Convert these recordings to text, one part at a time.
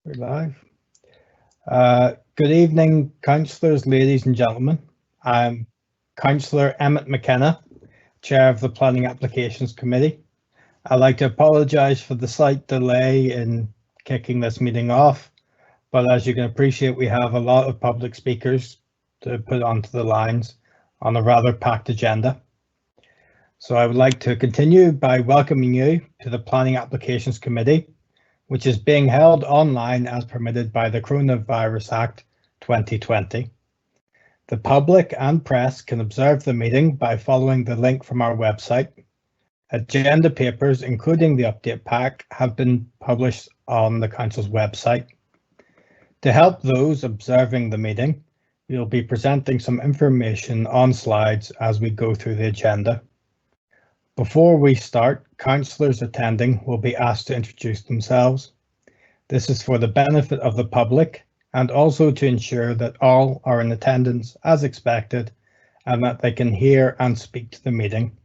We're live. Good evening, councillors, ladies and gentlemen. I'm Councillor Emmett McKenna, Chair of the Planning Applications Committee. I'd like to apologise for the slight delay in kicking this meeting off, but as you can appreciate, we have a lot of public speakers to put onto the lines on a rather packed agenda. So I would like to continue by welcoming you to the Planning Applications Committee, which is being held online as permitted by the Coronavirus Act 2020. The public and press can observe the meeting by following the link from our website. Agenda papers, including the update pack, have been published on the Council's website. To help those observing the meeting, we will be presenting some information on slides as we go through the agenda. Before we start, councillors attending will be asked to introduce themselves. This is for the benefit of the public and also to ensure that all are in attendance as expected and that they can hear and speak to the meeting.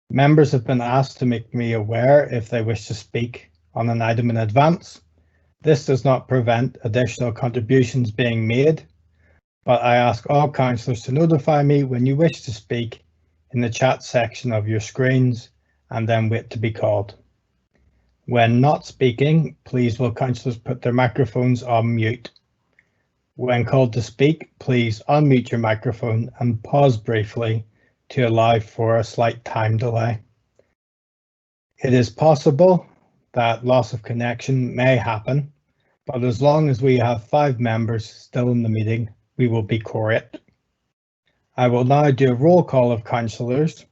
Members have been asked to make me aware if they wish to speak on an item in advance. This does not prevent additional contributions being made, but I ask all councillors to notify me when you wish to speak in the chat section of your screens and then wait to be called. When not speaking, please will councillors put their microphones on mute. When called to speak, please unmute your microphone and pause briefly to allow for a slight time delay. It is possible that loss of connection may happen, but as long as we have 5 members still in the meeting, we will be correct. I will now do a roll call of councillors.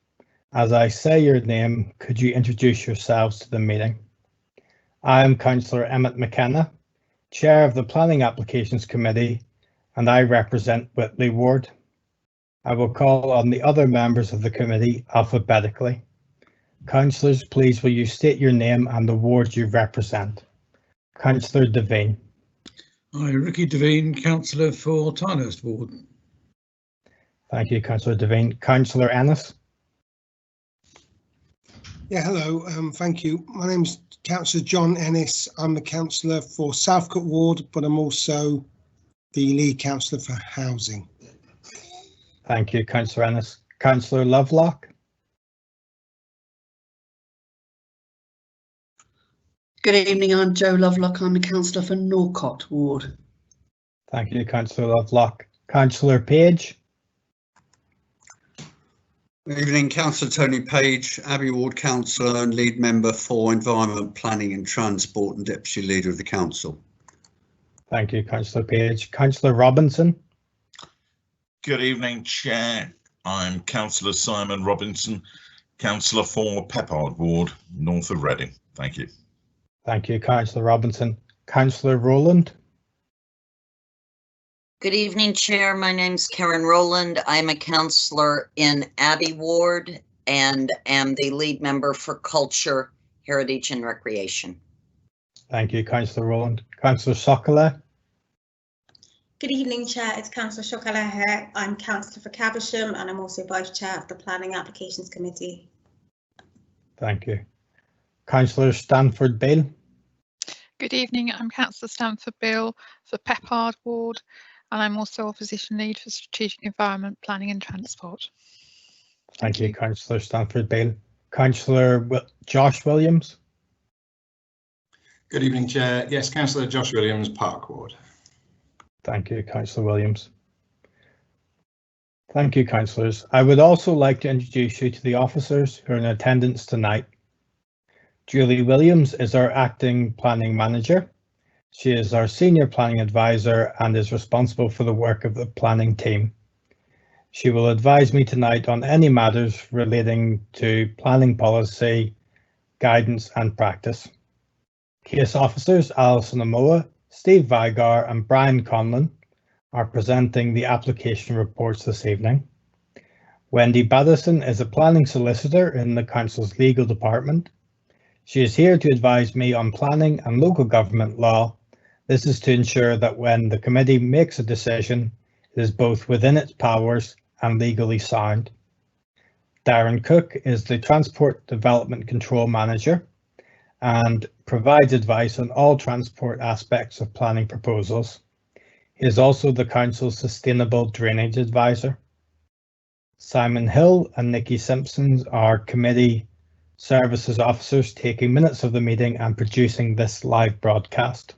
As I say your name, could you introduce yourselves to the meeting? I am Councillor Emmett McKenna, Chair of the Planning Applications Committee, and I represent Whitley Ward. I will call on the other members of the committee alphabetically. Councillors, please will you state your name and the ward you represent? Councillor Devine. Hi, Ricky Devine, Councillor for Tilehurst Ward. Thank you, Councillor Devine. Councillor Ennis. Yeah, hello. Thank you. My name's Councillor John Ennis. I'm the councillor for Southcote Ward, but I'm also the lead councillor for housing. Thank you, Councillor Ennis. Councillor Lovelock. Good evening, I'm Jo Lovelock. I'm a councillor for Norcott Ward. Thank you, Councillor Lovelock. Councillor Page. Good evening, Councillor Tony Page, Abbey Ward Councillor and lead member for Environment, Planning and Transport and Deputy Leader of the Council. Thank you, Councillor Page. Councillor Robinson. Good evening, Chair. I'm Councillor Simon Robinson, Councillor for Peppard Ward, north of Reading. Thank you. Thank you, Councillor Robinson. Councillor Rowland. Good evening, Chair. My name's Karen Rowland. I'm a councillor in Abbey Ward and am the lead member for Culture, Heritage and Recreation. Thank you, Councillor Rowland. Councillor Sokola. Good evening, Chair. It's Councillor Sokola here. I'm councillor for Caversham and I'm also Vice Chair of the Planning Applications Committee. Thank you. Councillor Stanford Beale. Good evening, I'm Councillor Stanford Beale for Peppard Ward and I'm also Opposition Lead for Strategic Environment, Planning and Transport. Thank you, Councillor Stanford Beale. Councillor Josh Williams. Good evening, Chair. Yes, Councillor Josh Williams, Park Ward. Thank you, Councillor Williams. Thank you, councillors. I would also like to introduce you to the officers who are in attendance tonight. Julie Williams is our acting planning manager. She is our senior planning advisor and is responsible for the work of the planning team. She will advise me tonight on any matters relating to planning policy, guidance and practice. Case officers Alison Amoa, Steve Vigar and Brian Conlon are presenting the application reports this evening. Wendy Baddison is a planning solicitor in the council's legal department. She is here to advise me on planning and local government law. This is to ensure that when the committee makes a decision, it is both within its powers and legally sound. Darren Cook is the Transport Development Control Manager, and provides advice on all transport aspects of planning proposals. He is also the Council's Sustainable Drainage Advisor. Simon Hill and Nikki Simpson are committee services officers, taking minutes of the meeting and producing this live broadcast.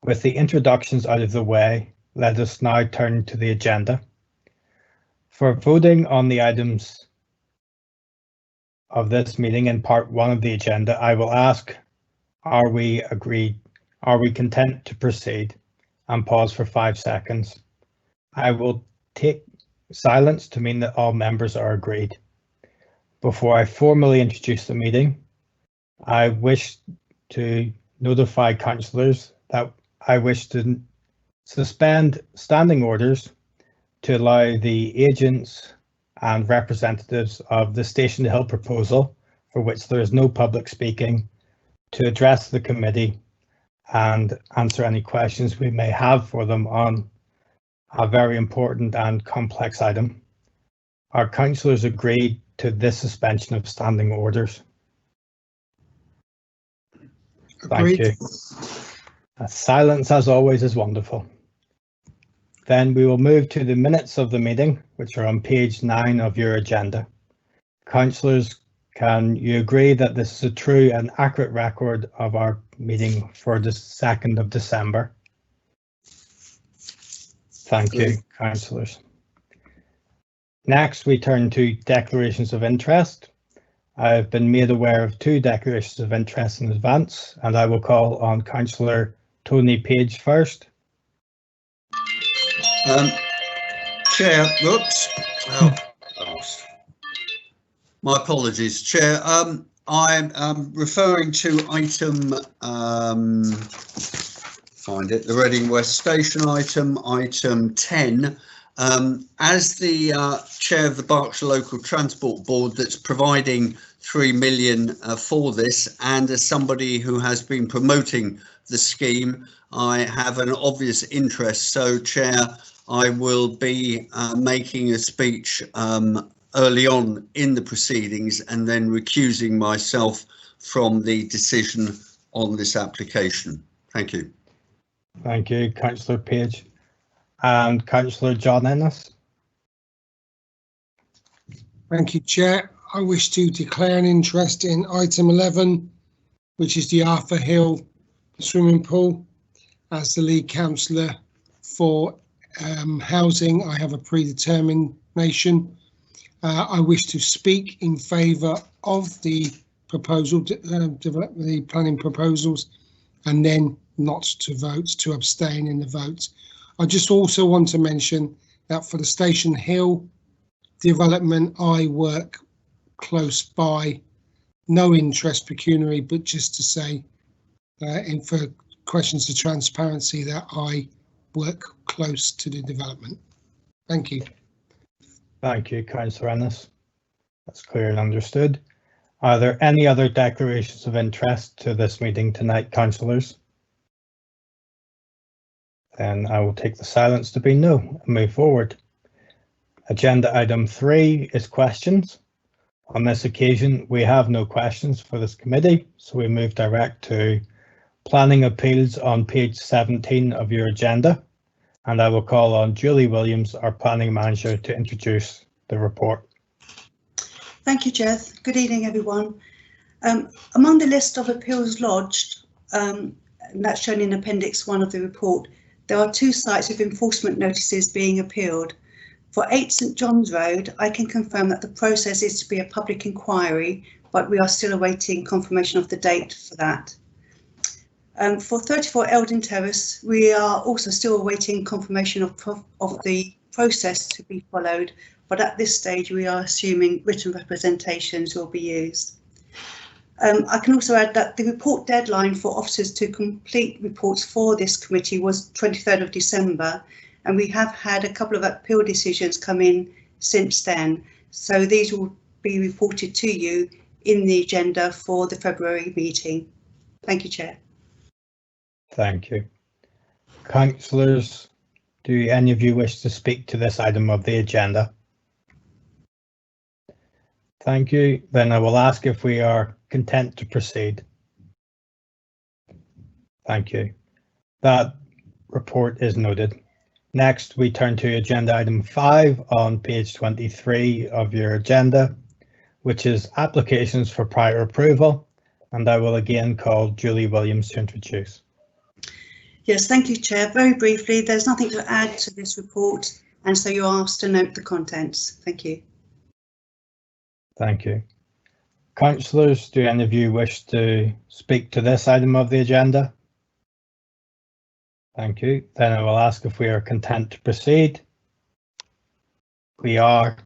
With the introductions out of the way, let us now turn to the agenda. For voting on the items of this meeting in part 1 of the agenda, I will ask, are we content to proceed? And pause for 5 seconds. I will take silence to mean that all members are agreed. Before I formally introduce the meeting, I wish to notify councillors that I wish to suspend standing orders to allow the agents and representatives of the Station to Hill proposal, for which there is no public speaking, to address the committee and answer any questions we may have for them on a very important and complex item. Our councillors agreed to this suspension of standing orders. Thank you. Silence, as always, is wonderful. Then we will move to the minutes of the meeting, which are on page 9 of your agenda. Councillors, can you agree that this is a true and accurate record of our meeting for the 2nd of December? Thank you, councillors. Next, we turn to declarations of interest. I've been made aware of 2 declarations of interest in advance, and I will call on Councillor Tony Page first. Chair, whoops. Oh, my apologies, Chair. I'm referring to item, find it, the Reading West Station item 10. As the chair of the Berkshire Local Transport Board that's providing 3 million for this, and as somebody who has been promoting the scheme, I have an obvious interest. So, Chair, I will be making a speech early on in the proceedings and then recusing myself from the decision on this application. Thank you. Thank you, Councillor Page. And Councillor John Ennis. Thank you, Chair. I wish to declare an interest in item 11, which is the Arthur Hill swimming pool. As the lead councillor for housing, I have a predetermination. I wish to speak in favour of the proposal, the planning proposals, and then not to vote, to abstain in the vote. I just also want to mention that for the Station Hill development, I work close by, no interest pecuniary, but just to say, for questions of transparency, that I work close to the development. Thank you. Thank you, Councillor Ennis. That's clear and understood. Are there any other declarations of interest to this meeting tonight, councillors? Then I will take the silence to be no and move forward. Agenda item 3 is questions. On this occasion, we have no questions for this committee, so we move direct to planning appeals on page 17 of your agenda. And I will call on Julie Williams, our planning manager, to introduce the report. Thank you, Jeth. Good evening, everyone. Among the list of appeals lodged, and that's shown in Appendix 1 of the report, there are 2 sites with enforcement notices being appealed. For 8 St John's Road, I can confirm that the process is to be a public inquiry, but we are still awaiting confirmation of the date for that. For 34 Eldon Terrace, we are also still awaiting confirmation of the process to be followed, but at this stage we are assuming written representations will be used. I can also add that the report deadline for officers to complete reports for this committee was 23rd of December, and we have had a couple of appeal decisions come in since then. So these will be reported to you in the agenda for the February meeting. Thank you, Chair. Thank you. Councillors, do any of you wish to speak to this item of the agenda? Thank you. Then I will ask if we are content to proceed? Thank you. That report is noted. Next, we turn to agenda item 5 on page 23 of your agenda, which is applications for prior approval. And I will again call Julie Williams to introduce. Yes, thank you, Chair. Very briefly, there's nothing to add to this report, and so you're asked to note the contents. Thank you. Thank you. Councillors, do any of you wish to speak to this item of the agenda? Thank you. Then I will ask if we are content to proceed. We are.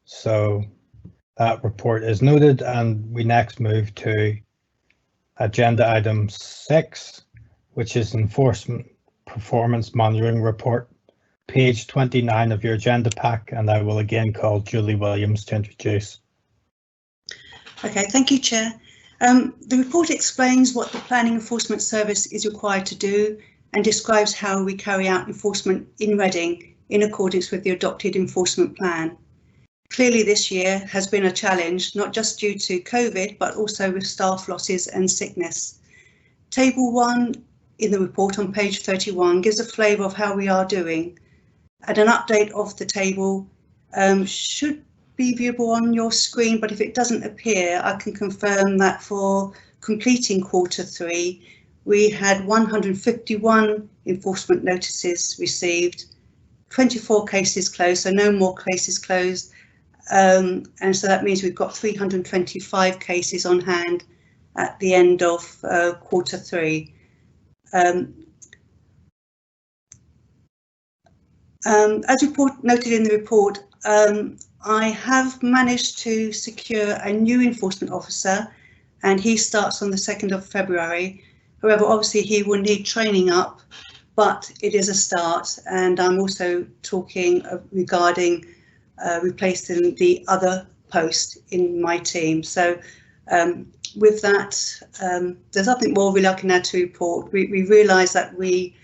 So that report is noted, and we next move to agenda item 6, which is enforcement performance monitoring report, page 29 of your agenda pack, and I will again call Julie Williams to introduce. Okay, thank you, Chair. The report explains what the Planning Enforcement Service is required to do and describes how we carry out enforcement in Reading in accordance with the adopted enforcement plan. Clearly this year has been a challenge, not just due to COVID, but also with staff losses and sickness. Table 1 in the report on page 31 gives a flavour of how we are doing, and an update of the table should be viewable on your screen, but if it doesn't appear, I can confirm that for completing Q3, we had 151 enforcement notices received, 24 cases closed, so no more cases closed, and so that means we've got 325 cases on hand at the end of Q3. As noted in the report, I have managed to secure a new enforcement officer, and he starts on the 2nd of February. However, obviously he will need training up, but it is a start, and I'm also talking regarding replacing the other post in my team. So with that, there's nothing more really I can add to report. We realise that we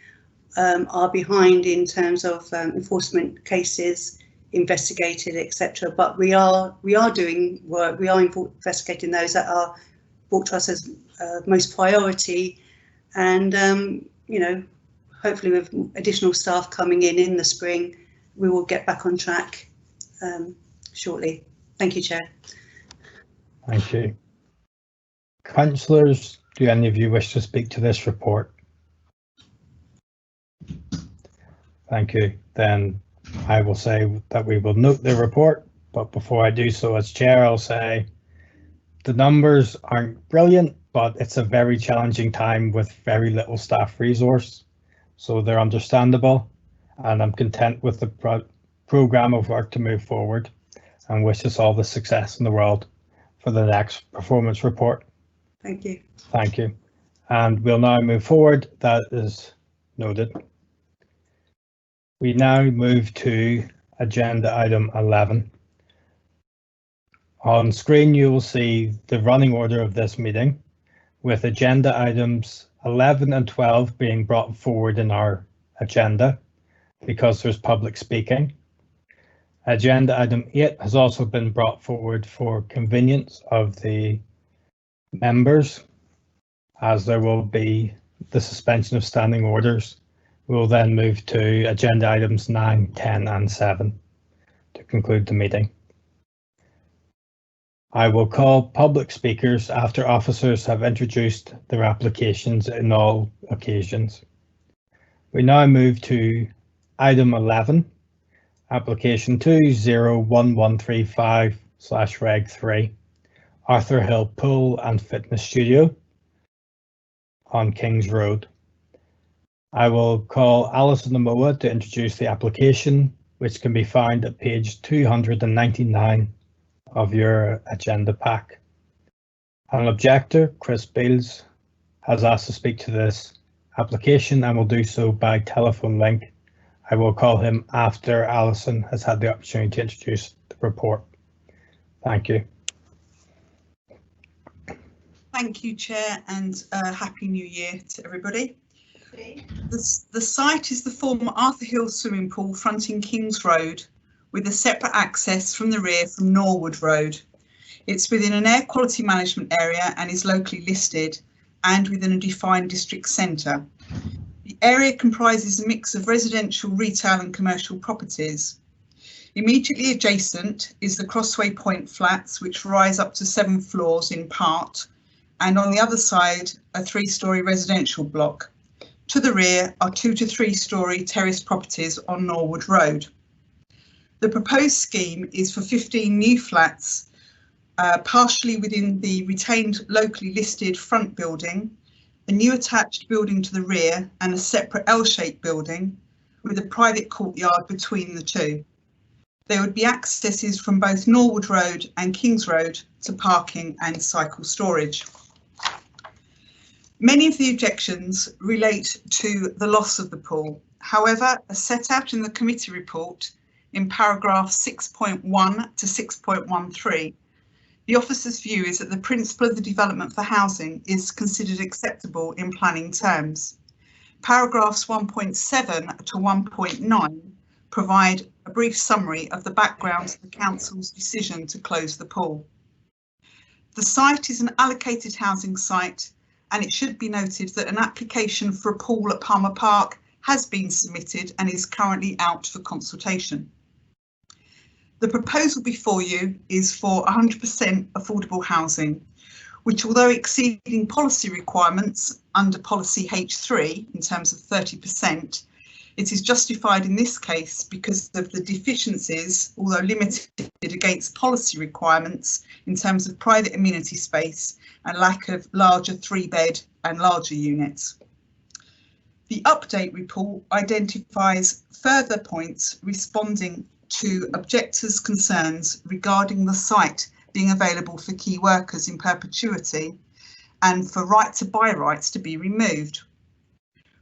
are behind in terms of enforcement cases investigated, etc. But we are doing work. We are investigating those that are brought to us as most priority, and you know, hopefully with additional staff coming in the spring, we will get back on track shortly. Thank you, Chair. Thank you. Councillors, do any of you wish to speak to this report? Thank you. Then I will say that we will note the report, but before I do so as chair, I'll say the numbers aren't brilliant, but it's a very challenging time with very little staff resource, so they're understandable, and I'm content with the programme of work to move forward, and wish us all the success in the world for the next performance report. Thank you. Thank you. And we'll now move forward. That is noted. We now move to agenda item 11. On screen, you will see the running order of this meeting, with agenda items 11 and 12 being brought forward in our agenda because there's public speaking. Agenda item 8 has also been brought forward for convenience of the members, as there will be the suspension of standing orders. We will then move to agenda items 9, 10 and 7 to conclude the meeting. I will call public speakers after officers have introduced their applications in all occasions. We now move to item 11, application 201135/Reg 3, Arthur Hill Pool and Fitness Studio on Kings Road. I will call Alison Amoa to introduce the application, which can be found at page 299 of your agenda pack. An objector, Chris Beals, has asked to speak to this application and will do so by telephone link. I will call him after Alison has had the opportunity to introduce the report. Thank you. Thank you, Chair, and Happy New Year to everybody. The site is the former Arthur Hill swimming pool fronting Kings Road, with a separate access from the rear from Norwood Road. It's within an air quality management area and is locally listed and within a defined district centre. The area comprises a mix of residential, retail and commercial properties. Immediately adjacent is the Crossway Point flats, which rise up to 7 floors in part, and on the other side a 3-storey residential block. To the rear are 2 to 3 storey terrace properties on Norwood Road. The proposed scheme is for 15 new flats, partially within the retained locally listed front building, a new attached building to the rear and a separate L-shaped building with a private courtyard between the two. There would be accesses from both Norwood Road and Kings Road to parking and cycle storage. Many of the objections relate to the loss of the pool. However, as set out in the committee report in paragraph 6.1 to 6.13, the officer's view is that the principle of the development for housing is considered acceptable in planning terms. Paragraphs 1.7 to 1.9 provide a brief summary of the background to the council's decision to close the pool. The site is an allocated housing site, and it should be noted that an application for a pool at Palmer Park has been submitted and is currently out for consultation. The proposal before you is for 100% affordable housing, which, although exceeding policy requirements under policy H3 in terms of 30%, it is justified in this case because of the deficiencies, although limited against policy requirements in terms of private amenity space and lack of larger 3-bed and larger units. The update report identifies further points responding to objectors' concerns regarding the site being available for key workers in perpetuity and for right to buy rights to be removed.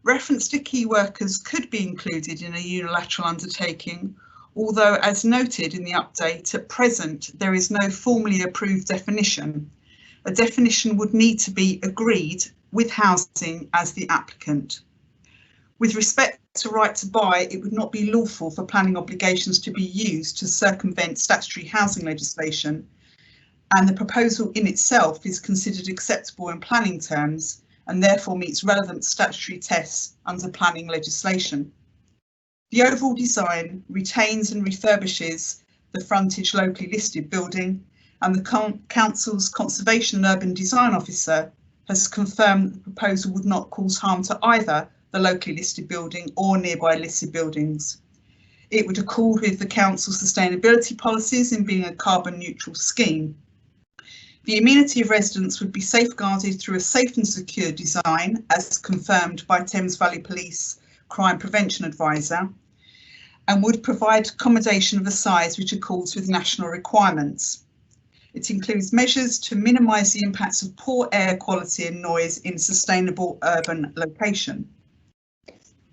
Reference to key workers could be included in a unilateral undertaking, although as noted in the update, at present there is no formally approved definition. A definition would need to be agreed with housing as the applicant. With respect to right to buy, it would not be lawful for planning obligations to be used to circumvent statutory housing legislation, and the proposal in itself is considered acceptable in planning terms and therefore meets relevant statutory tests under planning legislation. The overall design retains and refurbishes the frontage locally listed building, and the Council's Conservation and Urban Design Officer has confirmed that the proposal would not cause harm to either the locally listed building or nearby listed buildings. It would accord with the Council's sustainability policies in being a carbon neutral scheme. The amenity of residents would be safeguarded through a safe and secure design, as confirmed by Thames Valley Police Crime Prevention Advisor, and would provide accommodation of a size which accords with national requirements. It includes measures to minimise the impacts of poor air quality and noise in a sustainable urban location.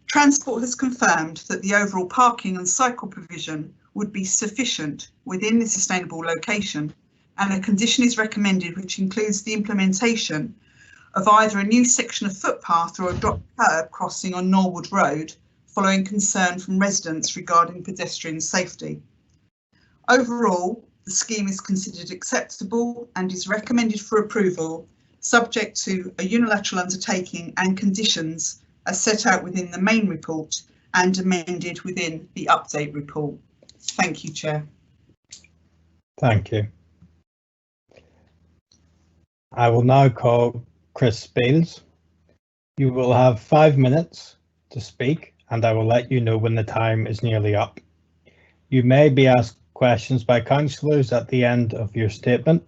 Transport has confirmed that the overall parking and cycle provision would be sufficient within the sustainable location, and a condition is recommended which includes the implementation of either a new section of footpath or a drop curb crossing on Norwood Road, following concern from residents regarding pedestrian safety. Overall, the scheme is considered acceptable and is recommended for approval, subject to a unilateral undertaking and conditions as set out within the main report and amended within the update report. Thank you, Chair. Thank you. I will now call Chris Bales. You will have 5 minutes to speak, and I will let you know when the time is nearly up. You may be asked questions by councillors at the end of your statement,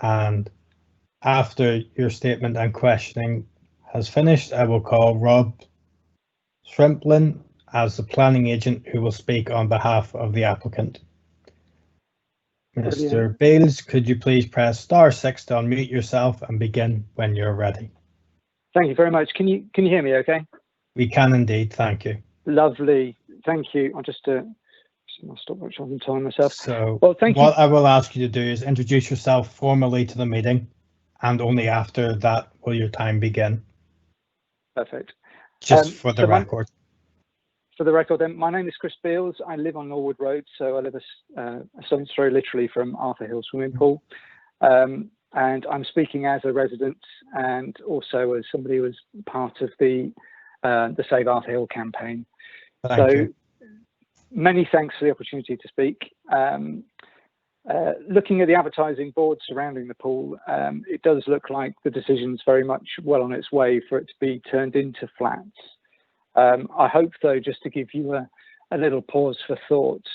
and after your statement and questioning has finished, I will call Rob Shrimplin as the planning agent who will speak on behalf of the applicant. Mr. Bales, could you please press *6 to unmute yourself and begin when you're ready? Thank you very much. Can you hear me okay? We can indeed, thank you. Lovely, thank you. I'll just my stopwatch on time myself. So well, thank you. What I will ask you to do is introduce yourself formally to the meeting, and only after that will your time begin. Perfect. Just for the record. For the record, then, my name is Chris Beals. I live on Norwood Road, so I live a stone's throw literally from Arthur Hill swimming pool. And I'm speaking as a resident and also as somebody who was part of the Save Arthur Hill campaign. Thank you. Many thanks for the opportunity to speak. Looking at the advertising board surrounding the pool, it does look like the decision's very much well on its way for it to be turned into flats. I hope, though, just to give you a little pause for thought,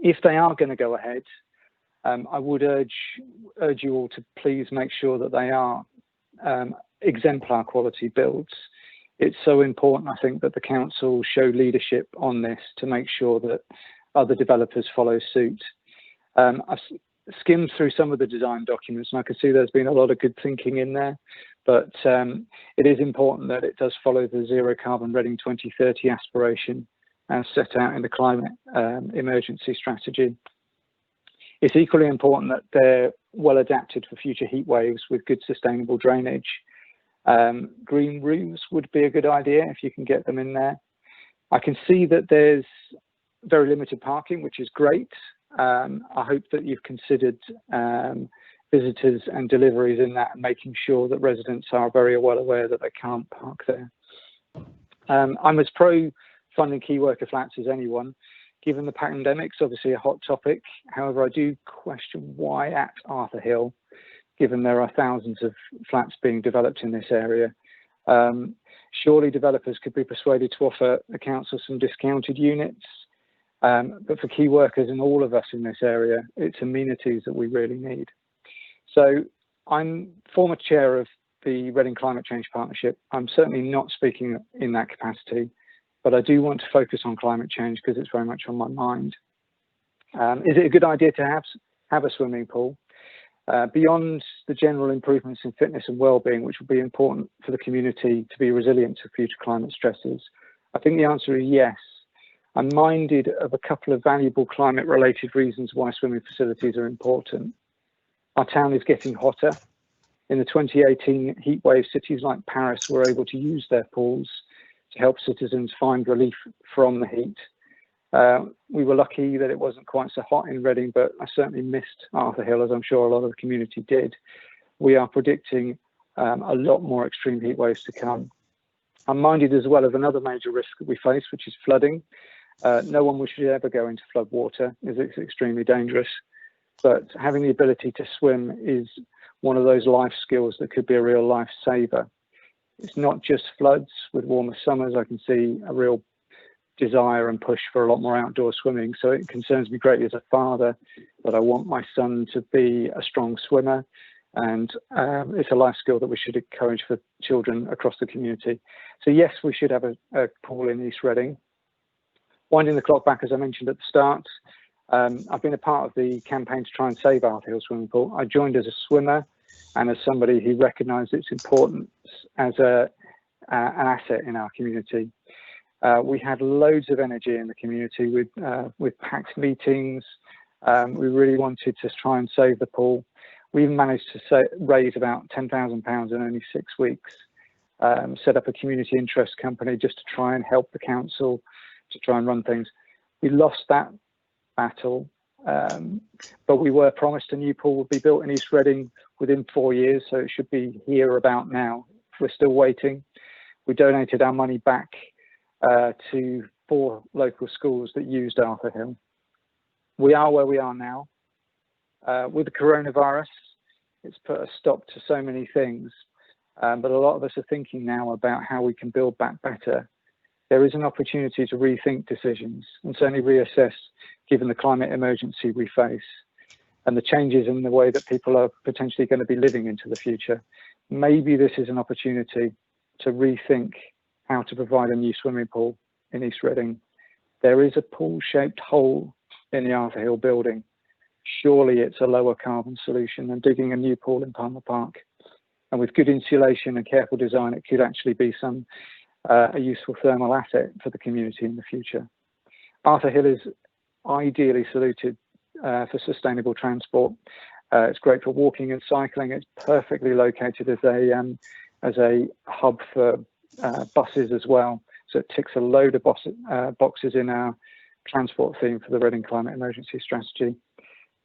if they are going to go ahead, I would urge you all to please make sure that they are exemplar quality builds. It's so important, I think, that the council show leadership on this to make sure that other developers follow suit. I've skimmed through some of the design documents and I can see there's been a lot of good thinking in there, but it is important that it does follow the zero carbon Reading 2030 aspiration as set out in the climate emergency strategy. It's equally important that they're well adapted for future heat waves with good sustainable drainage. Green roofs would be a good idea if you can get them in there. I can see that there's very limited parking, which is great. I hope that you've considered visitors and deliveries in that and making sure that residents are very well aware that they can't park there. I'm as pro funding key worker flats as anyone. Given the pandemic's obviously a hot topic. However, I do question why at Arthur Hill, given there are thousands of flats being developed in this area. Surely developers could be persuaded to offer the council some discounted units. But for key workers and all of us in this area, it's amenities that we really need. So I'm former chair of the Reading Climate Change Partnership. I'm certainly not speaking in that capacity, but I do want to focus on climate change because it's very much on my mind. Is it a good idea to have a swimming pool? Beyond the general improvements in fitness and well-being, which will be important for the community to be resilient to future climate stresses, I think the answer is yes. I'm minded of a couple of valuable climate-related reasons why swimming facilities are important. Our town is getting hotter. In the 2018 heatwave, cities like Paris were able to use their pools to help citizens find relief from the heat. We were lucky that it wasn't quite so hot in Reading, but I certainly missed Arthur Hill, as I'm sure a lot of the community did. We are predicting a lot more extreme heat waves to come. I'm minded as well of another major risk that we face, which is flooding. No one should ever go into flood water, as it's extremely dangerous. But having the ability to swim is one of those life skills that could be a real lifesaver. It's not just floods. With warmer summers, I can see a real desire and push for a lot more outdoor swimming. So it concerns me greatly as a father that I want my son to be a strong swimmer, and it's a life skill that we should encourage for children across the community. So yes, we should have a pool in East Reading. Winding the clock back, as I mentioned at the start, I've been a part of the campaign to try and save Arthur Hill swimming pool. I joined as a swimmer and as somebody who recognised its importance as an asset in our community. We had loads of energy in the community with packed meetings. We really wanted to try and save the pool. We even managed to raise about £10,000 in only 6 weeks. Set up a community interest company just to try and help the council to try and run things. We lost that battle, but we were promised a new pool would be built in East Reading within 4 years, so it should be here about now. We're still waiting. We donated our money back to 4 local schools that used Arthur Hill. We are where we are now. With the coronavirus, it's put a stop to so many things, but a lot of us are thinking now about how we can build back better. There is an opportunity to rethink decisions and certainly reassess given the climate emergency we face and the changes in the way that people are potentially going to be living into the future. Maybe this is an opportunity to rethink how to provide a new swimming pool in East Reading. There is a pool-shaped hole in the Arthur Hill building. Surely it's a lower carbon solution than digging a new pool in Palmer Park. And with good insulation and careful design, it could actually be a useful thermal asset for the community in the future. Arthur Hill is ideally suited for sustainable transport. It's great for walking and cycling. It's perfectly located as a hub for buses as well. so it ticks a load of boxes in our transport theme for the Reading Climate Emergency Strategy.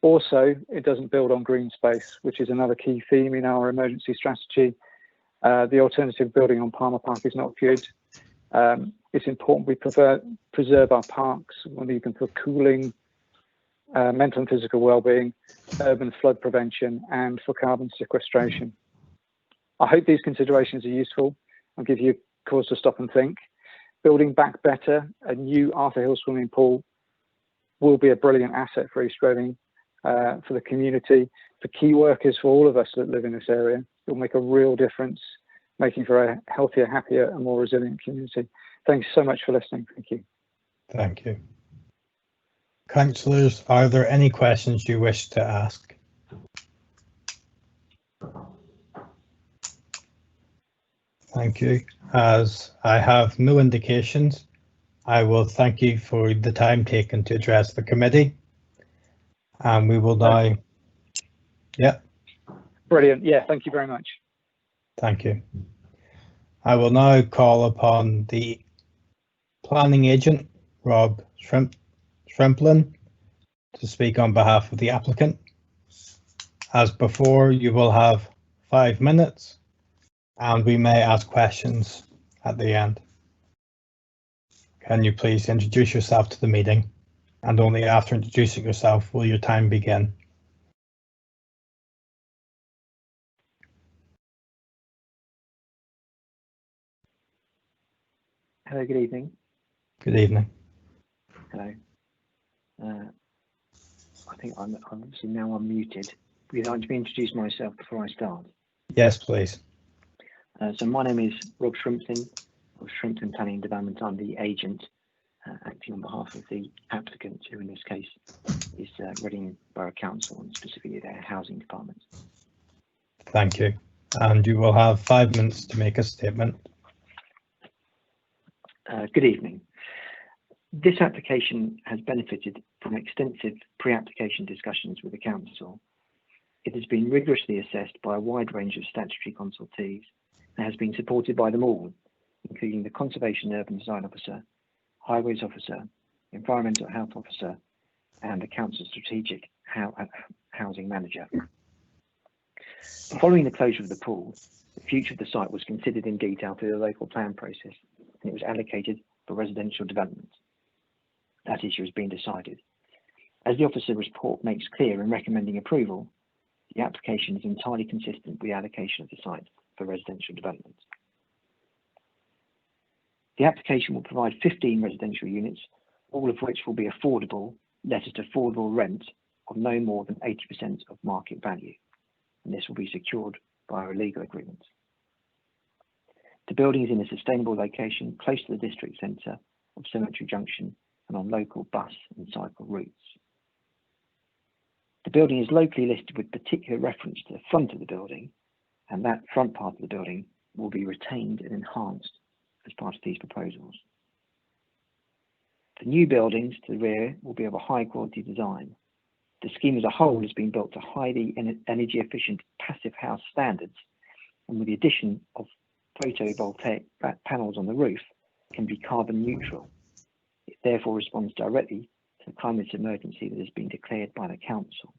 Also, it doesn't build on green space, which is another key theme in our emergency strategy. The alternative building on Palmer Park is not good. It's important we preserve our parks. We'll need them for cooling, mental and physical well-being, urban flood prevention, and for carbon sequestration. I hope these considerations are useful and give you cause to stop and think. Building back better, a new Arthur Hill swimming pool will be a brilliant asset for East Reading, for the community, for key workers, for all of us that live in this area. It will make a real difference, making for a healthier, happier and more resilient community. Thanks so much for listening. Thank you. Thank you. Councillors, are there any questions you wish to ask? Thank you. As I have no indications, I will thank you for the time taken to address the committee. And we will now, yeah. Brilliant. Yeah, thank you very much. Thank you. I will now call upon the planning agent, Rob Shrimplin, to speak on behalf of the applicant. As before, you will have 5 minutes and we may ask questions at the end. Can you please introduce yourself to the meeting? And only after introducing yourself will your time begin. Hello, good evening. Good evening. Hello. I think I'm obviously now unmuted. Would you like me to introduce myself before I start? Yes, please. So my name is Rob Shrimplin of Shrimplin Planning and Development. I'm the agent acting on behalf of the applicant, who in this case is Reading Borough Council and specifically their housing department. Thank you. And you will have 5 minutes to make a statement. Good evening. This application has benefited from extensive pre-application discussions with the council. It has been rigorously assessed by a wide range of statutory consultees and has been supported by them all, including the Conservation Urban Design Officer, Highways Officer, Environmental Health Officer, and the Council Strategic Housing Manager. Following the closure of the pool, the future of the site was considered in detail through the local plan process, and it was allocated for residential development. That issue has been decided. As the officer report makes clear in recommending approval, the application is entirely consistent with the allocation of the site for residential development. The application will provide 15 residential units, all of which will be affordable, let at affordable rent of no more than 80% of market value, and this will be secured by a legal agreement. The building is in a sustainable location close to the district centre of Cemetery Junction and on local bus and cycle routes. The building is locally listed with particular reference to the front of the building, and that front part of the building will be retained and enhanced as part of these proposals. The new buildings to the rear will be of a high quality design. The scheme as a whole has been built to highly energy efficient passive house standards, and with the addition of photovoltaic panels on the roof, can be carbon neutral. It therefore responds directly to the climate emergency that has been declared by the council.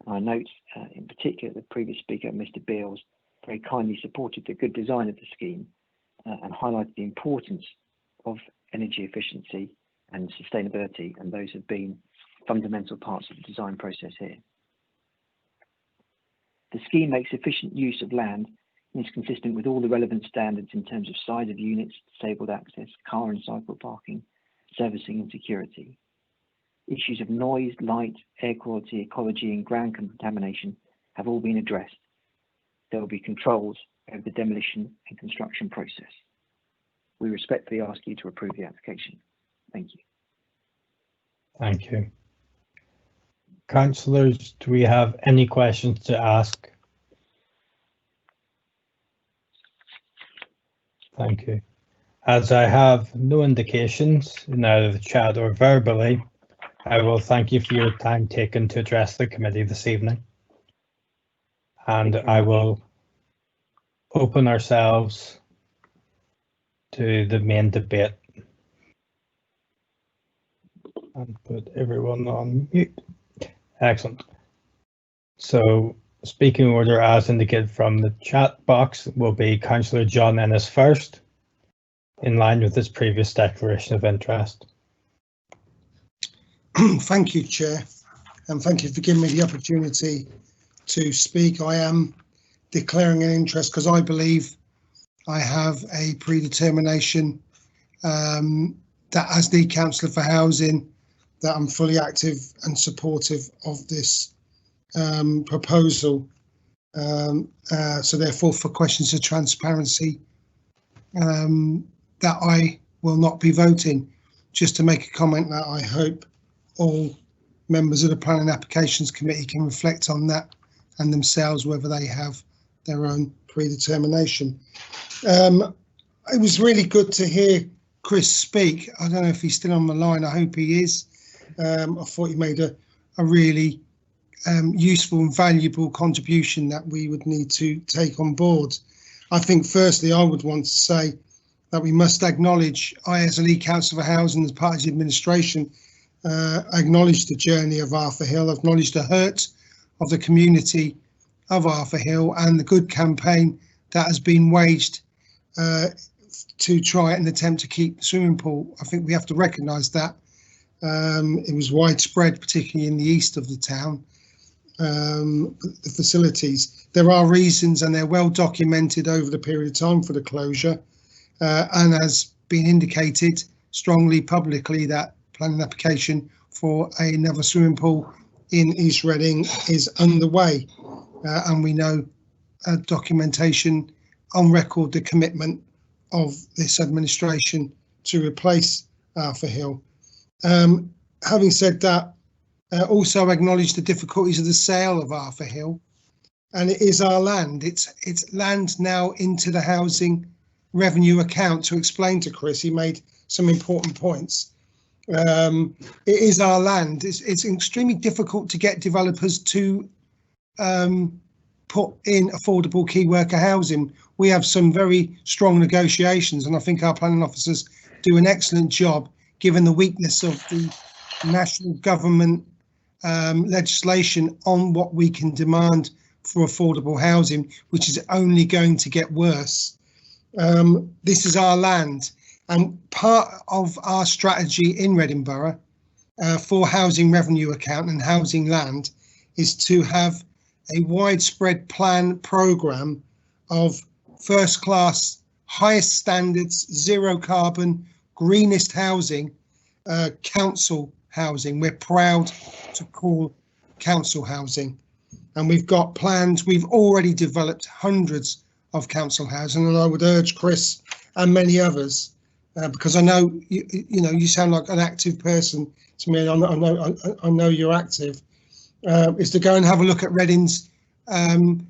I note in particular the previous speaker, Mr. Beals, very kindly supported the good design of the scheme and highlighted the importance of energy efficiency and sustainability, and those have been fundamental parts of the design process here. The scheme makes efficient use of land and is consistent with all the relevant standards in terms of size of units, disabled access, car and cycle parking, servicing and security. Issues of noise, light, air quality, ecology and ground contamination have all been addressed. There will be controls over the demolition and construction process. We respectfully ask you to approve the application. Thank you. Thank you. Councillors, do we have any questions to ask? Thank you. As I have no indications in either the chat or verbally, I will thank you for your time taken to address the committee this evening. And I will open ourselves to the main debate and put everyone on mute. Excellent. So speaking order as indicated from the chat box will be Councillor John Ennis first, in line with his previous declaration of interest. Thank you, Chair, and thank you for giving me the opportunity to speak. I am declaring an interest because I believe I have a predetermination that as the Councillor for Housing, that I'm fully active and supportive of this proposal. So therefore, for questions of transparency, that I will not be voting. Just to make a comment that I hope all members of the Planning Applications Committee can reflect on that and themselves, whether they have their own predetermination. It was really good to hear Chris speak. I don't know if he's still on the line. I hope he is. I thought he made a really useful and valuable contribution that we would need to take on board. I think firstly, I would want to say that we must acknowledge, I as a lead councillor for housing as part of the administration, acknowledge the journey of Arthur Hill, acknowledge the hurt of the community of Arthur Hill and the good campaign that has been waged to try and attempt to keep the swimming pool. I think we have to recognise that. It was widespread, particularly in the east of the town, the facilities. There are reasons and they're well documented over the period of time for the closure, and has been indicated strongly publicly that planning application for another swimming pool in East Reading is underway, and we know documentation on record the commitment of this administration to replace Arthur Hill. Having said that, also acknowledge the difficulties of the sale of Arthur Hill, and it is our land. It's land now into the housing revenue account. To explain to Chris, he made some important points. It is our land. It's extremely difficult to get developers to put in affordable key worker housing. We have some very strong negotiations, and I think our planning officers do an excellent job given the weakness of the national government legislation on what we can demand for affordable housing, which is only going to get worse. This is our land, and part of our strategy in Reading Borough for housing revenue account and housing land is to have a widespread plan programme of first class, highest standards, zero carbon, greenest housing, council housing. We're proud to call council housing, and we've got plans. We've already developed hundreds of council housing, and I would urge Chris and many others, because I know you sound like an active person to me. I know you're active. Is to go and have a look at Reading's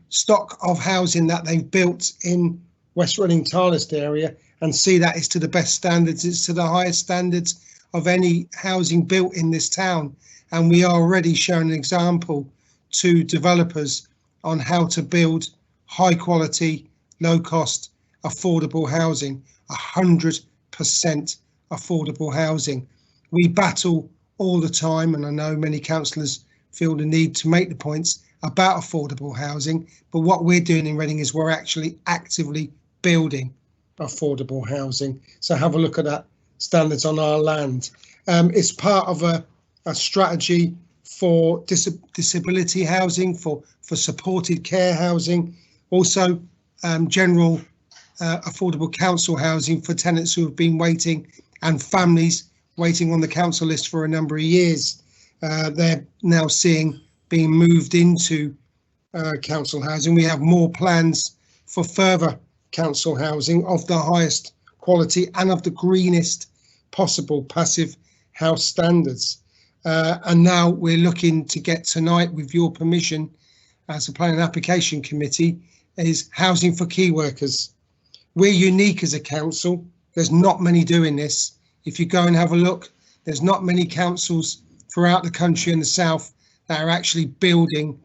stock of housing that they've built in West Reading Tarlist area and see that it's to the best standards. It's to the highest standards of any housing built in this town, and we are already showing an example to developers on how to build high quality, low cost, affordable housing, 100% affordable housing. We battle all the time, and I know many councillors feel the need to make the points about affordable housing, but what we're doing in Reading is we're actually actively building affordable housing. So have a look at that standards on our land. It's part of a strategy for disability housing, for supported care housing, also general affordable council housing for tenants who have been waiting and families waiting on the council list for a number of years. They're now being moved into council housing. We have more plans for further council housing of the highest quality and of the greenest possible passive house standards. And now we're looking to get tonight, with your permission, as a planning application committee, is housing for key workers. We're unique as a council. There's not many doing this. If you go and have a look, there's not many councils throughout the country in the south that are actually building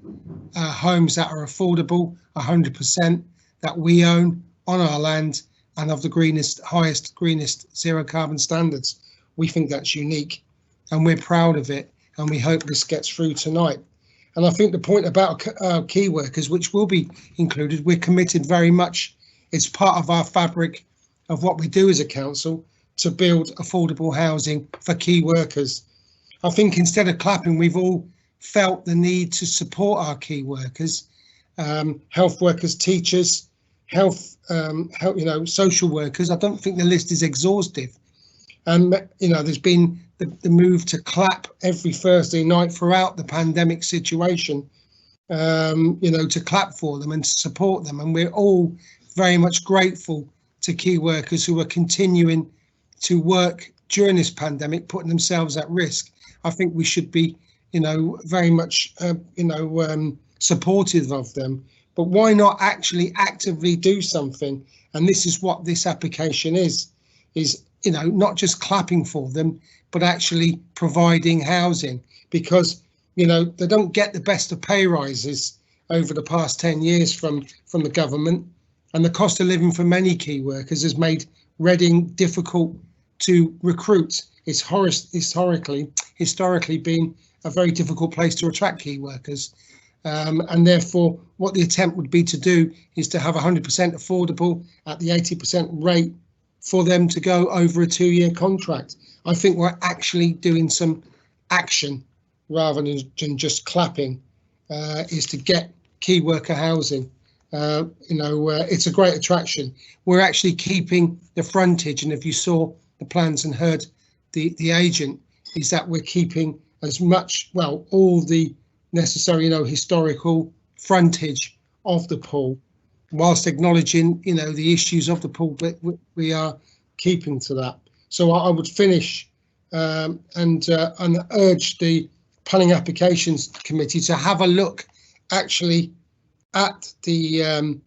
homes that are affordable 100%, that we own on our land and of the highest greenest zero carbon standards. We think that's unique and we're proud of it, and we hope this gets through tonight. And I think the point about key workers, which will be included, we're committed very much. It's part of our fabric of what we do as a council to build affordable housing for key workers. I think instead of clapping, we've all felt the need to support our key workers, health workers, teachers, health, social workers. I don't think the list is exhaustive. And, there's been the move to clap every Thursday night throughout the pandemic situation, to clap for them and to support them. And we're all very much grateful to key workers who are continuing to work during this pandemic, putting themselves at risk. I think we should be, very much, supportive of them. But why not actually actively do something? And this is what this application is not just clapping for them, but actually providing housing, because, they don't get the best of pay rises over the past 10 years from the government. And the cost of living for many key workers has made Reading difficult to recruit. It's historically been a very difficult place to attract key workers. And therefore, what the attempt would be to do is to have 100% affordable at the 80% rate for them to go over a 2-year contract. I think we're actually doing some action rather than just clapping, is to get key worker housing. It's a great attraction. We're actually keeping the frontage, and if you saw the plans and heard the agent, is that we're keeping as much, all the necessary, historical frontage of the pool, whilst acknowledging, the issues of the pool, but we are keeping to that. So I would finish and urge the Planning Applications Committee to have a look actually at the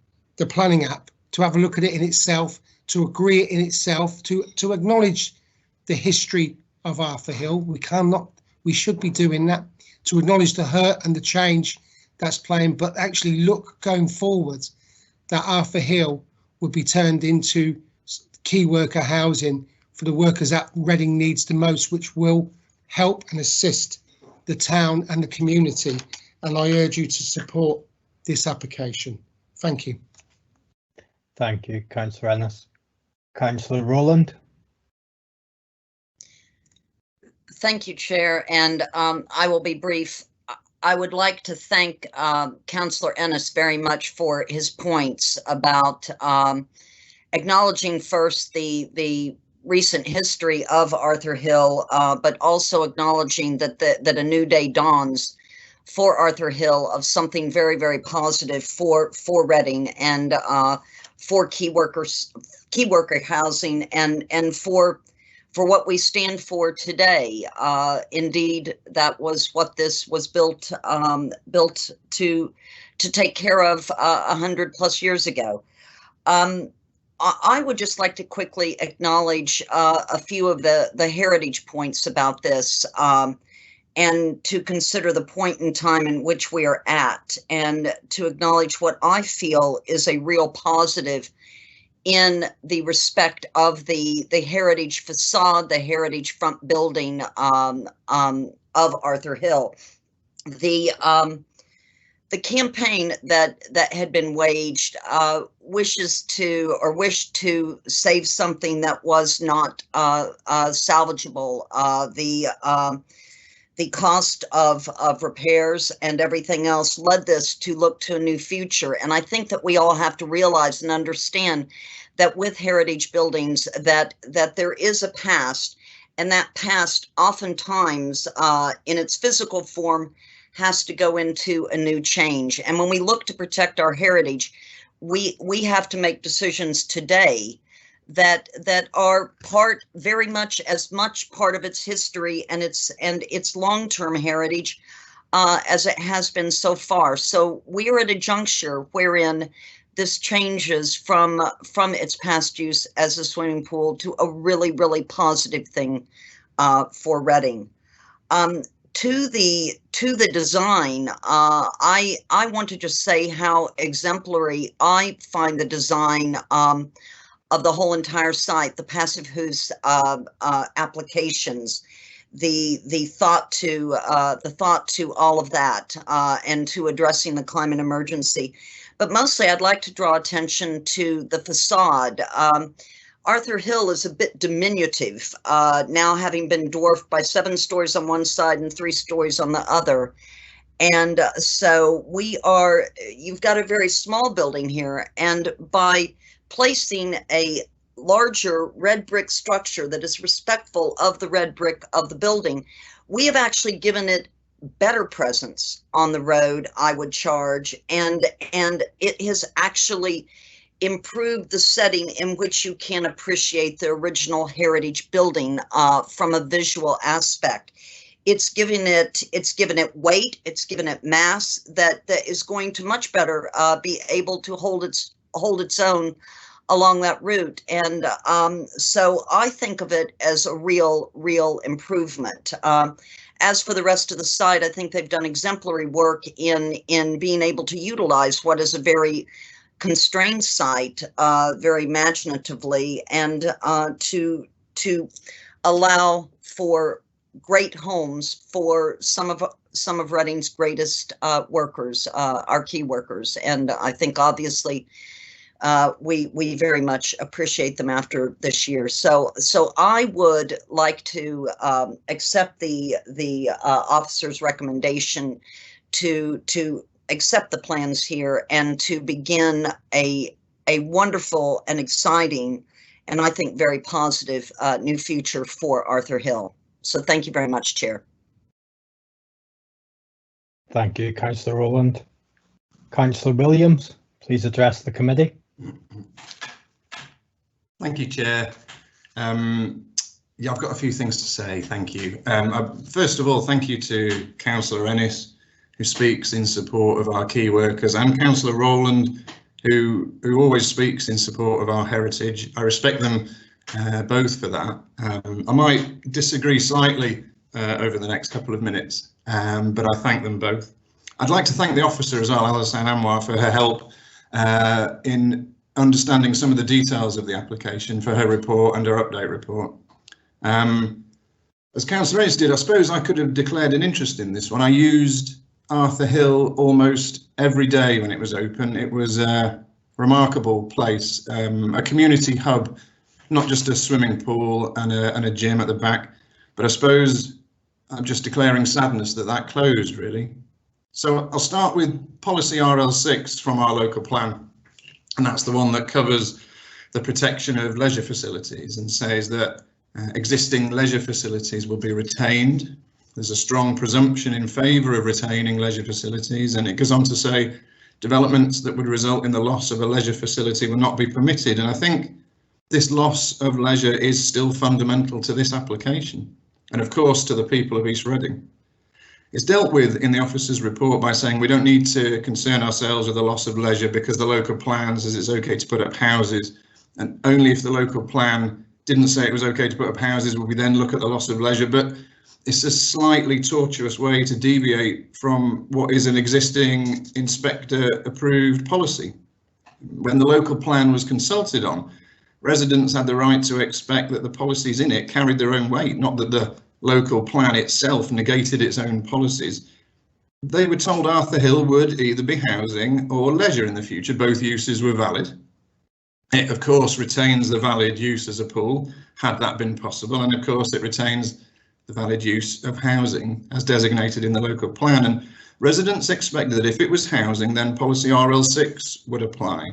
planning app, to have a look at it in itself, to agree it in itself, to acknowledge the history of Arthur Hill. We should be doing that, to acknowledge the hurt and the change that's playing, but actually look going forward that Arthur Hill would be turned into key worker housing for the workers that Reading needs the most, which will help and assist the town and the community. And I urge you to support this application. Thank you. Thank you, Councillor Ennis. Councillor Rowland. Thank you, Chair, and I will be brief. I would like to thank Councillor Ennis very much for his points about acknowledging first the recent history of Arthur Hill, but also acknowledging that a new day dawns for Arthur Hill of something very, very positive for Reading and for key worker housing and for what we stand for today. Indeed, that was what this was built to take care of 100+ years ago. I would just like to quickly acknowledge a few of the heritage points about this, and to consider the point in time in which we are at, and to acknowledge what I feel is a real positive in the respect of the heritage facade, the heritage front building of Arthur Hill. The campaign that had been waged wished to save something that was not salvageable. The cost of repairs and everything else led this to look to a new future. And I think that we all have to realize and understand that with heritage buildings that there is a past, and that past oftentimes in its physical form has to go into a new change. And when we look to protect our heritage, we have to make decisions today that are very much part of its history and its long-term heritage as it has been so far. So we are at a juncture wherein this changes from its past use as a swimming pool to a really, really positive thing for Reading. To the design, I want to just say how exemplary I find the design the whole entire site, the passive use applications, the thought to all of that, and to addressing the climate emergency. But mostly I'd like to draw attention to the facade. Arthur Hill is a bit diminutive, now having been dwarfed by 7 stories on one side and 3 stories on the other. And so you've got a very small building here, and by placing a larger red brick structure that is respectful of the red brick of the building, we have actually given it better presence on the road, I would charge, and it has actually improved the setting in which you can appreciate the original heritage building from a visual aspect. It's given it weight, it's given it mass that is going to much better be able to hold its own along that route. And so I think of it as a real improvement. As for the rest of the site, I think they've done exemplary work in being able to utilize what is a very constrained site very imaginatively, and to allow for great homes for some of Reading's greatest workers, our key workers. And I think obviously we very much appreciate them after this year. So I would like to accept the officer's recommendation to accept the plans here and to begin a wonderful and exciting, and I think very positive new future for Arthur Hill. So thank you very much, Chair. Thank you, Councillor Rowland. Councillor Williams, please address the committee. Thank you, Chair. Yeah, I've got a few things to say. Thank you. First of all, thank you to Councillor Ennis, who speaks in support of our key workers, and Councillor Rowland, who always speaks in support of our heritage. I respect them both for that. I might disagree slightly over the next couple of minutes, but I thank them both. I'd like to thank the officer as well, Alison Anwar, for her help in understanding some of the details of the application, for her report and her update report. As Councillor Ennis did, I suppose I could have declared an interest in this one. I used Arthur Hill almost every day when it was open. It was a remarkable place, a community hub, not just a swimming pool and a gym at the back, but I suppose I'm just declaring sadness that closed, really. So I'll start with policy RL6 from our local plan, and that's the one that covers the protection of leisure facilities and says that existing leisure facilities will be retained. There's a strong presumption in favour of retaining leisure facilities, and it goes on to say developments that would result in the loss of a leisure facility will not be permitted. And I think this loss of leisure is still fundamental to this application, and of course to the people of East Reading. It's dealt with in the officer's report by saying we don't need to concern ourselves with the loss of leisure because the local plan says it's okay to put up houses, and only if the local plan didn't say it was okay to put up houses would we then look at the loss of leisure. But it's a slightly tortuous way to deviate from what is an existing inspector approved policy. When the local plan was consulted on, residents had the right to expect that the policies in it carried their own weight, not that the local plan itself negated its own policies. They were told Arthur Hill would either be housing or leisure in the future. Both uses were valid. It of course retains the valid use as a pool, had that been possible, and of course it retains the valid use of housing as designated in the local plan. And residents expected that if it was housing, then policy RL6 would apply.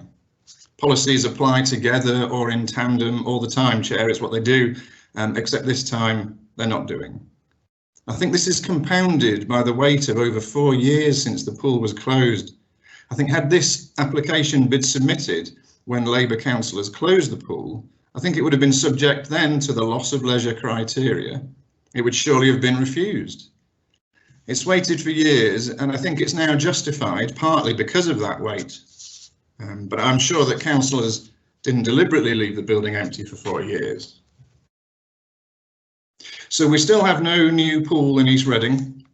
Policies apply together or in tandem all the time, Chair. It's what they do, except this time they're not doing. I think this is compounded by the wait of over 4 years since the pool was closed. I think had this application been submitted when Labour councillors closed the pool, I think it would have been subject then to the loss of leisure criteria. It would surely have been refused. It's waited for years, and I think it's now justified partly because of that wait. But I'm sure that councillors didn't deliberately leave the building empty for 4 years. So we still have no new pool in East Reading.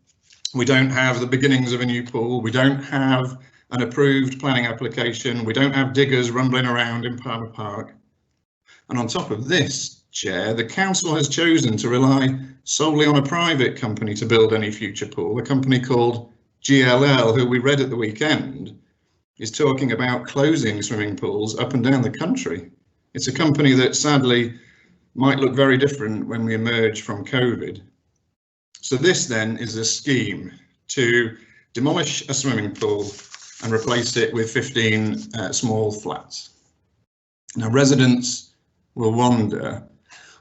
We don't have the beginnings of a new pool. We don't have an approved planning application. We don't have diggers rumbling around in Palmer Park. And on top of this, Chair, the council has chosen to rely solely on a private company to build any future pool, a company called GLL, who we read at the weekend is talking about closing swimming pools up and down the country. It's a company that sadly might look very different when we emerge from COVID. So this then is a scheme to demolish a swimming pool and replace it with 15 small flats. Now residents will wonder,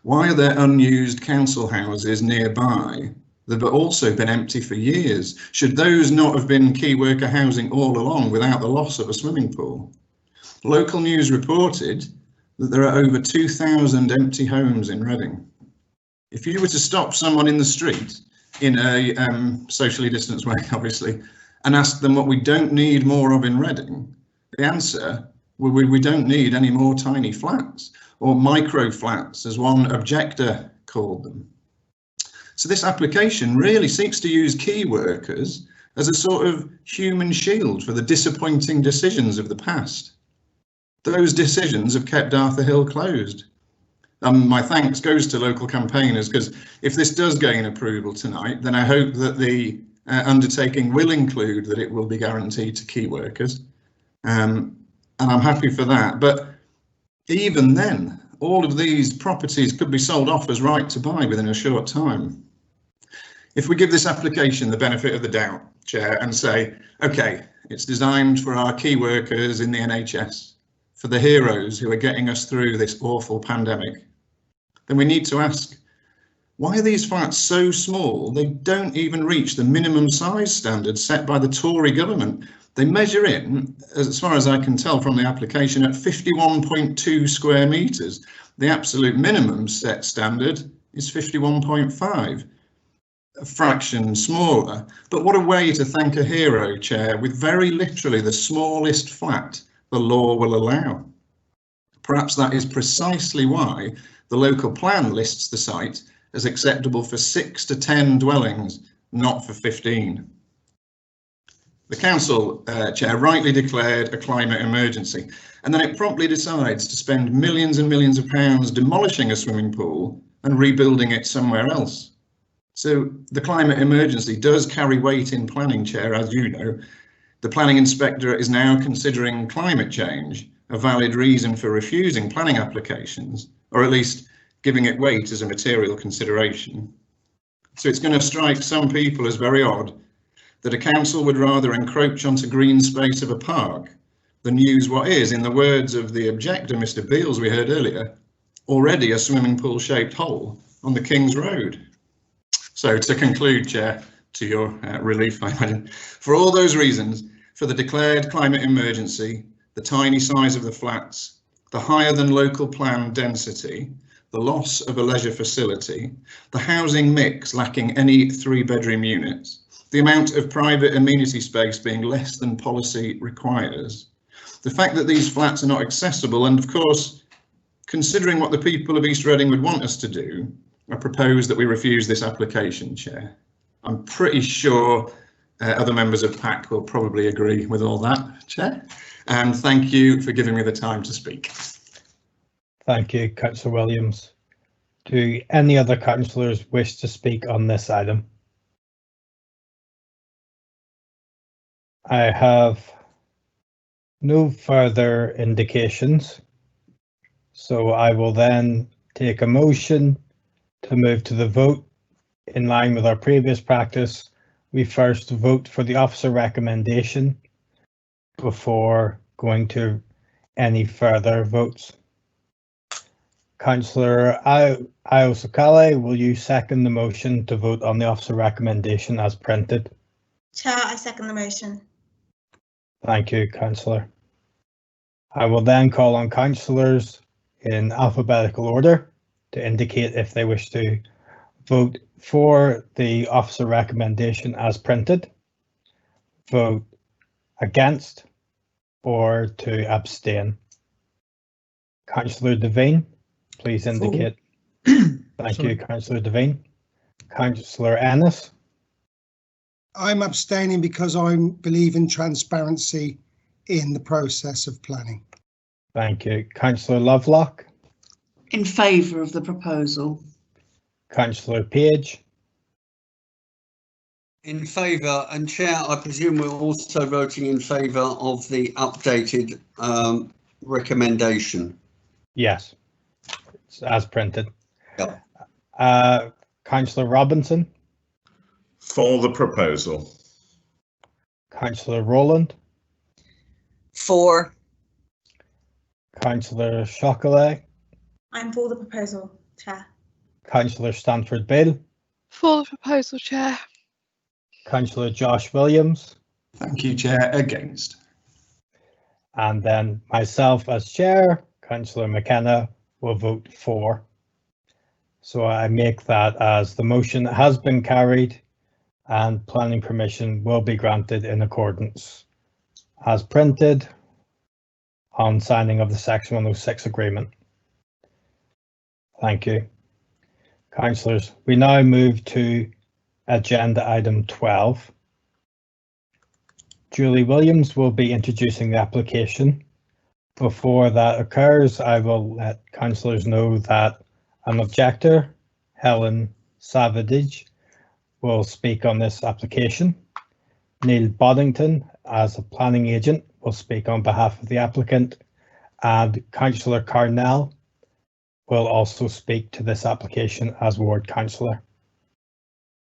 why are there unused council houses nearby that have also been empty for years? Should those not have been key worker housing all along without the loss of a swimming pool? Local news reported that there are over 2,000 empty homes in Reading. If you were to stop someone in the street in a socially distanced way, obviously, and ask them what we don't need more of in Reading, the answer, well, we don't need any more tiny flats, or micro flats, as one objector called them. So this application really seeks to use key workers as a sort of human shield for the disappointing decisions of the past. Those decisions have kept Arthur Hill closed. My thanks goes to local campaigners, because if this does gain approval tonight, then I hope that the undertaking will include that it will be guaranteed to key workers. And I'm happy for that. But even then, all of these properties could be sold off as right to buy within a short time. If we give this application the benefit of the doubt, Chair, and say, OK, it's designed for our key workers in the NHS, for the heroes who are getting us through this awful pandemic, then we need to ask, why are these flats so small they don't even reach the minimum size standard set by the Tory government? They measure in, as far as I can tell from the application, at 51.2 square metres. The absolute minimum set standard is 51.5, a fraction smaller. But what a way to thank a hero, Chair, with very literally the smallest flat the law will allow. Perhaps that is precisely why the local plan lists the site as acceptable for 6 to 10 dwellings, not for 15. The council, Chair, rightly declared a climate emergency, and then it promptly decides to spend millions and millions of pounds demolishing a swimming pool and rebuilding it somewhere else. So the climate emergency does carry weight in planning, Chair, as you know. The planning inspector is now considering climate change a valid reason for refusing planning applications, or at least giving it weight as a material consideration. So it's going to strike some people as very odd that a council would rather encroach onto green space of a park than use what is, in the words of the objector, Mr. Beales, we heard earlier, already a swimming pool shaped hole on the King's Road. So to conclude, Chair, to your relief, I imagine, for all those reasons, for the declared climate emergency, the tiny size of the flats, the higher than local plan density, the loss of a leisure facility, the housing mix lacking any 3-bedroom units, the amount of private amenity space being less than policy requires, the fact that these flats are not accessible, and of course, considering what the people of East Reading would want us to do, I propose that we refuse this application, Chair. I'm pretty sure other members of PAC will probably agree with all that, Chair. And thank you for giving me the time to speak. Thank you, Councillor Williams. Do any other councillors wish to speak on this item? I have no further indications, so I will then take a motion to move to the vote. In line with our previous practice, we first vote for the officer recommendation before going to any further votes. Councillor Ayosakale, will you second the motion to vote on the officer recommendation as printed? Chair, I second the motion. Thank you, Councillor. I will then call on councillors in alphabetical order to indicate if they wish to vote for the officer recommendation as printed, vote against, or to abstain. Councillor Devine, please indicate. Thank you, Councillor Devine. Councillor Ennis. I'm abstaining because I believe in transparency in the process of planning. Thank you. Councillor Lovelock. In favour of the proposal. Councillor Page. In favour, and Chair, I presume we're also voting in favour of the updated recommendation. Yes, it's as printed. Yep. Councillor Robinson. For the proposal. Councillor Rowland. For. Councillor Chocolate. I'm for the proposal, Chair. Councillor Stanford Bill. For the proposal, Chair. Councillor Josh Williams. Thank you, Chair. Against. And then myself as chair, Councillor McKenna, will vote for. So I make that as the motion has been carried and planning permission will be granted in accordance as printed on signing of the Section 106 agreement. Thank you. Councillors, we now move to agenda item 12. Julie Williams will be introducing the application. Before that occurs, I will let councillors know that an objector, Helen Savage, will speak on this application. Neil Boddington, as a planning agent, will speak on behalf of the applicant, and Councillor Carnell will also speak to this application as ward councillor.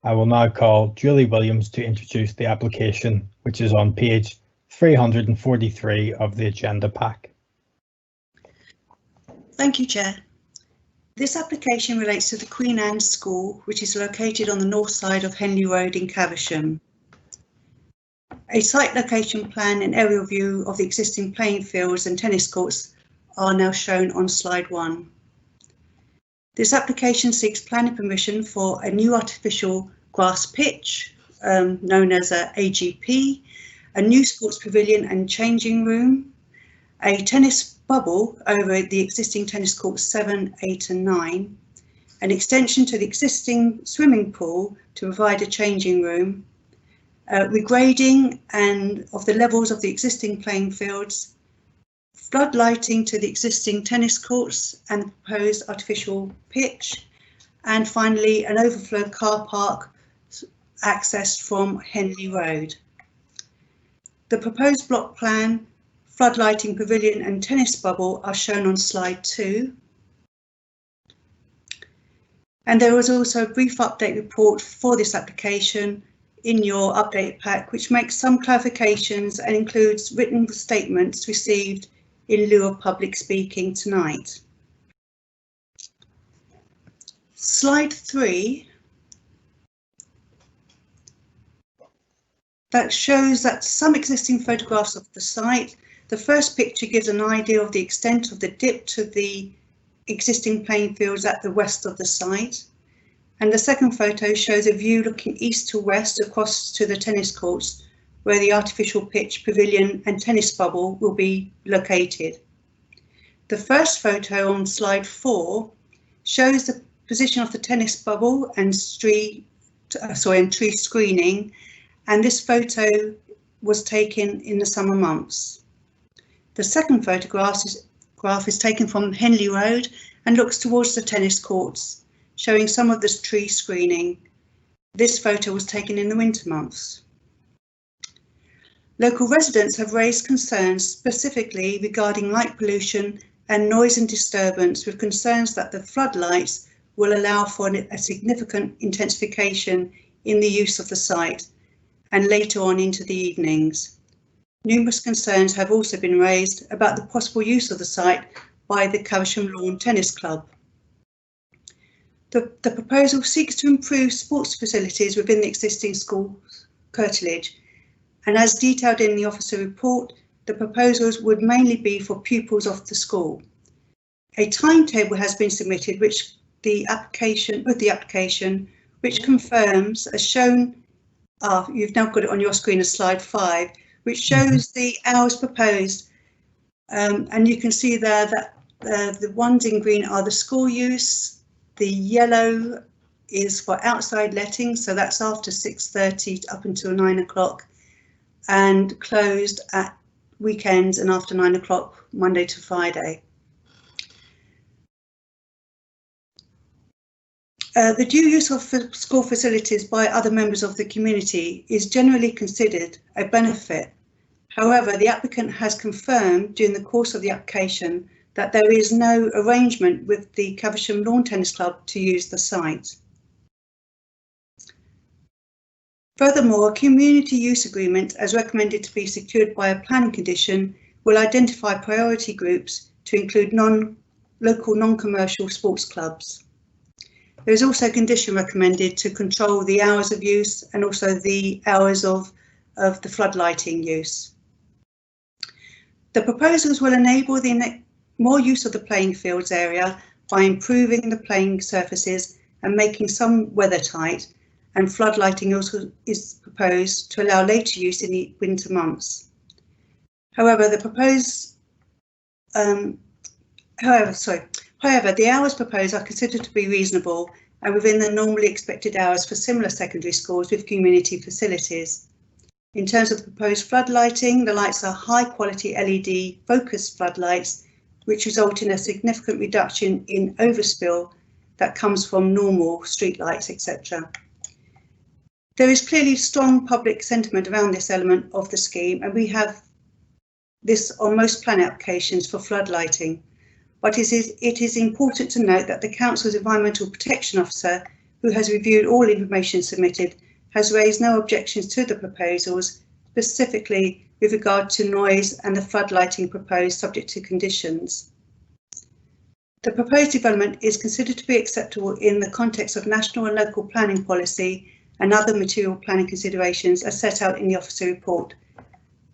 I will now call Julie Williams to introduce the application, which is on page 343 of the agenda pack. Thank you, Chair. This application relates to the Queen Anne School, which is located on the north side of Henley Road in Caversham. A site location plan and aerial view of the existing playing fields and tennis courts are now shown on slide 1. This application seeks planning permission for a new artificial grass pitch, known as a AGP, a new sports pavilion and changing room, a tennis bubble over the existing tennis courts 7, 8 and 9, an extension to the existing swimming pool to provide a changing room, regrading and of the levels of the existing playing fields, flood lighting to the existing tennis courts and the proposed artificial pitch, and finally an overflow car park accessed from Henley Road. The proposed block plan, flood lighting pavilion and tennis bubble are shown on slide 2. And there was also a brief update report for this application in your update pack, which makes some clarifications and includes written statements received in lieu of public speaking tonight. Slide 3. That shows that some existing photographs of the site. The first picture gives an idea of the extent of the dip to the existing playing fields at the west of the site. And the second photo shows a view looking east to west across to the tennis courts, where the artificial pitch, pavilion and tennis bubble will be located. The first photo on slide 4 shows the position of the tennis bubble and tree screening, and this photo was taken in the summer months. The second photograph is taken from Henley Road and looks towards the tennis courts, showing some of this tree screening. This photo was taken in the winter months. Local residents have raised concerns specifically regarding light pollution and noise and disturbance, with concerns that the floodlights will allow for a significant intensification in the use of the site and later on into the evenings. Numerous concerns have also been raised about the possible use of the site by the Caversham Lawn Tennis Club. The proposal seeks to improve sports facilities within the existing school curtilage, and as detailed in the officer report, the proposals would mainly be for pupils of the school. A timetable has been submitted with the application, which confirms, as shown, you've now got it on your screen as slide 5, which shows the hours proposed, and you can see there that the ones in green are the school use. The yellow is for outside letting, so that's after 6:30 up until 9 o'clock, and closed at weekends and after 9 o'clock Monday to Friday. The due use of school facilities by other members of the community is generally considered a benefit. However, the applicant has confirmed during the course of the application that there is no arrangement with the Caversham Lawn Tennis Club to use the site. Furthermore, a community use agreement, as recommended to be secured by a planning condition, will identify priority groups to include local non-commercial sports clubs. There is also a condition recommended to control the hours of use and also the hours of the floodlighting use. The proposals will enable the more use of the playing fields area by improving the playing surfaces and making some weather tight, and floodlighting also is proposed to allow later use in the winter months. However, the hours proposed are considered to be reasonable and within the normally expected hours for similar secondary schools with community facilities. In terms of the proposed floodlighting, the lights are high quality LED focused floodlights, which result in a significant reduction in overspill that comes from normal street lights, etc. There is clearly strong public sentiment around this element of the scheme, and we have this on most plan applications for floodlighting. But it is important to note that the Council's Environmental Protection Officer, who has reviewed all information submitted, has raised no objections to the proposals, specifically with regard to noise and the floodlighting proposed subject to conditions. The proposed development is considered to be acceptable in the context of national and local planning policy and other material planning considerations as set out in the officer report.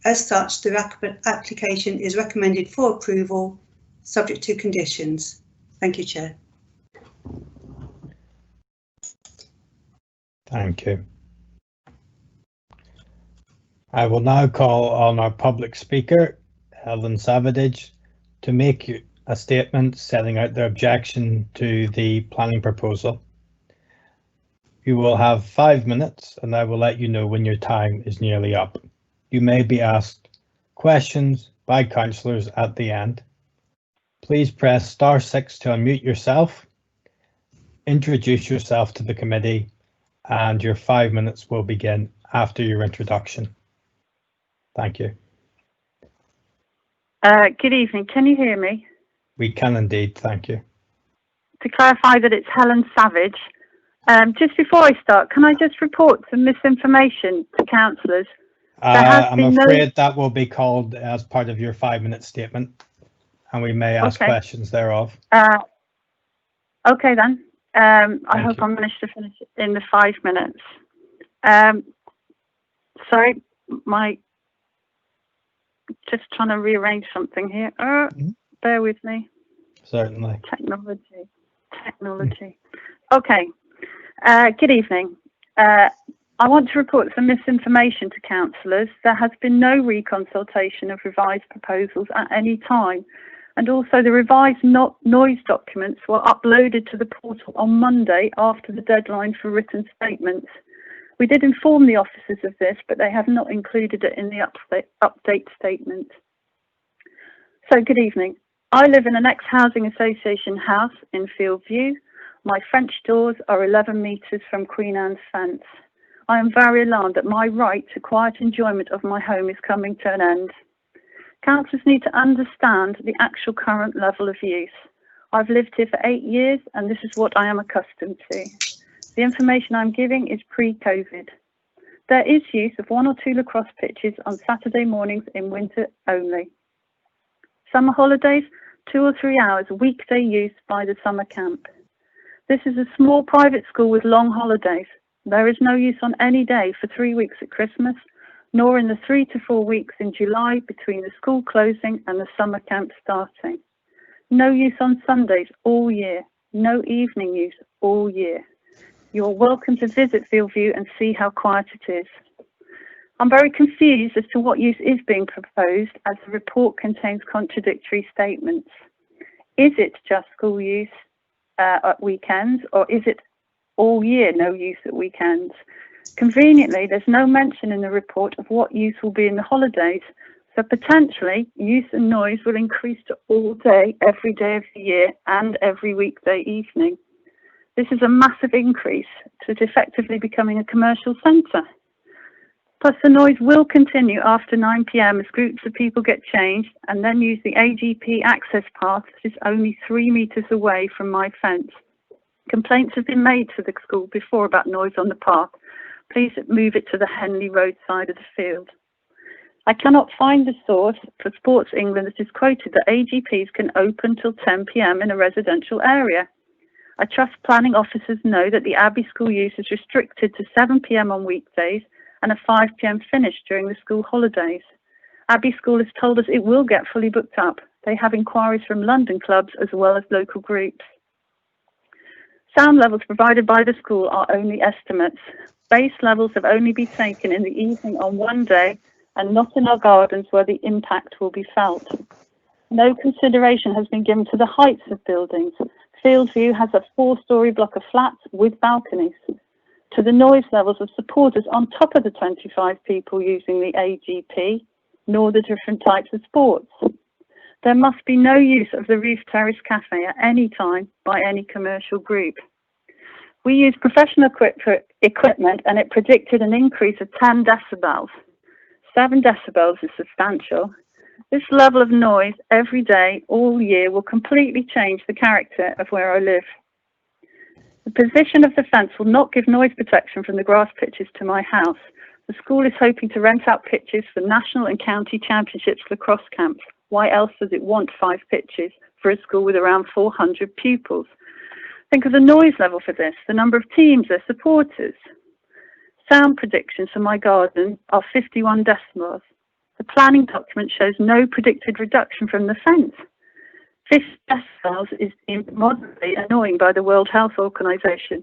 As such, the application is recommended for approval, subject to conditions. Thank you, Chair. Thank you. I will now call on our public speaker, Helen Savage, to make a statement setting out their objection to the planning proposal. You will have 5 minutes and I will let you know when your time is nearly up. You may be asked questions by councillors at the end. Please press *6 to unmute yourself, introduce yourself to the committee, and your 5 minutes will begin after your introduction. Thank you. Good evening. Can you hear me? We can indeed. Thank you. To clarify that it's Helen Savage. Just before I start, can I just report some misinformation to councillors? I'm afraid that will be called as part of your 5-minute statement, and we may ask questions thereof. Okay then. I hope I managed to finish it in the 5 minutes. Sorry, just trying to rearrange something here. Bear with me. Certainly. Technology. Okay. Good evening. I want to report some misinformation to councillors. There has been no reconsultation of revised proposals at any time, and also the revised noise documents were uploaded to the portal on Monday after the deadline for written statements. We did inform the officers of this, but they have not included it in the update statement. So good evening. I live in an ex-housing association house in Field View. My French doors are 11 metres from Queen Anne's fence. I am very alarmed that my right to quiet enjoyment of my home is coming to an end. Councillors need to understand the actual current level of use. I've lived here for 8 years and this is what I am accustomed to. The information I'm giving is pre-COVID. There is use of 1 or 2 lacrosse pitches on Saturday mornings in winter only. Summer holidays, 2 or 3 hours weekday use by the summer camp. This is a small private school with long holidays. There is no use on any day for 3 weeks at Christmas, nor in the 3 to 4 weeks in July between the school closing and the summer camp starting. No use on Sundays all year. No evening use all year. You're welcome to visit Fieldview and see how quiet it is. I'm very confused as to what use is being proposed, as the report contains contradictory statements. Is it just school use at weekends, or is it all year no use at weekends? Conveniently, there's no mention in the report of what use will be in the holidays, so potentially use and noise will increase to all day, every day of the year and every weekday evening. This is a massive increase to it effectively becoming a commercial centre. Plus, the noise will continue after 9 p.m. as groups of people get changed and then use the AGP access path that is only 3 metres away from my fence. Complaints have been made to the school before about noise on the path. Please move it to the Henley Road side of the field. I cannot find the source for Sports England that is quoted that AGPs can open till 10 p.m. in a residential area. I trust planning officers know that the Abbey School use is restricted to 7 p.m. on weekdays and a 5 p.m. finish during the school holidays. Abbey School has told us it will get fully booked up. They have inquiries from London clubs as well as local groups. Sound levels provided by the school are only estimates. Base levels have only been taken in the evening on one day and not in our gardens where the impact will be felt. No consideration has been given to the heights of buildings. Fieldview has a 4-storey block of flats with balconies. To the noise levels of supporters on top of the 25 people using the AGP, nor the different types of sports. There must be no use of the roof terrace cafe at any time by any commercial group. We use professional equipment and it predicted an increase of 10 decibels. 7 decibels is substantial. This level of noise every day, all year, will completely change the character of where I live. The position of the fence will not give noise protection from the grass pitches to my house. The school is hoping to rent out pitches for national and county championships lacrosse camps. Why else does it want 5 pitches for a school with around 400 pupils? Think of the noise level for this, the number of teams, their supporters. Sound predictions for my garden are 51 decibels. The planning document shows no predicted reduction from the fence. 50 decibels is deemed moderately annoying by the World Health Organization.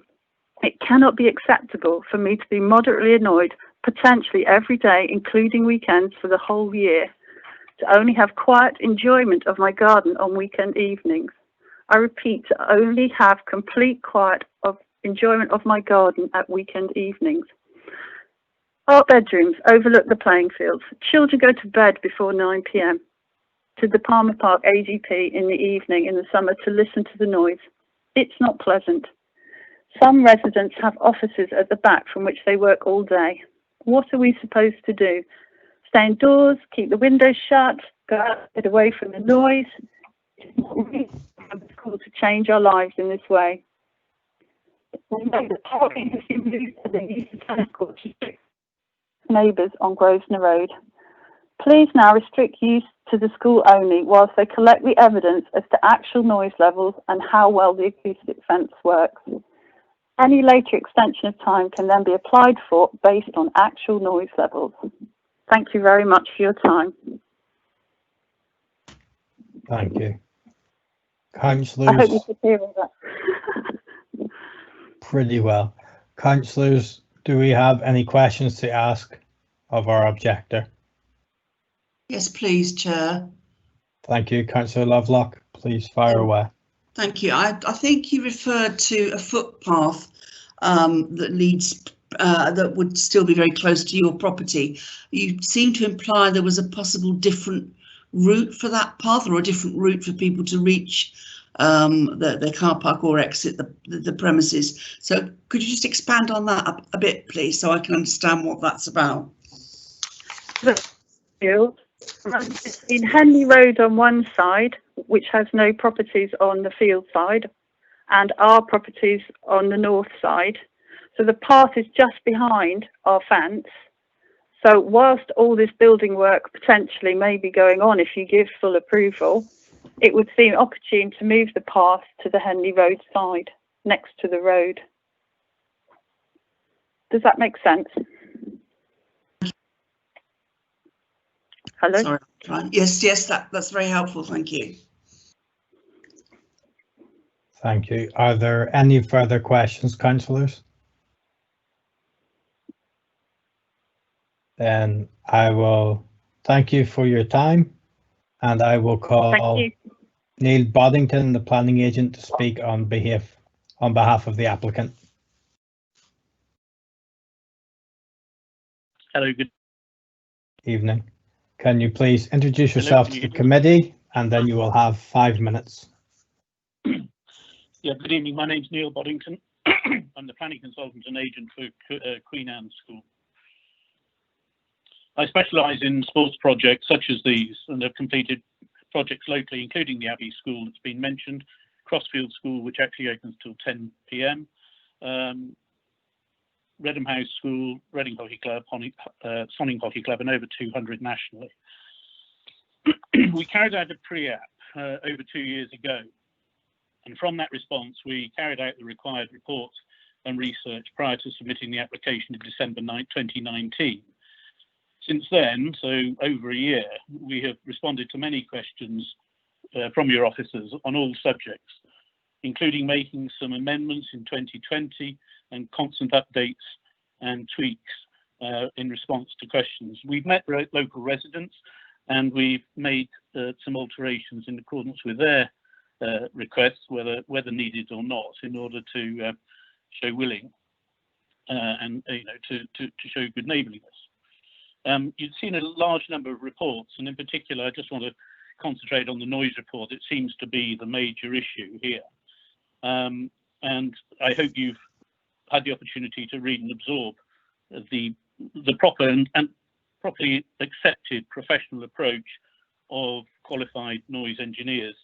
It cannot be acceptable for me to be moderately annoyed potentially every day, including weekends for the whole year, to only have quiet enjoyment of my garden on weekend evenings. I repeat, to only have complete quiet of enjoyment of my garden at weekend evenings. Our bedrooms overlook the playing fields. Children go to bed before 9 p.m. to the Palmer Park AGP in the evening in the summer to listen to the noise. It's not pleasant. Some residents have offices at the back from which they work all day. What are we supposed to do? Stay indoors, keep the windows shut, go out, get away from the noise? It's not reasonable for the school to change our lives in this way. We know that parking has been moved to the use of tennis courts to restrict neighbours on Grosvenor Road. Please now restrict use to the school only whilst they collect the evidence as to actual noise levels and how well the acoustic fence works. Any later extension of time can then be applied for based on actual noise levels. Thank you very much for your time. Thank you. I hope Councillors, you could hear all that. pretty well. Councillors, do we have any questions to ask of our objector? Yes, please, Chair. Thank you. Councillor Lovelock, please fire away. Thank you. I think you referred to a footpath that leads that would still be very close to your property. You seem to imply there was a possible different route for that path, or a different route for people to reach their car park or exit the premises. So could you just expand on that a bit, please, so I can understand what that's about? In Henley Road on one side, which has no properties on the field side, and our properties on the north side. So the path is just behind our fence. So whilst all this building work potentially may be going on, if you give full approval, it would seem opportune to move the path to the Henley Road side, next to the road. Does that make sense? Hello? Sorry. Yes, that's very helpful. Thank you. Thank you. Are there any further questions, councillors? Then I will thank you for your time, and I will call Neil Boddington, the planning agent, to speak on behalf of the applicant. Hello, good evening. Can you please introduce yourself to the committee, and then you will have 5 minutes. Yeah, good evening. My name's Neil Boddington. I'm the planning consultant and agent for Queen Anne School. I specialise in sports projects such as these and have completed projects locally, including the Abbey School that's been mentioned, Crossfield School, which actually opens till 10 p.m, Readham House School, Reading Hockey Club, Sonning Hockey Club, and over 200 nationally. We carried out a pre-app over 2 years ago, and from that response we carried out the required reports and research prior to submitting the application in December 2019. Since then, so over a year, we have responded to many questions from your officers on all subjects, including making some amendments in 2020 and constant updates and tweaks in response to questions. We've met local residents and we've made some alterations in accordance with their requests, whether needed or not, in order to show willing and to show good neighbourliness. You've seen a large number of reports, and in particular, I just want to concentrate on the noise report. It seems to be the major issue here. And I hope you've had the opportunity to read and absorb the proper and properly accepted professional approach of qualified noise engineers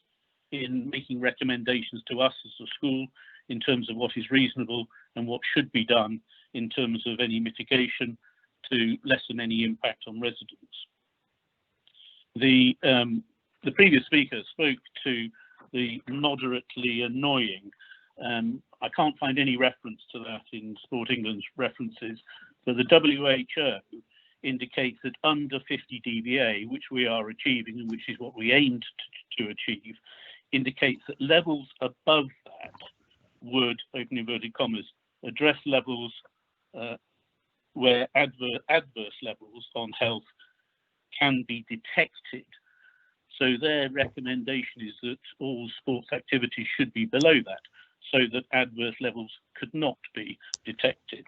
in making recommendations to us as a school in terms of what is reasonable and what should be done in terms of any mitigation to lessen any impact on residents. The previous speaker spoke to the moderately annoying. I can't find any reference to that in Sport England's references, but the WHO indicates that under 50 dBA, which we are achieving and which is what we aimed to achieve, indicates that levels above that would, open inverted commas, address levels where adverse levels on health can be detected. So their recommendation is that all sports activities should be below that, so that adverse levels could not be detected.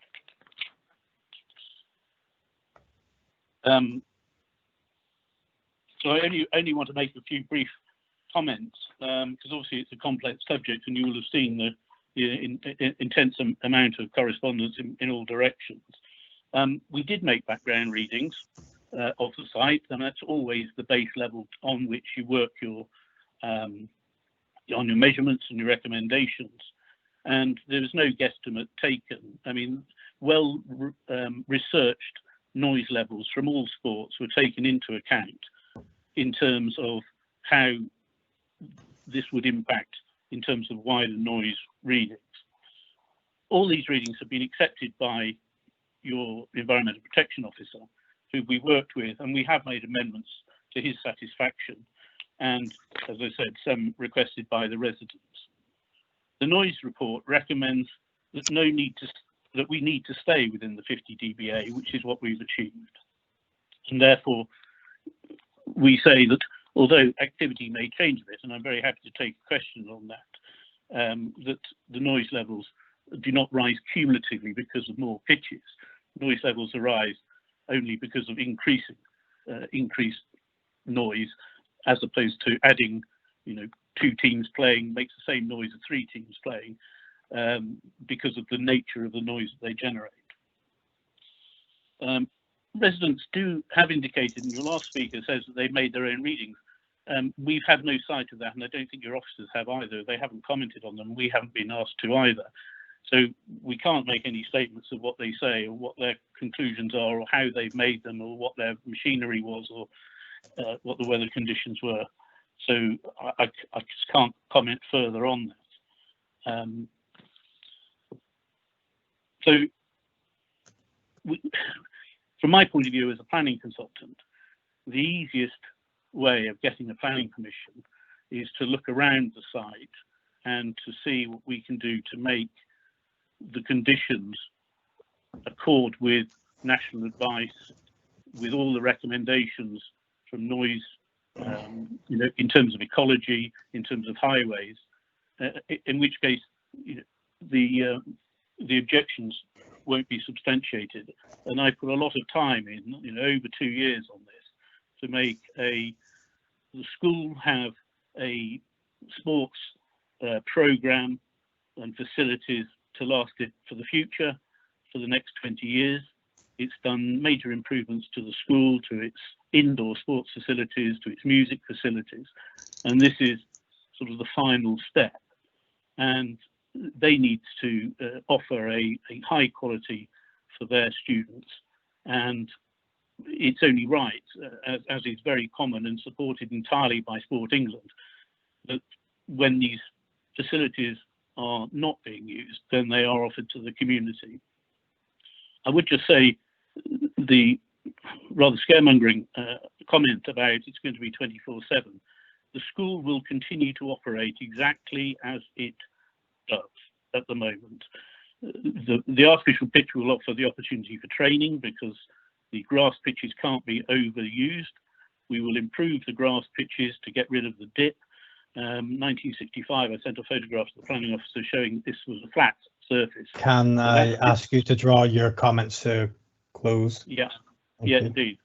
So I only want to make a few brief comments, because obviously it's a complex subject and you will have seen the intense amount of correspondence in all directions. We did make background readings of the site, and that's always the base level on which you work on your measurements and your recommendations. And there was no guesstimate taken. I mean, well researched noise levels from all sports were taken into account in terms of how this would impact in terms of wider noise readings. All these readings have been accepted by your Environmental Protection Officer, who we worked with, and we have made amendments to his satisfaction, and as I said, some requested by the residents. The noise report recommends that we need to stay within the 50 dBA, which is what we've achieved, and therefore we say that although activity may change a bit, and I'm very happy to take questions on that, that the noise levels do not rise cumulatively because of more pitches. Noise levels arise only because of increased noise, as opposed to adding, 2 teams playing makes the same noise as 3 teams playing, because of the nature of the noise that they generate. Residents have indicated, and your last speaker says that they've made their own readings. We've had no sight of that, and I don't think your officers have either. They haven't commented on them. We haven't been asked to either. So we can't make any statements of what they say or what their conclusions are or how they've made them or what their machinery was or what the weather conditions were. So I just can't comment further on that. From my point of view as a planning consultant, the easiest way of getting a planning permission is to look around the site and to see what we can do to make the conditions accord with national advice, with all the recommendations from noise, in terms of ecology, in terms of highways, in which case the objections won't be substantiated. And I put a lot of time in, over 2 years on this, to make the school have a sports program and facilities to last it for the future, for the next 20 years. It's done major improvements to the school, to its indoor sports facilities, to its music facilities, and this is sort of the final step. And they need to offer a high quality for their students, and it's only right, as is very common and supported entirely by Sport England, that when these facilities are not being used, then they are offered to the community. I would just say the rather scaremongering comment about it's going to be 24/7. The school will continue to operate exactly as it does at the moment. The artificial pitch will offer the opportunity for training because the grass pitches can't be overused. We will improve the grass pitches to get rid of the dip. 1965, I sent a photograph to the planning officer showing this was a flat surface. Can I ask you to draw your comments to close? Yeah, Thank yeah, you. indeed.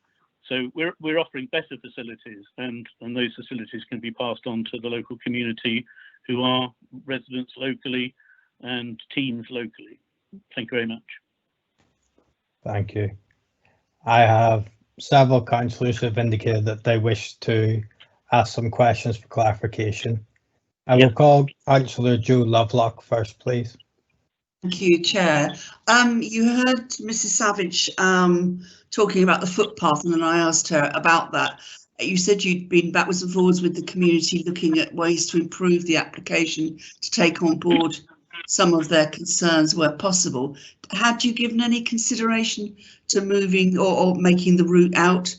So we're offering better facilities, and those facilities can be passed on to the local community who are residents locally and teams locally. Thank you very much. Thank you. I have several councillors who have indicated that they wish to ask some questions for clarification. I will call Councillor Joe Lovelock first, please. Thank you, Chair. You heard Mrs. Savage talking about the footpath, and then I asked her about that. You said you'd been backwards and forwards with the community looking at ways to improve the application to take on board some of their concerns where possible. Had you given any consideration to moving or making the route out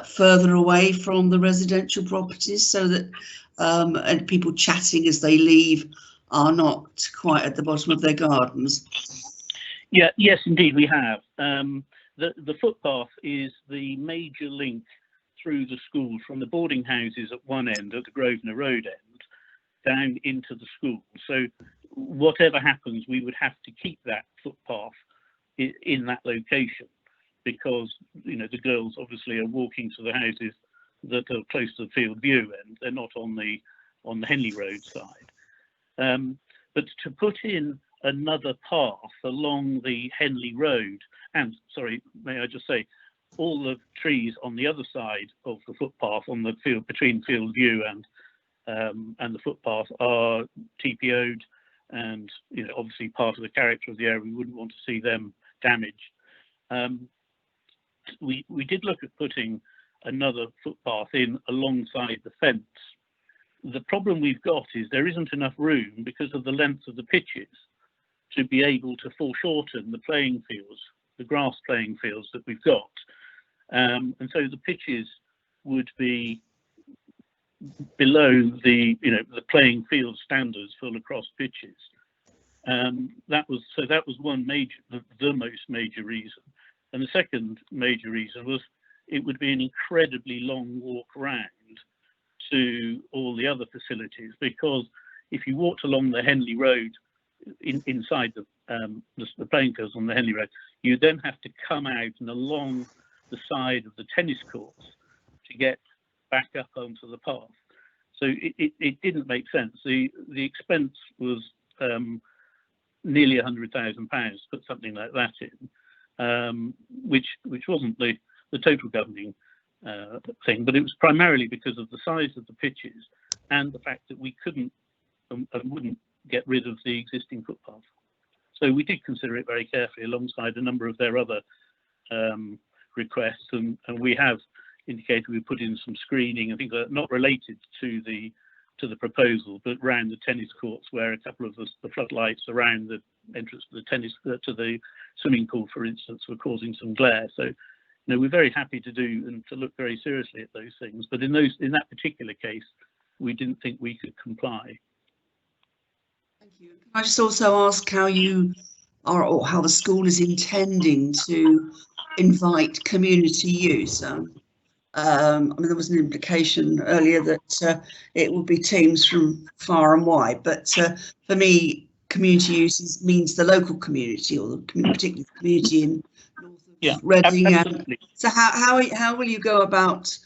further away from the residential properties so that and people chatting as they leave are not quite at the bottom of their gardens? Yeah, yes, indeed, we have. The footpath is the major link through the school from the boarding houses at one end, at the Grosvenor Road end, down into the school. So whatever happens, we would have to keep that footpath in that location because, you know, the girls obviously are walking to the houses that are close to the field view and they're not on the Henley Road side. But to put in another path along the Henley Road, and sorry, may I just say, all the trees on the other side of the footpath on the field between field view and the footpath are TPO'd, and you know, obviously part of the character of the area. We wouldn't want to see them damaged. We did look at putting another footpath in alongside the fence. The problem we've got is there isn't enough room because of the length of the pitches to be able to foreshorten the playing fields, the grass playing fields that we've got. And so the pitches would be below the playing field standards for lacrosse pitches. That was one major, the most major reason. And the second major reason was it would be an incredibly long walk round to all the other facilities, because if you walked along the Henley Road inside the playing fields on the Henley Road, you then have to come out and along the side of the tennis courts to get back up onto the path. So it didn't make sense. The expense was nearly £100,000 to put something like that in, which wasn't the total governing thing, but it was primarily because of the size of the pitches and the fact that we couldn't and wouldn't get rid of the existing footpath. So we did consider it very carefully alongside a number of their other requests, and we have indicated we put in some screening, I think not related to the proposal, but around the tennis courts, where a couple of the floodlights around the entrance to the tennis to the swimming pool, for instance, were causing some glare. So, you know, we're very happy to do and to look very seriously at those things. But in that particular case, we didn't think we could comply. Thank you. Can I just also ask how you are, or how the school is intending to invite community use? I mean, there was an implication earlier that it would be teams from far and wide, but for me, community use means the local community, or particularly the community in north of Reading. So how will you go about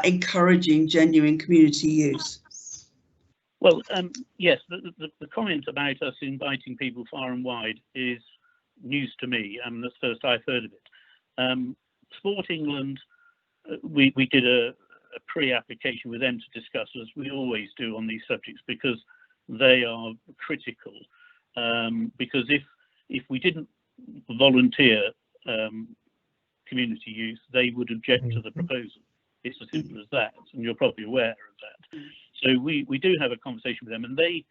encouraging genuine community use? Well, yes, the comment about us inviting people far and wide is news to me. That's the first I've heard of it. Sport England, we did a pre-application with them to discuss, as we always do on these subjects, because they are critical. Because if we didn't volunteer community use, they would object to the proposal. It's as simple as that, and you're probably aware of that. So we do have a conversation with them, and they,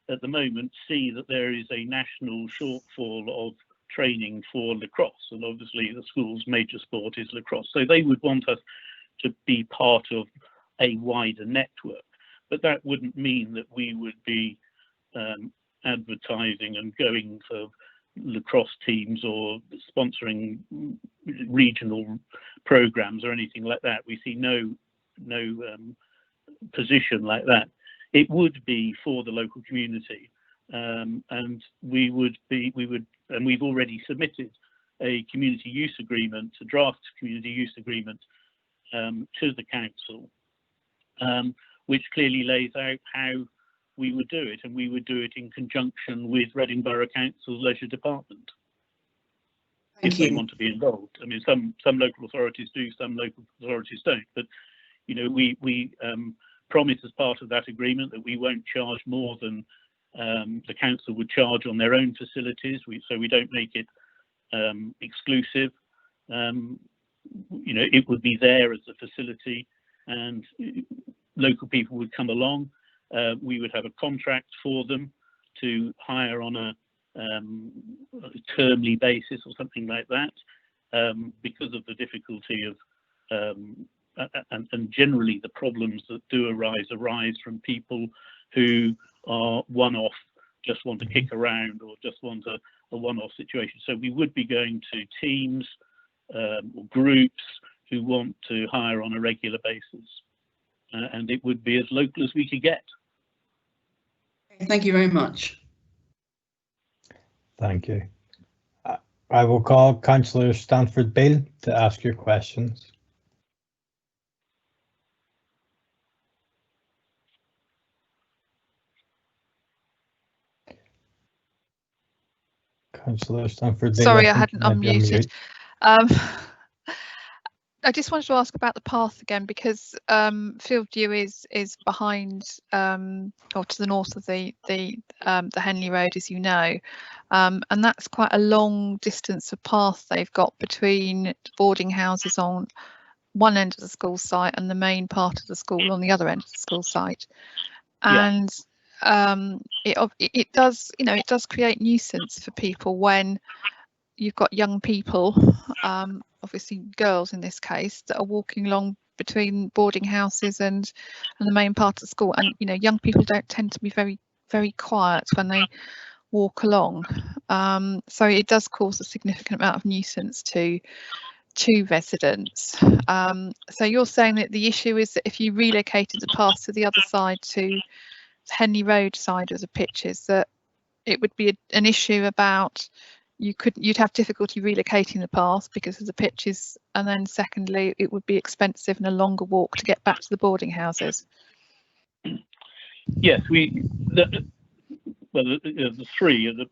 at the moment, see that there is a national shortfall of training for lacrosse, and obviously the school's major sport is lacrosse. So they would want us to be part of a wider network, but that wouldn't mean that we would be advertising and going for lacrosse teams or sponsoring regional programs or anything like that. We see no position like that. It would be for the local community, and we've already submitted a community use agreement, a draft community use agreement to the council, which clearly lays out how we would do it, and we would do it in conjunction with Reading Borough Council's leisure department. If they want to be involved. I mean, some local authorities do, some local authorities don't. But you know, we promise as part of that agreement that we won't charge more than the council would charge on their own facilities. So we don't make it exclusive. You know, it would be there as a facility, and local people would come along. We would have a contract for them to hire on a termly basis or something like that, because of the difficulty of and generally the problems that do arise from people who are one-off, just want to kick around or just want a one-off situation. So we would be going to teams or groups who want to hire on a regular basis, and it would be as local as we could get. Thank you very much. Thank you. I will call Councillor Stanford Beale to ask your questions. Councillor Stanford Beale. Sorry, I hadn't unmuted. I just wanted to ask about the path again, because Fieldview is behind or to the north of the Henley Road, as you know, and that's quite a long distance of path they've got between boarding houses on one end of the school site and the main part of the school on the other end of the school site, and it does, you know, it does create nuisance for people when you've got young people, obviously girls in this case, that are walking along between boarding houses and the main part of the school. And you know, young people don't tend to be very quiet when they walk along, so it does cause a significant amount of nuisance to residents. So you're saying that the issue is that if you relocated the path to the other side, to Henley Road side of the pitches, that it would be an issue about you'd have difficulty relocating the path because of the pitches, and then secondly, it would be expensive and a longer walk to get back to the boarding houses. Yes, the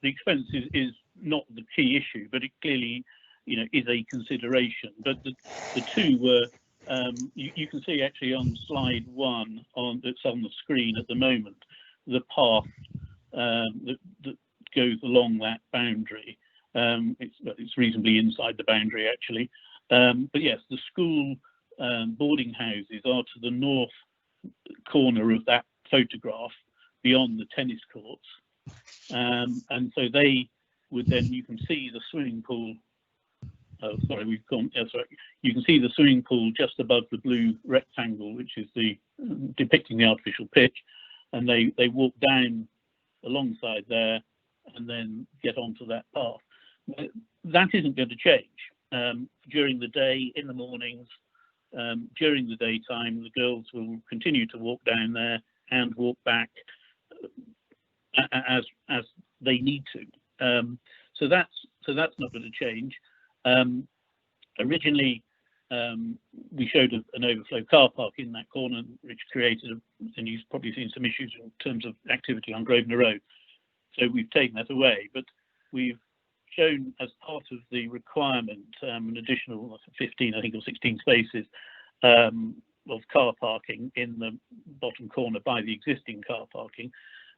expense is not the key issue, but it clearly, you know, is a consideration. But the two were, you can see actually on slide 1 that's on the screen at the moment, the path that goes along that boundary. It's reasonably inside the boundary actually, but yes, the school boarding houses are to the north corner of that photograph, beyond the tennis courts, and so they would then, you can see the swimming pool. Oh, sorry, we've gone. Sorry, you can see the swimming pool just above the blue rectangle, which is depicting the artificial pitch, and they walk down alongside there and then get onto that path. That isn't going to change during the day, in the mornings, during the daytime. The girls will continue to walk down there and walk back as they need to. So that's not going to change. Originally, we showed an overflow car park in that corner, which created, and you've probably seen some issues in terms of activity on Grosvenor Road. So we've taken that away, but we've shown as part of the requirement an additional 15, I think, or 16 spaces of car parking in the bottom corner by the existing car parking.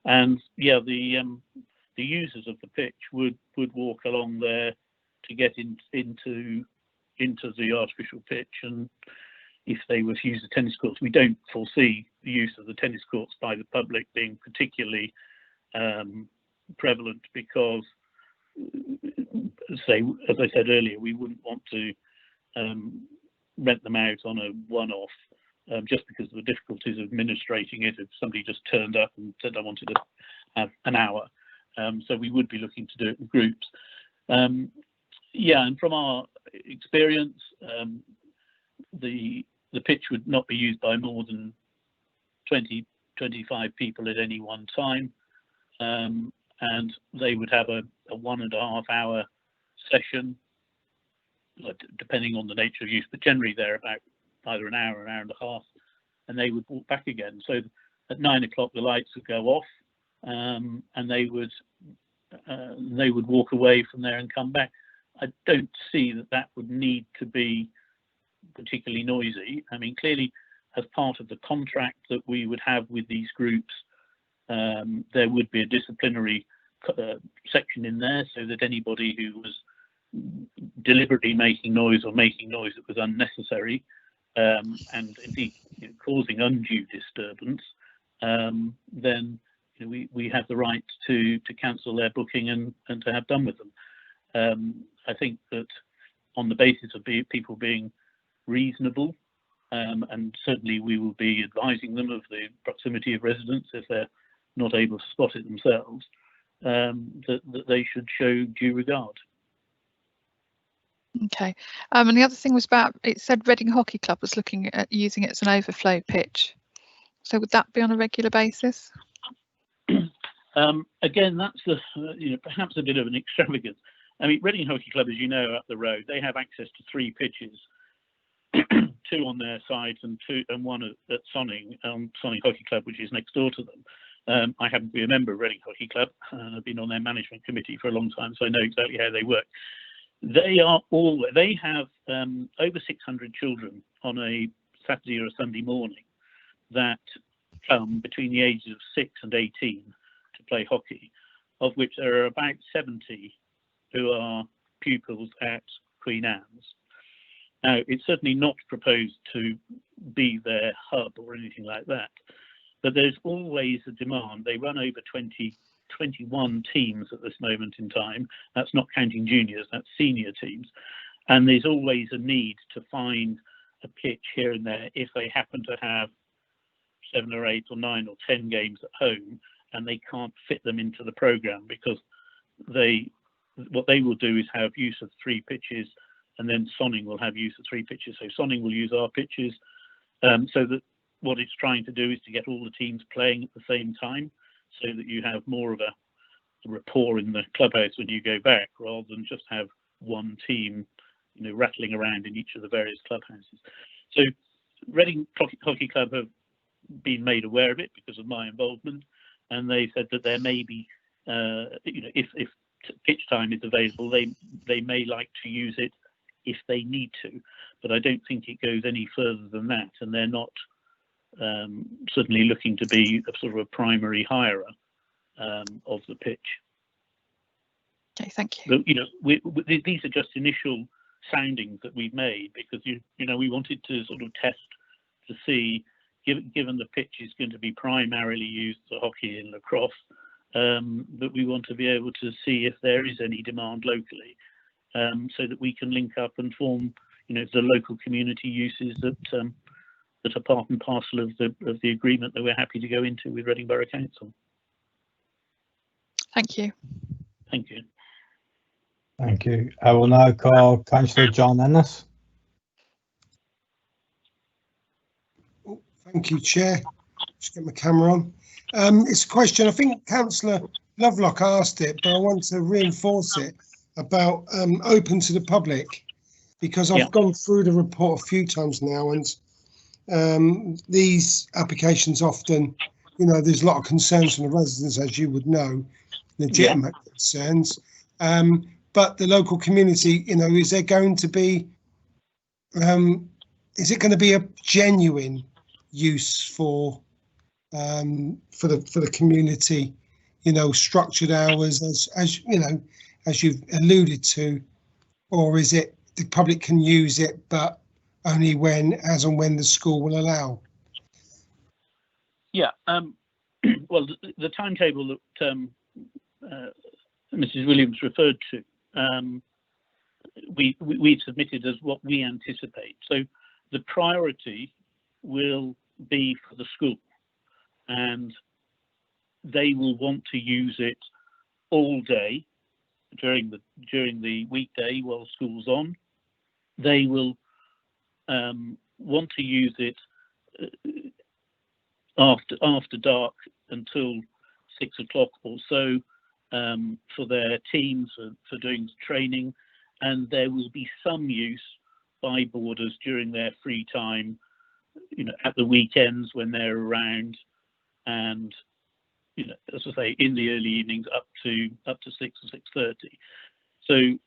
And yeah, the users of the pitch would walk along there to get into the artificial pitch, and if they were to use the tennis courts, we don't foresee the use of the tennis courts by the public being particularly prevalent, because as I said earlier, we wouldn't want to rent them out on a one-off just because of the difficulties of administrating it if somebody just turned up and said I wanted to have an hour. So we would be looking to do it in groups. Yeah, and from our experience, the pitch would not be used by more than 20-25 people at any one time, and they would have a 1.5 hour session, depending on the nature of use, but generally they're about either an hour and a half, and they would walk back again. So at 9 o'clock the lights would go off, and they would walk away from there and come back. I don't see that would need to be particularly noisy. I mean, clearly, as part of the contract that we would have with these groups, there would be a disciplinary section in there, so that anybody who was deliberately making noise or making noise that was unnecessary, and indeed causing undue disturbance, then we have the right to cancel their booking and to have done with them. I think that on the basis of people being reasonable, and certainly we will be advising them of the proximity of residents if they're not able to spot it themselves, that they should show due regard. Okay, and the other thing was about, it said Reading Hockey Club was looking at using it as an overflow pitch. So would that be on a regular basis? Again, that's perhaps a bit of an extravagance. I mean, Reading Hockey Club, as you know, up the road, they have access to 3 pitches, 2 on their side and 1 at Sonning Hockey Club, which is next door to them. I happen to be a member of Reading Hockey Club, and I've been on their management committee for a long time, so I know exactly how they work. They have over 600 children on a Saturday or a Sunday morning that come between the ages of 6 and 18 to play hockey, of which there are about 70 who are pupils at Queen Anne's. Now, it's certainly not proposed to be their hub or anything like that, but there's always a demand. They run over 21 teams at this moment in time. That's not counting juniors, that's senior teams. And there's always a need to find a pitch here and there if they happen to have 7 or 8 or 9 or 10 games at home and they can't fit them into the programme, because what they will do is have use of 3 pitches, and then Sonning will have use of 3 pitches. So Sonning will use our pitches, so that what it's trying to do is to get all the teams playing at the same time, so that you have more of a rapport in the clubhouse when you go back, rather than just have one team, rattling around in each of the various clubhouses. So Reading Hockey Club have been made aware of it because of my involvement, and they said that there may be, if pitch time is available, they may like to use it if they need to, but I don't think it goes any further than that, and they're not certainly looking to be a sort of a primary hirer of the pitch. Okay, thank you. But, these are just initial soundings that we've made, because we wanted to sort of test to see, given the pitch is going to be primarily used for hockey and lacrosse, but we want to be able to see if there is any demand locally, so that we can link up and form, the local community uses that are part and parcel of the agreement that we're happy to go into with Reading Borough Council. Thank you. Thank you. Thank you. I will now call Councillor John Ennis. Thank you, Chair. Just get my camera on. It's a question, I think Councillor Lovelock asked it, but I want to reinforce it, about open to the public. because I've gone through the report a few times now, and these applications often, you know, there's a lot of concerns from the residents, as you would know, legitimate concerns. But the local community, you know, is there going to be, is it going to be a genuine use for the community, you know, structured hours, as you know, as you've alluded to, or is it the public can use it but only when, as and when the school will allow? Yeah, well, the timetable that Mrs. Williams referred to, we've submitted as what we anticipate. So the priority will be for the school, and they will want to use it all day during the weekday while school's on. They will want to use it after dark until 6 o'clock or so for their teams for doing training, and there will be some use by boarders during their free time, you know, at the weekends when they're around, and, you know, as I say, in the early evenings up to 6 or 6:30. So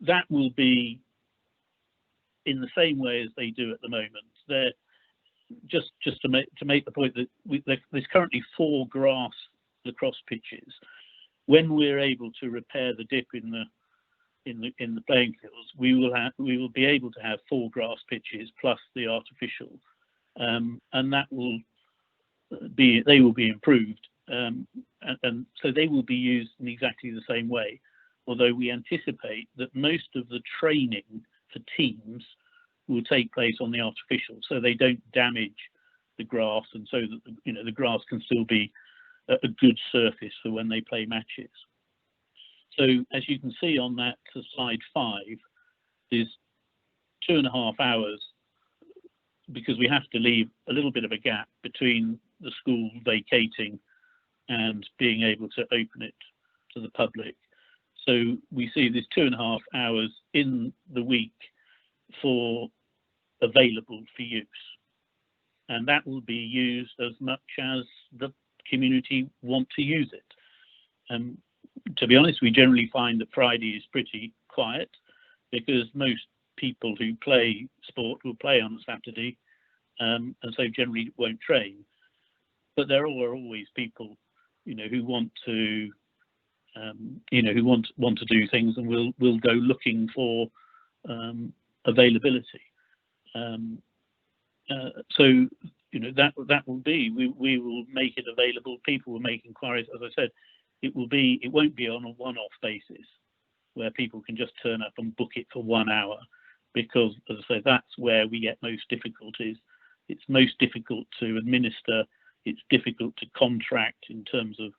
that will be in the same way as they do at the moment. They're just to make the point that there's currently 4 grass lacrosse pitches. When we're able to repair the dip in the playing fields, we will be able to have 4 grass pitches plus the artificial, and that will be improved, and so they will be used in exactly the same way. Although we anticipate that most of the training for teams will take place on the artificial, so they don't damage the grass, and so that the grass can still be a good surface for when they play matches. So as you can see on that slide 5, there's 2.5 hours, because we have to leave a little bit of a gap between the school vacating and being able to open it to the public. So we see there's 2.5 hours in the week available for use, and that will be used as much as the community want to use it. To be honest, we generally find that Friday is pretty quiet, because most people who play sport will play on a Saturday, and so generally won't train. But there are always people, you know, who want to, who want to do things, and will go looking for availability. So, you know, that will be, we will make it available. People will make inquiries. As I said, it won't be on a one-off basis where people can just turn up and book it for 1 hour, because, as I say, that's where we get most difficulties. It's most difficult to administer. It's difficult to contract in terms of,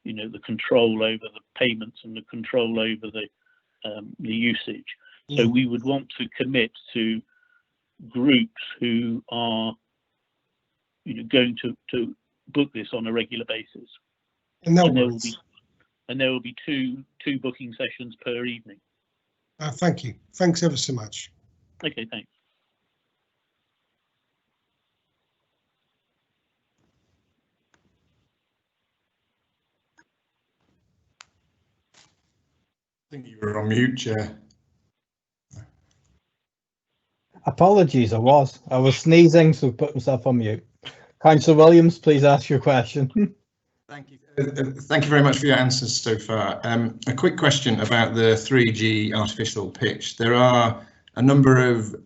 you know, the control over the payments and the control over the usage. So we would want to commit to groups who are, you know, going to book this on a regular basis. And there will be two booking sessions per evening. Thank you. Thanks ever so much. Okay, thanks. I think you were on mute, Chair. Apologies, I was sneezing, so put myself on mute. Councillor Williams, please ask your question. Thank you. Thank you very much for your answers so far. A quick question about the 3G artificial pitch. There are a number of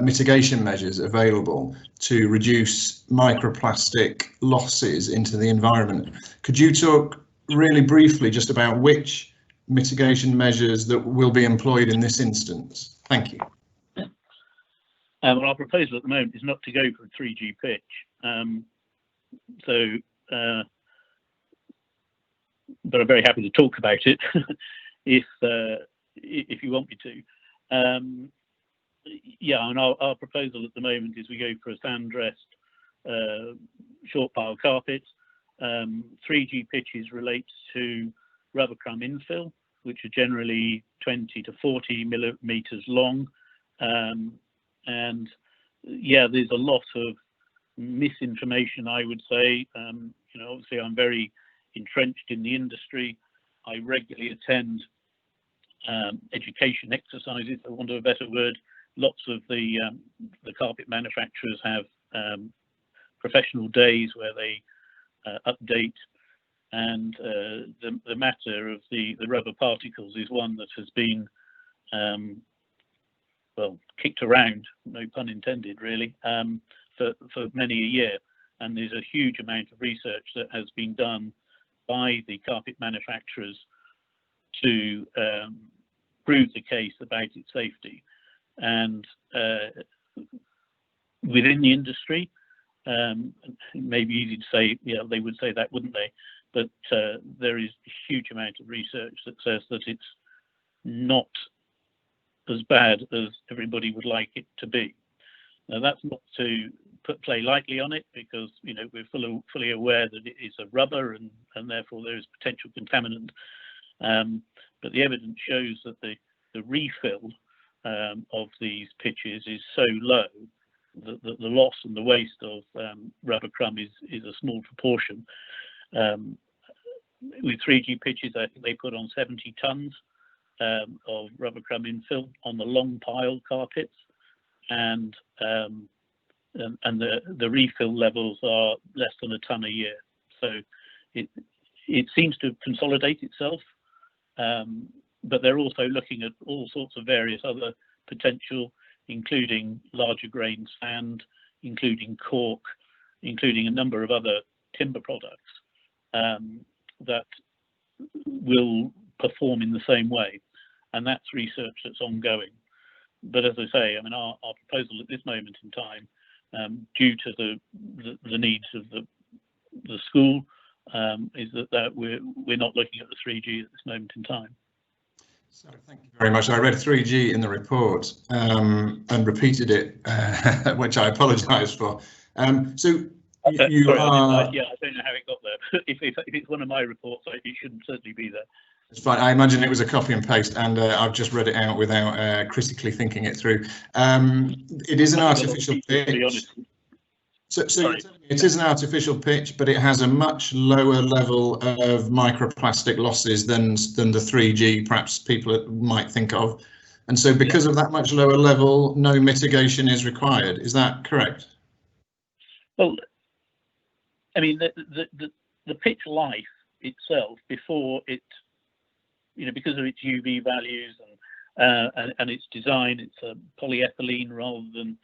mitigation measures available to reduce microplastic losses into the environment. Could you talk really briefly just about which mitigation measures that will be employed in this instance? Thank you. Well, our proposal at the moment is not to go for a 3G pitch. But I'm very happy to talk about it if you want me to. Yeah, and our proposal at the moment is we go for a sand-dressed short pile carpet. 3G pitches relates to rubber crumb infill, which are generally 20 to 40 millimeters long And yeah, there's a lot of misinformation, I would say. You know, obviously I'm very entrenched in the industry. I regularly attend education exercises, for want of a better word. Lots of the carpet manufacturers have professional days where they update, and the matter of the rubber particles is one that has been well, kicked around, no pun intended, really, for many a year. And there's a huge amount of research that has been done by the carpet manufacturers to prove the case about its safety. And within the industry, it may be easy to say, yeah, they would say that, wouldn't they? But there is a huge amount of research that says that it's not as bad as everybody would like it to be. Now, that's not to play lightly on it, because, you know, we're fully aware that it is a rubber and therefore there is potential contaminant. But the evidence shows that the refill of these pitches is so low that the loss and the waste of rubber crumb is a small proportion. With 3G pitches, I think they put on 70 tons of rubber crumb infill on the long pile carpets, and the refill levels are less than a ton a year. So it seems to consolidate itself, but they're also looking at all sorts of various other potential, including larger grain sand, including cork, including a number of other timber products that will perform in the same way. And that's research that's ongoing. But as I say, I mean, our proposal at this moment in time, due to the needs of the school, is that we're not looking at the 3G at this moment in time. So thank you very much. I read 3G in the report and repeated it, which I apologise for. So you sorry, are... yeah, I don't know how it got there. If it's one of my reports, it shouldn't certainly be there. It's fine. I imagine it was a copy and paste, and I've just read it out without critically thinking it through. It is an artificial pitch. So it is an artificial pitch, but it has a much lower level of microplastic losses than the 3G perhaps people might think of. And so because of that much lower level, no mitigation is required. Is that correct? Well, I mean, the pitch life itself, before it, you know, because of its UV values and its design, it's a polyethylene rather than,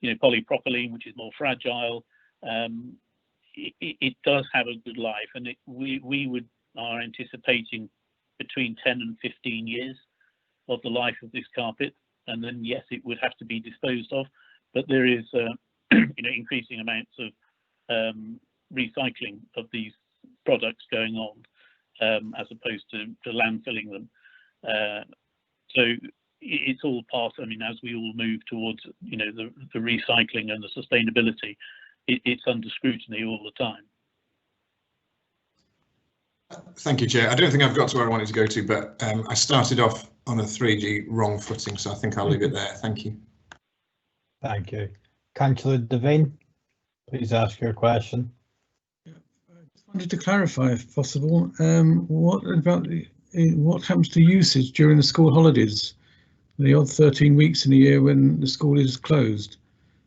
you know, polypropylene, which is more fragile. It does have a good life, and we are anticipating between 10 and 15 years of the life of this carpet, and then yes, it would have to be disposed of, but there is you know, increasing amounts of recycling of these products going on, as opposed to landfilling them. So it's all part, I mean, as we all move towards, you know, the recycling and the sustainability, it's under scrutiny all the time. Thank you, Chair. I don't think I've got to where I wanted to go to, but I started off on a 3G wrong footing, so I think I'll leave it there. Thank you. Thank you. Councillor Devine, please ask your question. I just wanted to clarify, if possible, what happens to usage during the school holidays? The odd 13 weeks in a year when the school is closed.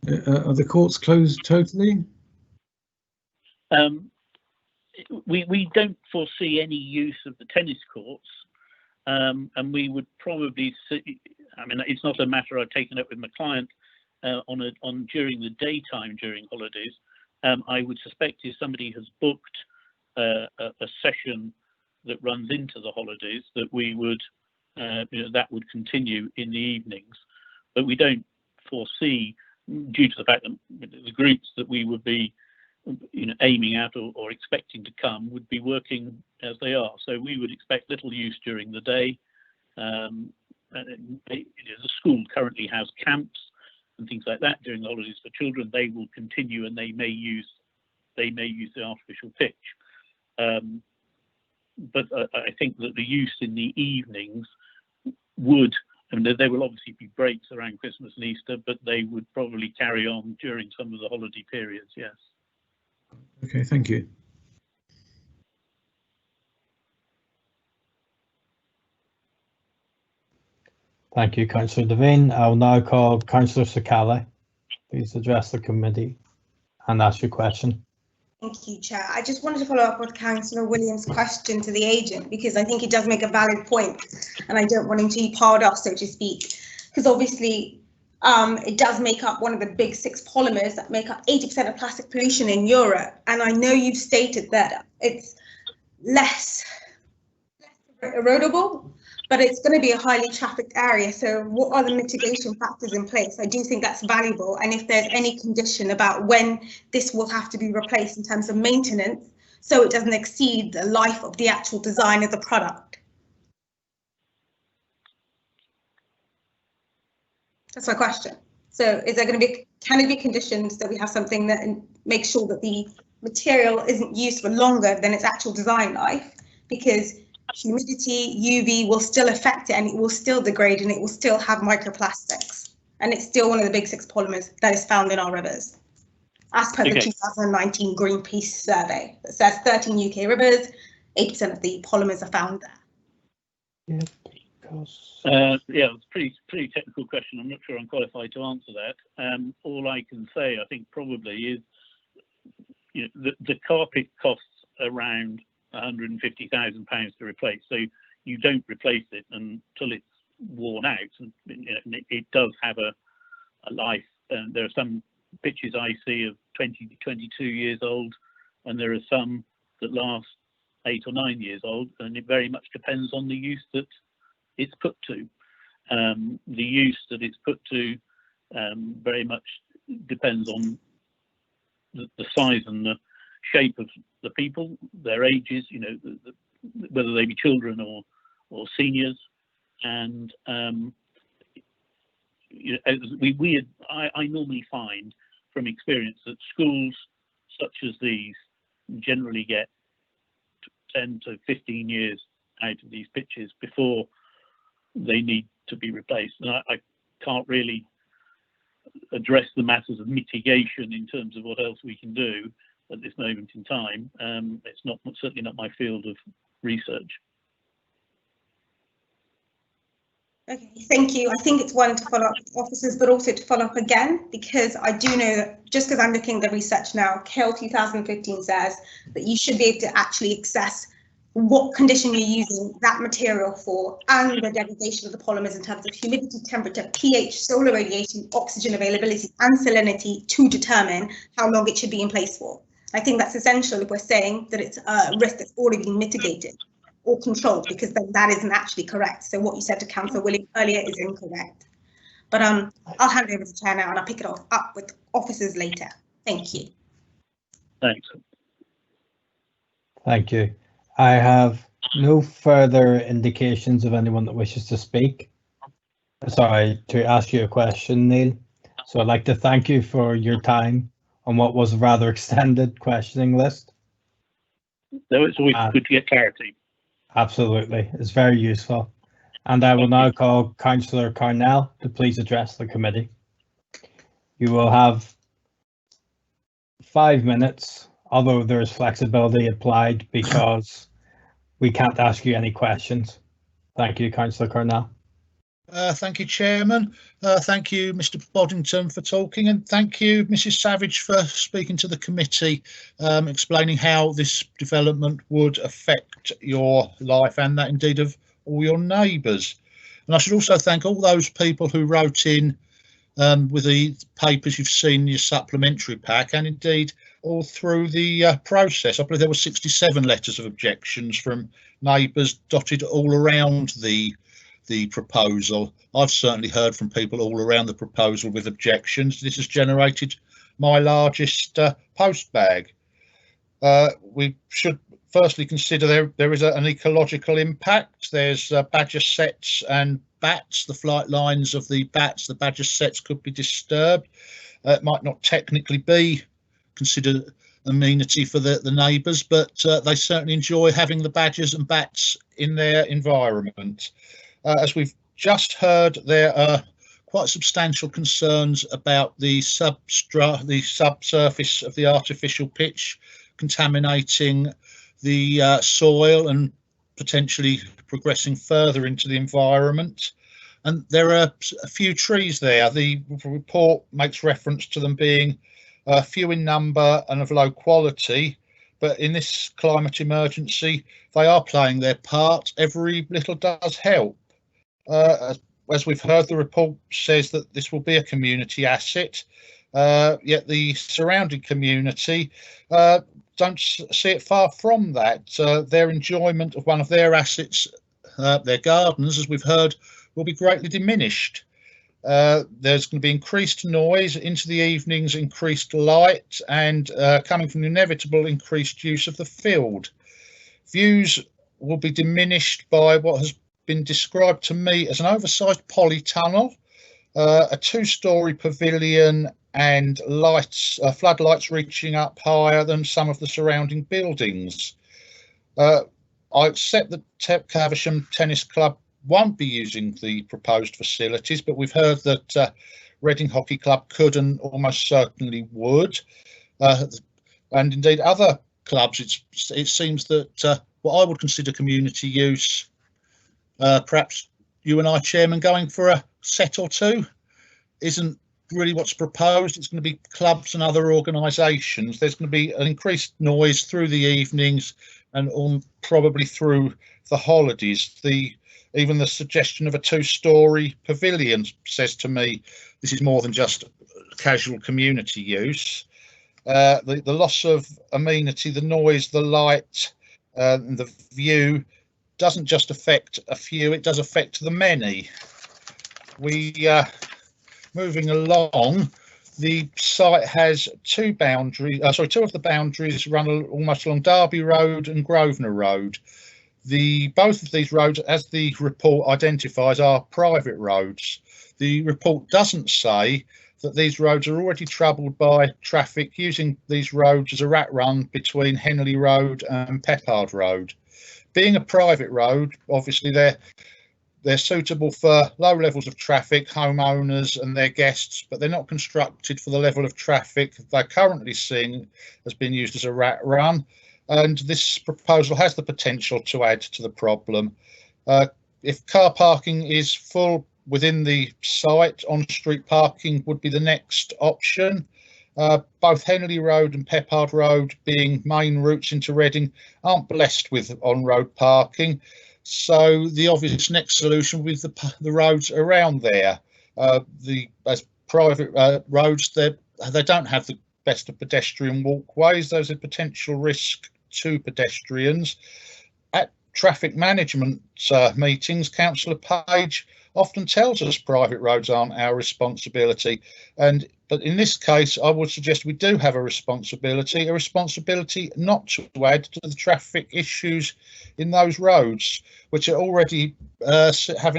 Are the courts closed totally? We don't foresee any use of the tennis courts, and we would probably see, I mean, it's not a matter I've taken up with my client on during the daytime during holidays. I would suspect if somebody has booked a session that runs into the holidays, that we would you know, that would continue in the evenings, but we don't foresee, due to the fact that the groups that we would be, you know, aiming at or expecting to come would be working as they are. So we would expect little use during the day. The school currently has camps and things like that during the holidays for children. They will continue, and they may use the artificial pitch. But I think that the use in the evenings would I mean, there will obviously be breaks around Christmas and Easter, but they would probably carry on during some of the holiday periods, yes. Okay, thank you. Thank you, Councillor Devine. I will now call Councillor Sakala. Please address the committee and ask your question. Thank you, Chair. I just wanted to follow up with Councillor Williams' question to the agent, because I think he does make a valid point and I don't want him to be piled off, so to speak, because obviously it does make up one of the big 6 polymers that make up 80% of plastic pollution in Europe. And I know you've stated that it's less erodible, but it's going to be a highly trafficked area. So what are the mitigation factors in place? I do think that's valuable. And if there's any condition about when this will have to be replaced in terms of maintenance, so it doesn't exceed the life of the actual design of the product. That's my question. So is there going to be, can it be conditions that we have something that makes sure that the material isn't used for longer than its actual design life? Because humidity, UV will still affect it and it will still degrade and it will still have microplastics. And it's still one of the big 6 polymers that is found in our rivers, as per the 2019 Greenpeace survey that says 13 UK rivers, 80% of the polymers are found there. Yeah, it's a pretty technical question. I'm not sure I'm qualified to answer that. All I can say, I think, probably is, you know, the carpet costs around £150,000 to replace. So you don't replace it until it's worn out, and you know, it does have a life. There are some pitches I see of 20 to 22 years old, and there are some that last 8 or 9 years old, and it very much depends on the use that it's put to. The use that it's put to very much depends on the size and the shape of the people, their ages, you know, whether they be children or seniors, and you know, I normally find from experience that schools such as these generally get 10 to 15 years out of these pitches before they need to be replaced. And I can't really address the matters of mitigation in terms of what else we can do at this moment in time. It's certainly not my field of research. Okay, thank you. I think it's one to follow up with officers, but also to follow up again, because I do know that just because I'm looking at the research now, KEL 2015 says that you should be able to actually access what condition you're using that material for and the degradation of the polymers in terms of humidity, temperature, pH, solar radiation, oxygen availability and salinity to determine how long it should be in place for. I think that's essential if we're saying that it's a risk that's already been mitigated or controlled, because then that isn't actually correct. So what you said to Councillor William earlier is incorrect. But I'll hand it over to Chair now and I'll pick it up with officers later. Thank you. Thanks. Thank you. I have no further indications of anyone that wishes to speak. Sorry, to ask you a question, Neil. So I'd like to thank you for your time on what was a rather extended questioning list. So it's always good to get clarity. Absolutely, it's very useful. And I will now call Councillor Carnell to please address the committee. You will have 5 minutes, although there is flexibility applied because we can't ask you any questions. Thank you, Councillor Carnell. Thank you, Chairman. Thank you, Mr. Boddington, for talking, and thank you, Mrs. Savage, for speaking to the committee, explaining how this development would affect your life and that indeed of all your neighbours. And I should also thank all those people who wrote in with the papers you've seen in your supplementary pack, and indeed all through the process. I believe there were 67 letters of objections from neighbours dotted all around the proposal. I've certainly heard from people all around the proposal with objections. This has generated my largest post bag. We should firstly consider there is an ecological impact. There's badger setts and bats. The flight lines of the bats, the badger setts, could be disturbed. It might not technically be considered amenity for the neighbours, but they certainly enjoy having the badgers and bats in their environment. As we've just heard there are quite substantial concerns about the subsurface of the artificial pitch contaminating the soil and potentially progressing further into the environment. And there are a few trees there. The report makes reference to them being few in number and of low quality, but in this climate emergency, they are playing their part. Every little does help. As we've heard, the report says that this will be a community asset, yet the surrounding community don't see it far from that. Their enjoyment of one of their assets, their gardens, as we've heard, will be greatly diminished. There's going to be increased noise into the evenings, increased light, and coming from the inevitable increased use of the field. Views will be diminished by what has been described to me as an oversized polytunnel, a two-storey pavilion, and lights, floodlights reaching up higher than some of the surrounding buildings. I accept that Caversham Tennis Club won't be using the proposed facilities, but we've heard that Reading Hockey Club could and almost certainly would, and indeed other clubs. It seems that what I would consider community use, perhaps you and I, Chairman, going for a set or two, isn't really what's proposed. It's going to be clubs and other organisations. There's going to be an increased noise through the evenings and probably through the holidays. Even the suggestion of a two-storey pavilion says to me this is more than just casual community use. The loss of amenity, the noise, the light, the view doesn't just affect a few, it does affect the many. Moving along, the site has two of the boundaries run almost along Derby Road and Grosvenor Road. Both of these roads, as the report identifies, are private roads. The report doesn't say that these roads are already troubled by traffic using these roads as a rat run between Henley Road and Peppard Road. Being a private road, obviously they're suitable for low levels of traffic, homeowners and their guests, but they're not constructed for the level of traffic they're currently seeing as being used as a rat run. And this proposal has the potential to add to the problem. If car parking is full within the site, on-street parking would be the next option. Both Henley Road and Peppard Road, being main routes into Reading, aren't blessed with on-road parking. So the obvious next solution with the roads around there, as private roads, they don't have the best of pedestrian walkways. Those are potential risk to pedestrians. At traffic management meetings, Councillor Page often tells us private roads aren't our responsibility, but in this case I would suggest we do have a responsibility not to add to the traffic issues in those roads, which are already have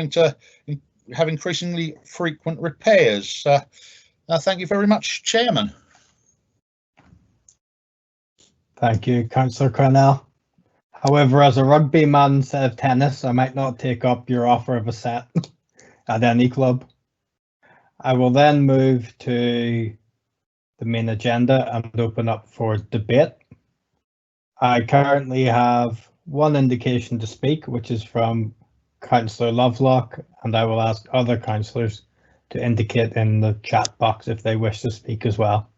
increasingly frequent repairs. Thank you very much, Chairman. Thank you, Councillor Cornell. However, as a rugby man instead of tennis, I might not take up your offer of a set at any club. I will then move to the main agenda and open up for debate. I currently have one indication to speak, which is from Councillor Lovelock, and I will ask other councillors to indicate in the chat box if they wish to speak as well.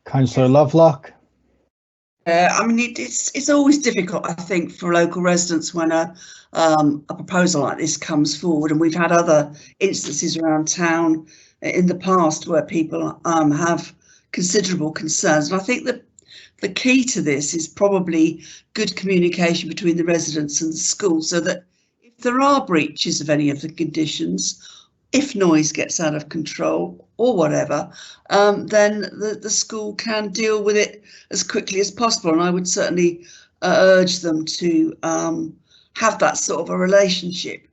Councillor Lovelock. I mean, it's always difficult, I think, for local residents when a proposal like this comes forward, and we've had other instances around town in the past where people have considerable concerns. And I think that the key to this is probably good communication between the residents and the school, so that if there are breaches of any of the conditions, if noise gets out of control or whatever, then the school can deal with it as quickly as possible. And I would certainly urge them to have that sort of a relationship.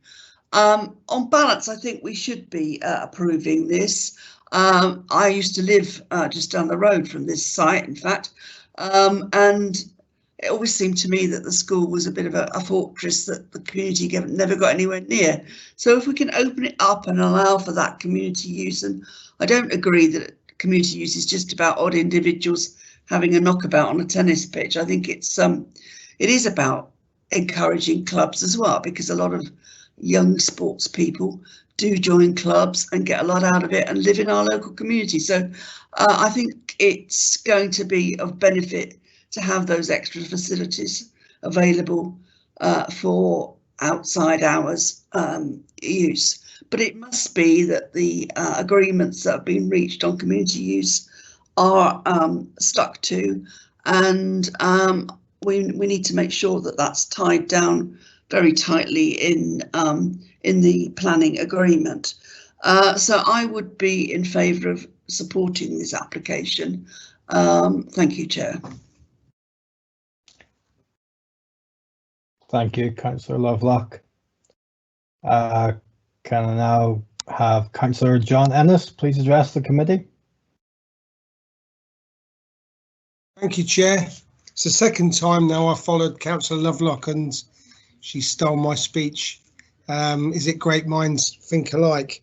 On balance, I think we should be approving this. I used to live just down the road from this site, in fact, and it always seemed to me that the school was a bit of a fortress that the community never got anywhere near. So if we can open it up and allow for that community use, and I don't agree that community use is just about odd individuals having a knockabout on a tennis pitch. I think it is about encouraging clubs as well, because a lot of young sports people do join clubs and get a lot out of it and live in our local community. So I think it's going to be of benefit to have those extra facilities available for outside hours use. But it must be that the agreements that have been reached on community use are stuck to, and we need to make sure that that's tied down very tightly in the planning agreement. So I would be in favour of supporting this application. Thank you, Chair. Thank you, Councillor Lovelock. Can I now have Councillor John Ennis please address the committee? Thank you, Chair. It's the second time now I followed Councillor Lovelock and she stole my speech. Is it great minds think alike?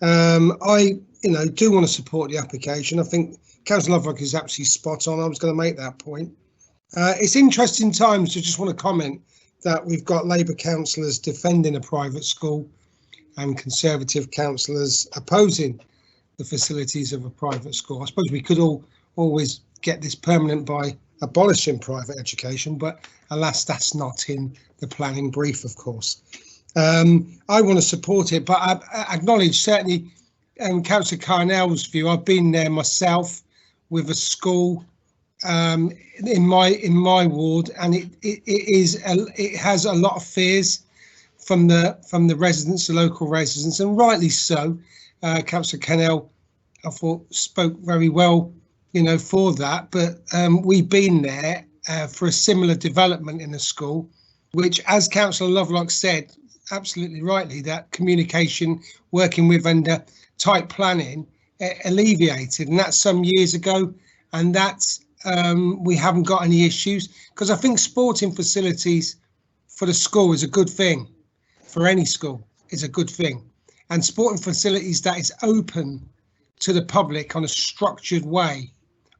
I do want to support the application. I think Councillor Lovelock is absolutely spot on. I was going to make that point. It's interesting times to just want to comment that we've got Labour councillors defending a private school and Conservative councillors opposing the facilities of a private school. I suppose we could always get this permanent by abolishing private education, but alas, that's not in the planning brief, of course. I want to support it, but I acknowledge certainly Councillor Carnell's view. I've been there myself with a school in my ward, and it has a lot of fears from the residents, the local residents, and rightly so. Councillor Carnell, I thought, spoke very well, for that. But we've been there for a similar development in the school, which, as Councillor Lovelock said, absolutely rightly, that communication, working with under tight planning, alleviated, and that's some years ago, and that's we haven't got any issues, because I think sporting facilities for the school is a good thing. For any school is a good thing, and sporting facilities that is open to the public on a structured way,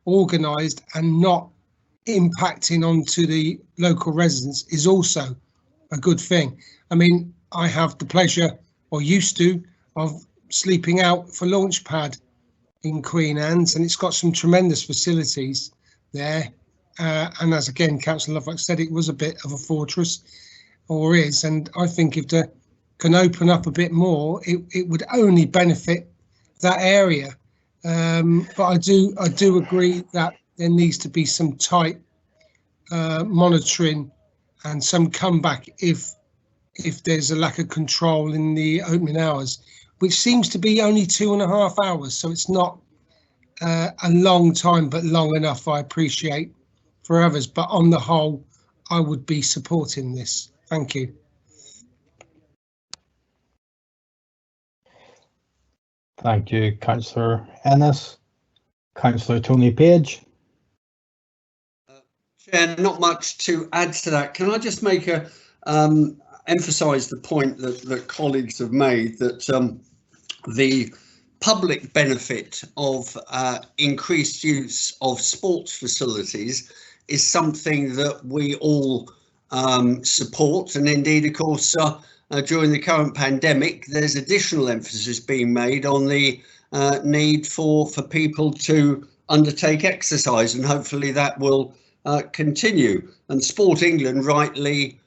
organised and not impacting onto the local residents, is also a good thing. I mean, I have the pleasure, or used to, of sleeping out for Launchpad in Queen Anne's, and it's got some tremendous facilities there. And as again, Councillor Lovelock said, it was a bit of a fortress, or is, and I think if they can open up a bit more, it would only benefit that area. But I do agree that there needs to be some tight monitoring and some comeback if there's a lack of control in the opening hours, which seems to be only 2.5 hours. So it's not a long time, but long enough, I appreciate, for others. But on the whole, I would be supporting this. Thank you. Thank you, Councillor Ennis. Councillor Tony Page. Chair, not much to add to that. Can I just make emphasise the point that colleagues have made, that the public benefit of increased use of sports facilities is something that we all support, and indeed, of course, during the current pandemic, there's additional emphasis being made on the need for people to undertake exercise, and hopefully that will continue. And Sport England rightly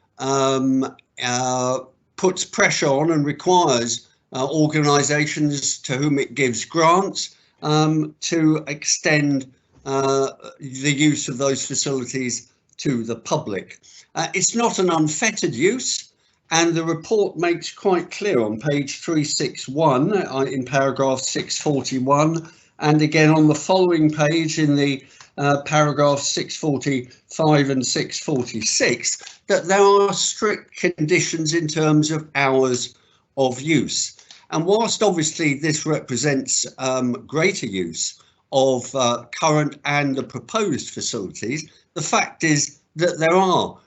puts pressure on and requires organisations to whom it gives grants to extend the use of those facilities to the public. It's not an unfettered use, and the report makes quite clear on page 361 in paragraph 641, and again on the following page in the paragraph 645 and 646, that there are strict conditions in terms of hours of use. And whilst obviously this represents greater use of current and the proposed facilities, the fact is that there are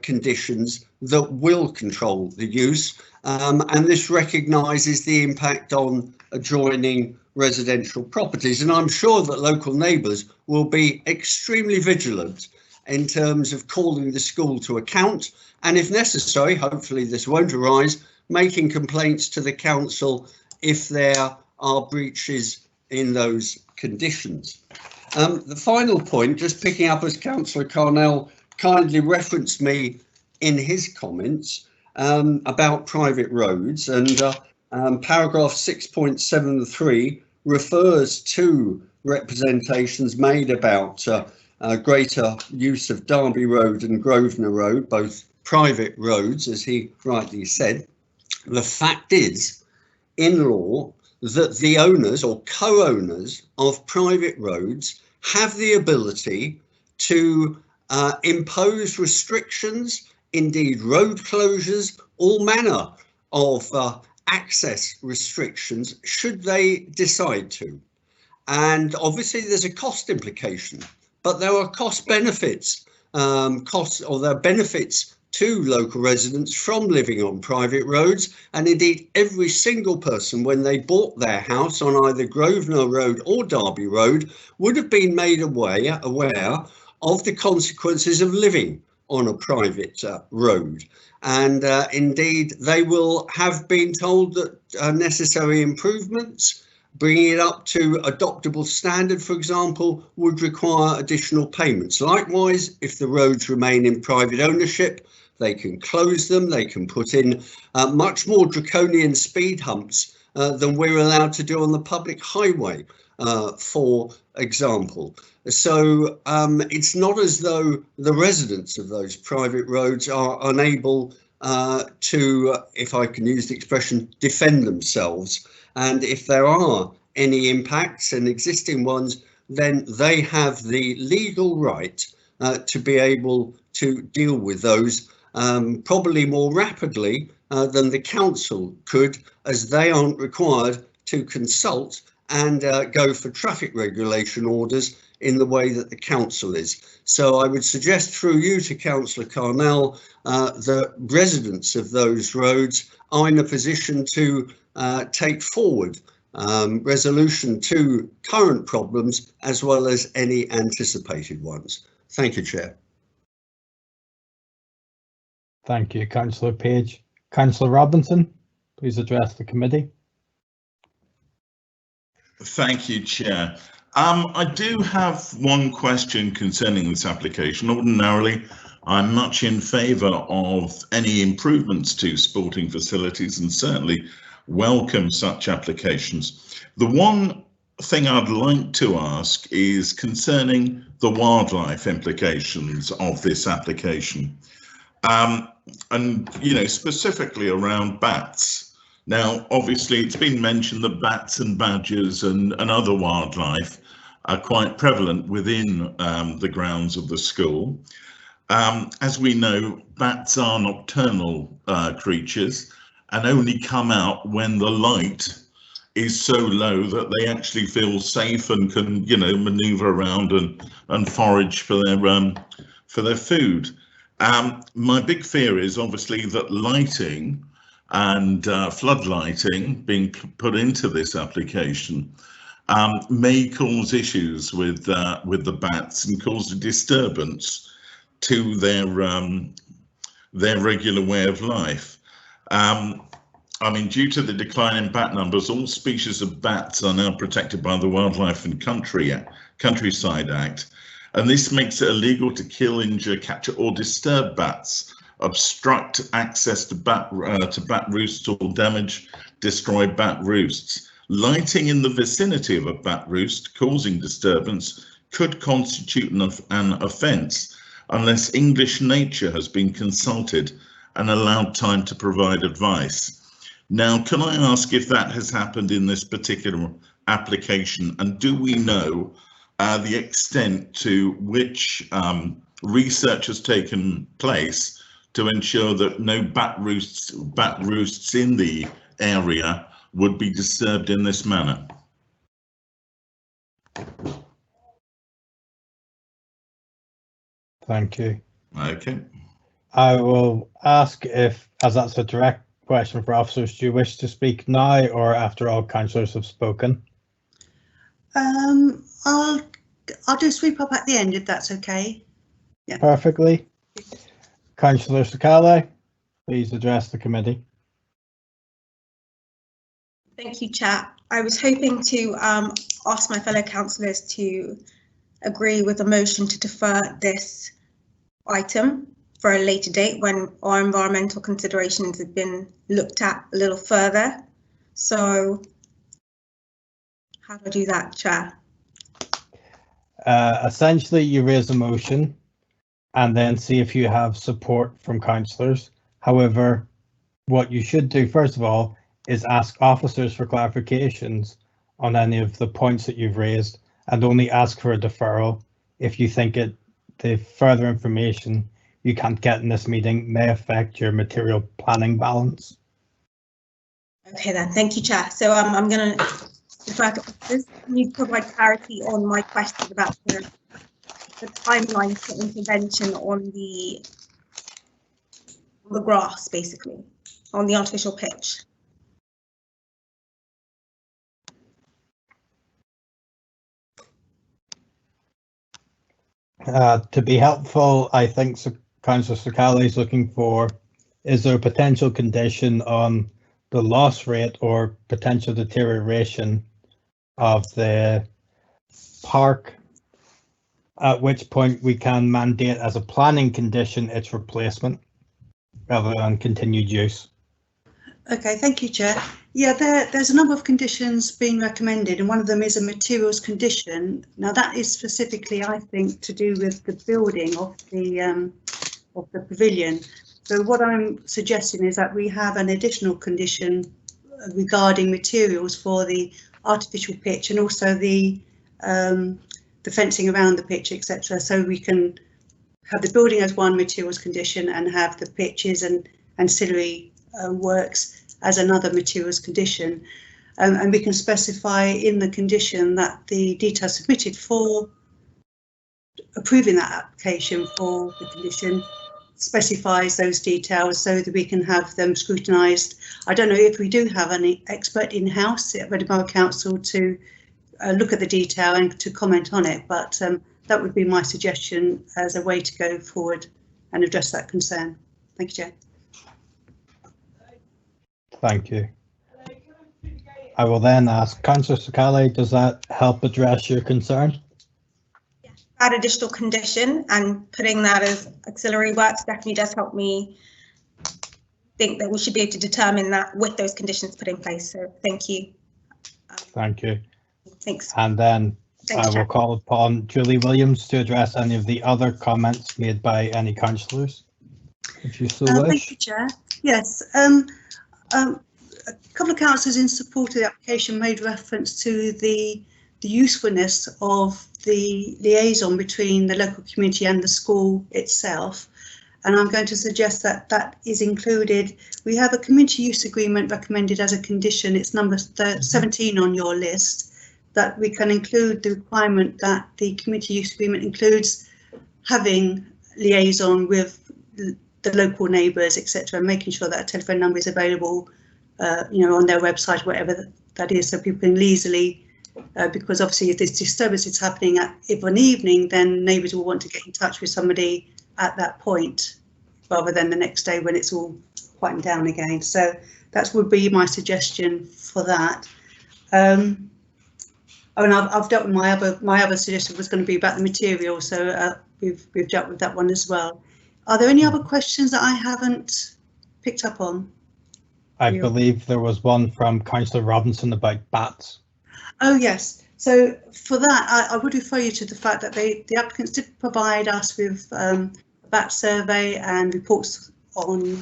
conditions that will control the use, and this recognises the impact on adjoining residential properties. And I'm sure that local neighbours will be extremely vigilant in terms of calling the school to account, and if necessary, hopefully this won't arise, making complaints to the council if there are breaches in those conditions. The final point, just picking up as Councillor Carnell kindly referenced me in his comments about private roads, and paragraph 6.73 refers to representations made about greater use of Derby Road and Grosvenor Road, both private roads, as he rightly said. The fact is, in law, that the owners or co-owners of private roads have the ability to impose restrictions, indeed road closures, all manner of access restrictions should they decide to. And obviously there's a cost implication, but there are cost benefits, there are benefits to local residents from living on private roads, and indeed every single person, when they bought their house on either Grosvenor Road or Derby Road, would have been made aware of the consequences of living on a private road. And indeed they will have been told that necessary improvements, bringing it up to adoptable standard, for example, would require additional payments. Likewise, if the roads remain in private ownership, they can close them, they can put in much more draconian speed humps than we're allowed to do on the public highway, for example. So it's not as though the residents of those private roads are unable to, if I can use the expression, defend themselves. And if there are any impacts and existing ones, then they have the legal right to be able to deal with those probably more rapidly than the council could, as they aren't required to consult and go for traffic regulation orders in the way that the council is. So I would suggest through you to Councillor Carnell that residents of those roads are in a position to take forward resolution to current problems as well as any anticipated ones. Thank you, Chair. Thank you, Councillor Page. Councillor Robinson, please address the committee. Thank you, Chair. I do have one question concerning this application. Ordinarily, I'm much in favour of any improvements to sporting facilities and certainly welcome such applications. The one thing I'd like to ask is concerning the wildlife implications of this application. And, you know, specifically around bats. Now, obviously, it's been mentioned that bats and badgers and other wildlife are quite prevalent within the grounds of the school. As we know, bats are nocturnal creatures and only come out when the light is so low that they actually feel safe and can, you know, maneuver around and forage for their food. My big fear is obviously that lighting and flood lighting being put into this application may cause issues with the bats and cause a disturbance to their regular way of life. I mean, due to the decline in bat numbers, all species of bats are now protected by the Wildlife and Countryside Act. And this makes it illegal to kill, injure, capture or disturb bats, obstruct access to bat roosts or damage, destroy bat roosts. Lighting in the vicinity of a bat roost causing disturbance could constitute an offence unless English nature has been consulted and allowed time to provide advice. Now, can I ask if that has happened in this particular application, and do we know the extent to which research has taken place to ensure that no bat roosts in the area would be disturbed in this manner? Thank you. Okay. I will ask if, as that's a direct question for officers, do you wish to speak now or after all councillors have spoken? I'll do sweep up at the end if that's okay. Yeah. Perfectly. Councillor Sakale, please address the committee. Thank you, Chair. I was hoping to ask my fellow councillors to agree with a motion to defer this item for a later date when our environmental considerations have been looked at a little further. So how do I do that, Chair? Essentially, you raise a motion and then see if you have support from councillors. However, what you should do, first of all, is ask officers for clarifications on any of the points that you've raised, and only ask for a deferral if you think the further information you can't get in this meeting may affect your material planning balance. Okay then, thank you, Chair. So I'm going to defer to officers. Can you provide clarity on my question about the timeline for intervention on the grass, basically, on the artificial pitch? To be helpful, I think Councillor Sakale is looking for, is there a potential condition on the loss rate or potential deterioration of the park, at which point we can mandate as a planning condition its replacement rather than continued use. Okay, thank you, Chair. Yeah, there's a number of conditions being recommended, and one of them is a materials condition. Now, that is specifically, I think, to do with the building of the pavilion. So what I'm suggesting is that we have an additional condition regarding materials for the artificial pitch and also the fencing around the pitch, etc. So we can have the building as one materials condition and have the pitches and ancillary works as another materials condition, and we can specify in the condition that the details submitted for approving that application for the condition specifies those details so that we can have them scrutinised. I don't know if we do have any expert in-house at Reading Borough Council to look at the detail and to comment on it, but that would be my suggestion as a way to go forward and address that concern. Thank you, Chair. Thank you. I will then ask Councillor Sakale, does that help address your concern? That additional condition and putting that as auxiliary works definitely does help me think that we should be able to determine that with those conditions put in place. So thank you. Thank you. Thanks. And then Thanks, I will Chair. call upon Julie Williams to address any of the other comments made by any councillors, if you so wish. Thank you, Chair. Yes, a couple of councillors in support of the application made reference to the usefulness of the liaison between the local community and the school itself, and I'm going to suggest that that is included. We have a community use agreement recommended as a condition, it's number 17 on your list, that we can include the requirement that the community use agreement includes having liaison with the local neighbours, etc., and making sure that a telephone number is available, on their website, whatever that is, so people can easily, because obviously if this disturbance is happening at an evening, then neighbours will want to get in touch with somebody at that point, rather than the next day when it's all quieting down again. So that would be my suggestion for that. I've dealt with my other suggestion was going to be about the material, so we've dealt with that one as well. Are there any other questions that I haven't picked up on? I believe there was one from Councillor Robinson about bats. Oh yes, so for that I would refer you to the fact that the applicants did provide us with a bat survey and reports on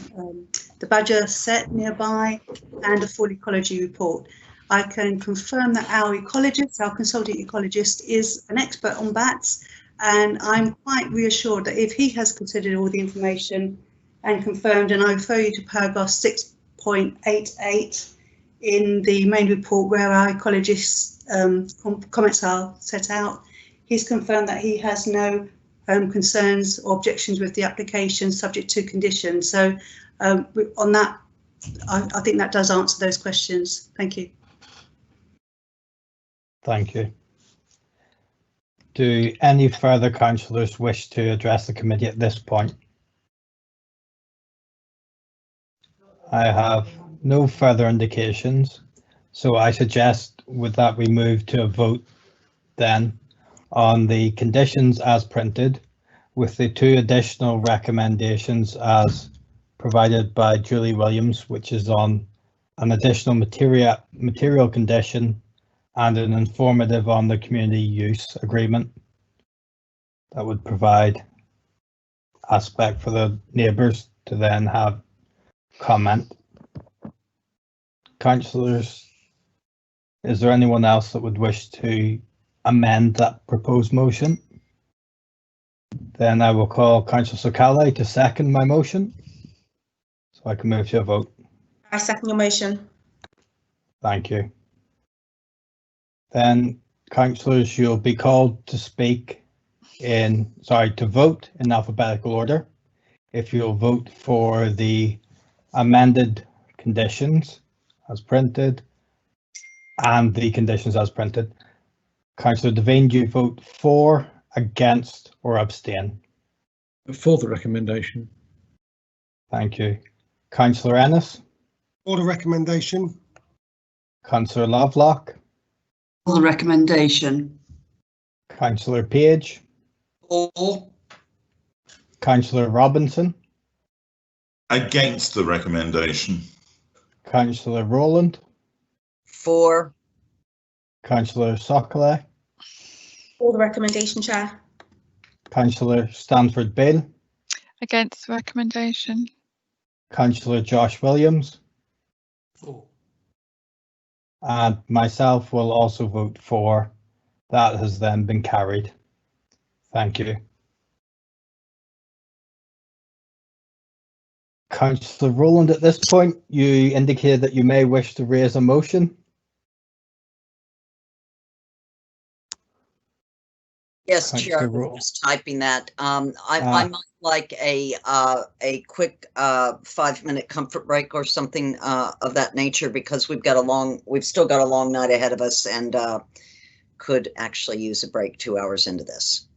the badger set nearby and a full ecology report. I can confirm that our ecologist, our consultant ecologist, is an expert on bats, and I'm quite reassured that if he has considered all the information and confirmed, and I refer you to paragraph 6.88 in the main report where our ecologist's comments are set out, he's confirmed that he has no concerns or objections with the application subject to conditions. So on that, I think that does answer those questions. Thank you. Thank you. Do any further councillors wish to address the committee at this point? I have no further indications, so I suggest with that we move to a vote then on the conditions as printed, with the 2 additional recommendations as provided by Julie Williams, which is on an additional material condition and an informative on the community use agreement that would provide aspect for the neighbours to then have comment. Councillors, is there anyone else that would wish to amend that proposed motion? Then I will call Councillor Sokale to second my motion, so I can move to a vote. I second your motion. Thank you. Then, councillors, you'll be called to speak to vote in alphabetical order. If you'll vote for the amended conditions as printed and the conditions as printed. Councillor Devine, do you vote for, against or abstain? For the recommendation. Thank you. Councillor Ennis? For the recommendation. Councillor Lovelock? For the recommendation. Councillor Page? For. Councillor Robinson? Against the recommendation. Councillor Rowland? For. Councillor Sokole? For the recommendation, Chair. Councillor Stanford Bale? Against the recommendation. Councillor Josh Williams? For. And myself will also vote for. That has then been carried. Thank you. Councillor Rowland, at this point, you indicated that you may wish to raise a motion. Yes, Thanks, Chair, I Roll. was just typing that. I might like a quick 5-minute comfort break or something of that nature, because we've still got a long night ahead of us, and could actually use a break 2 hours into this.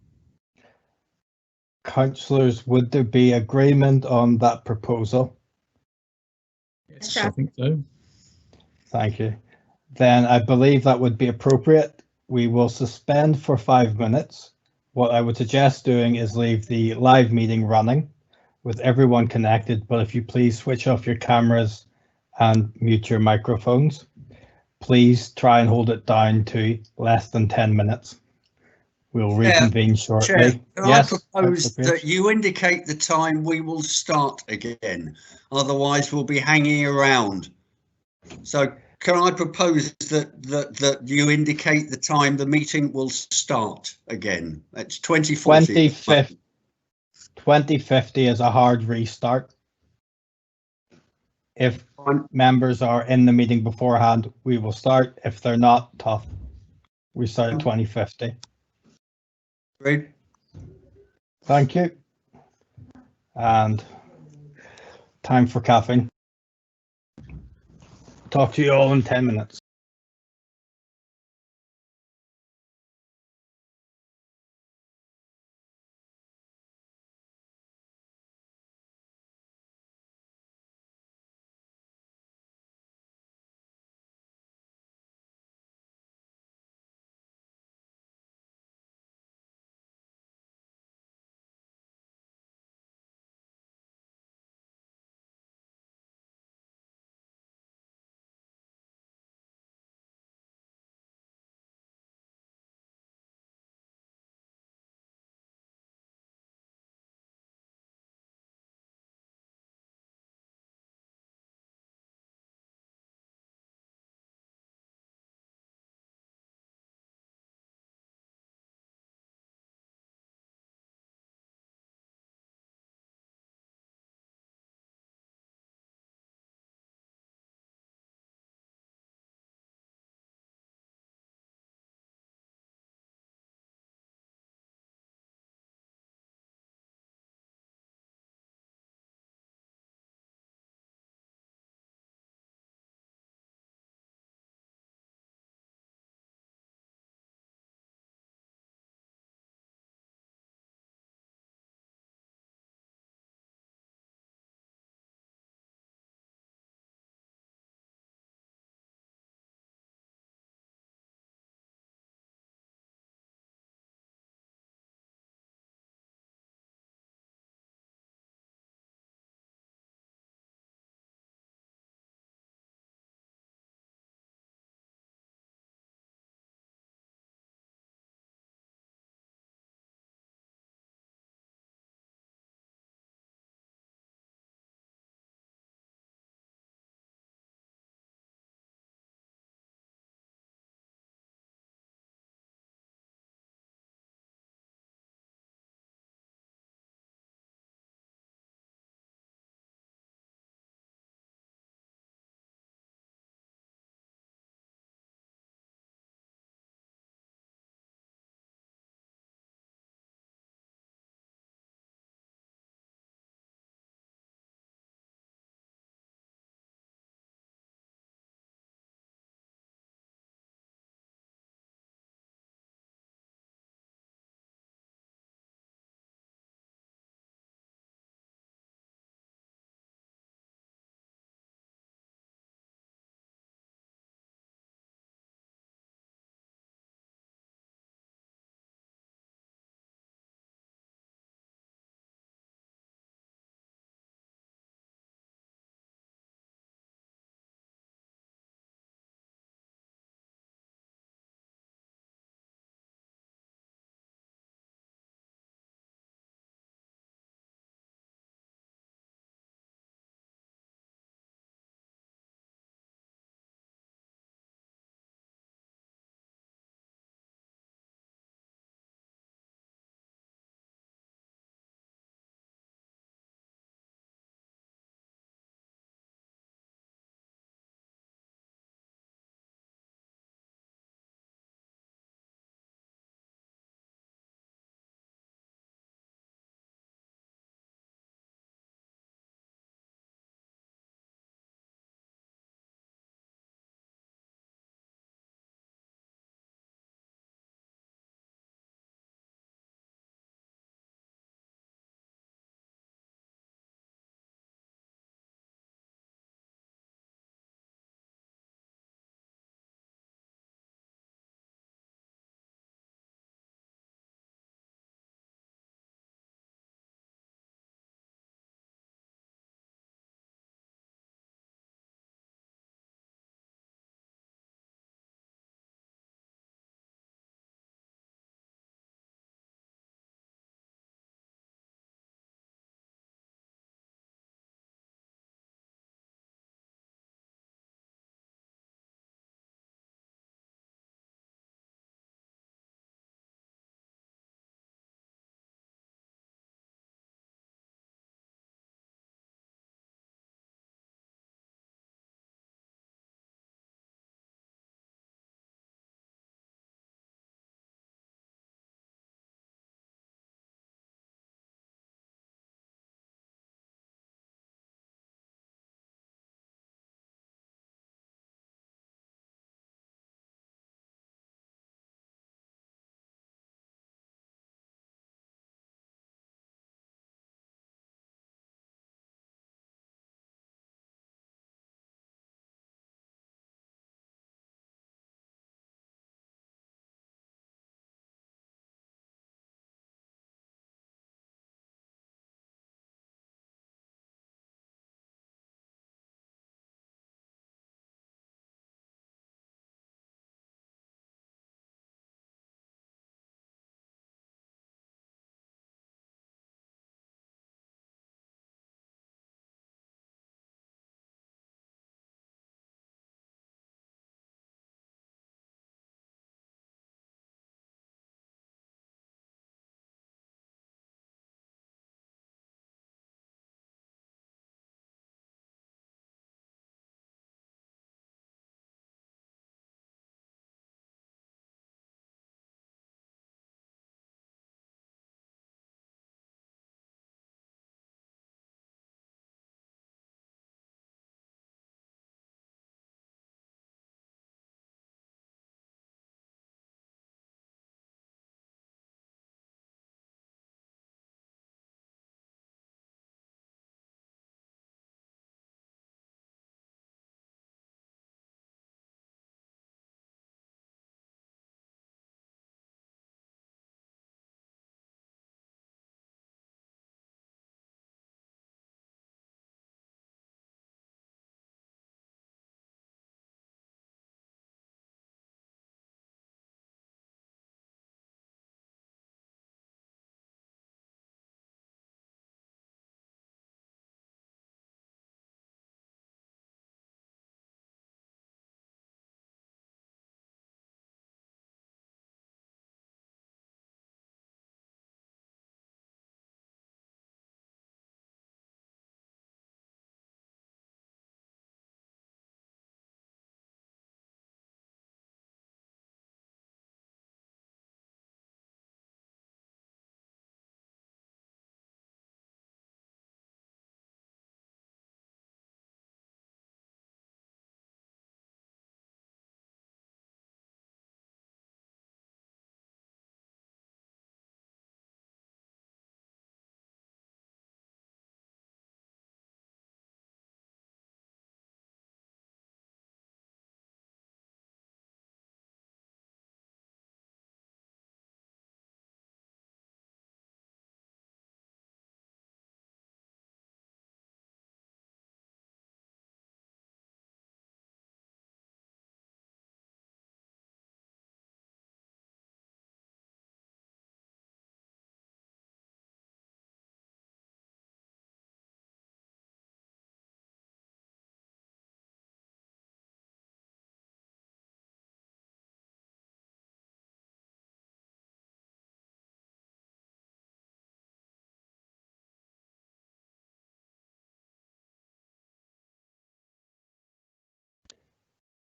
Councillors, would there be agreement on that proposal? Yes, I think so. Thank you. Then I believe that would be appropriate. We will suspend for 5 minutes. What I would suggest doing is leave the live meeting running with everyone connected, but if you please switch off your cameras and mute your microphones, please try and hold it down to less than 10 minutes. We'll reconvene shortly. Chair, can yes, I propose that you indicate the time we will start again? Otherwise, we'll be hanging around. So can I propose that you indicate the time the meeting will start again? It's 2040. 2050 is a hard restart. If members are in the meeting beforehand, we will start. If they're not, tough. We start at 2050. Great. Thank you. And time for caffeine. Talk to you all in 10 minutes.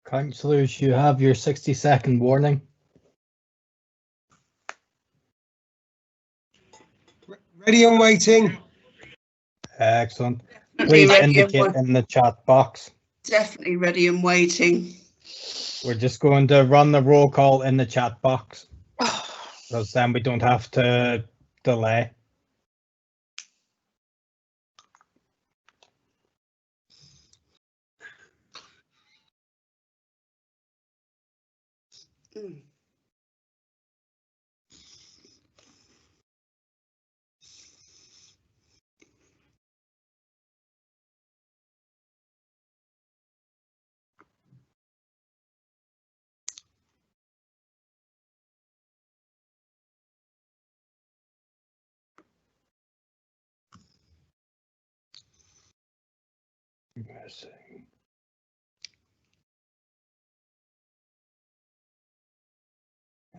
Councillors, you have your 60-second warning. Ready and waiting. Excellent. Definitely Please ready and indicate in the chat box. Definitely ready and waiting. We're just going to run the roll call in the chat box, because then we don't have to delay.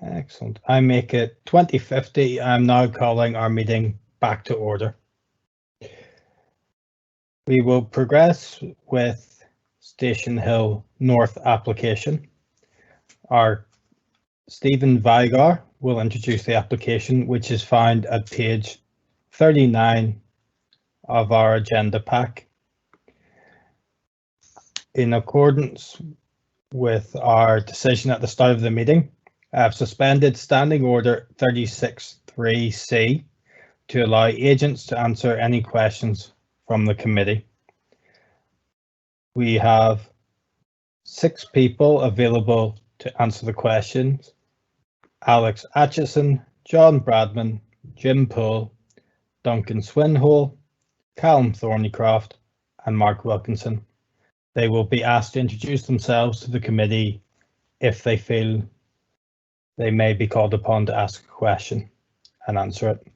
Excellent. I make it 20:50. I'm now calling our meeting back to order. We will progress with Station Hill North application. Our Stephen Vigar will introduce the application, which is found at page 39 of our agenda pack. In accordance with our decision at the start of the meeting, I have suspended Standing Order 36.3C to allow agents to answer any questions from the committee. We have 6 people available to answer the questions: Alex Atchison, John Bradman, Jim Poole, Duncan Swinhole, Callum Thornycroft and Mark Wilkinson. They will be asked to introduce themselves to the committee if they feel they may be called upon to ask a question and answer it.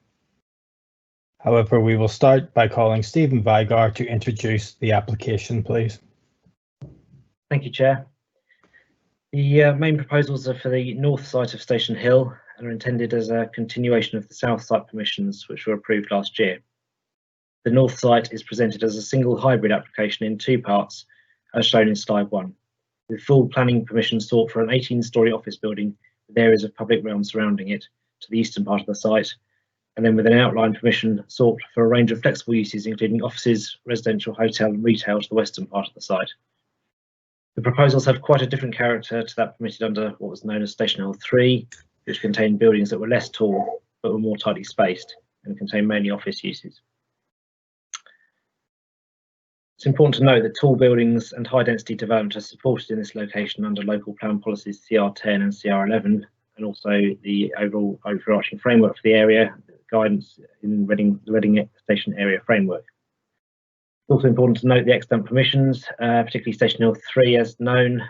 However, we will start by calling Stephen Vigar to introduce the application, please. Thank you, Chair. The main proposals are for the north site of Station Hill and are intended as a continuation of the south site permissions which were approved last year. The north site is presented as a single hybrid application in 2 parts, as shown in slide 1, with full planning permission sought for an 18-storey office building with areas of public realm surrounding it to the eastern part of the site, and then with an outline permission sought for a range of flexible uses including offices, residential, hotel and retail to the western part of the site. The proposals have quite a different character to that permitted under what was known as Station Hill 3, which contained buildings that were less tall but were more tightly spaced and contained mainly office uses. It's important to note that tall buildings and high density development are supported in this location under local plan policies CR10 and CR11, and also the overall overarching framework for the area, guidance in the Reading Station Area Framework. It's also important to note the extant permissions, particularly Station Hill 3 as known,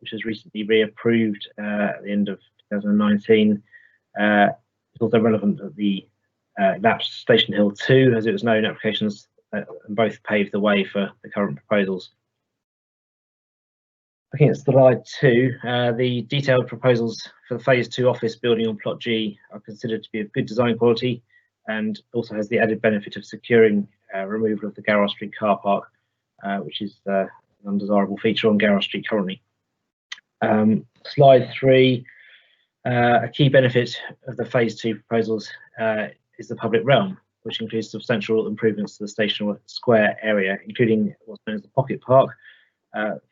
which was recently reapproved at the end of 2019. It's also relevant that the lapsed Station Hill 2, as it was known, applications both paved the way for the current proposals. Looking at slide 2, the detailed proposals for the phase 2 office building on plot G are considered to be of good design quality and also has the added benefit of securing removal of the Garrow Street car park, which is an undesirable feature on Garrow Street currently. Slide 3, a key benefit of the phase 2 proposals is the public realm, which includes substantial improvements to the station square area, including what's known as the pocket park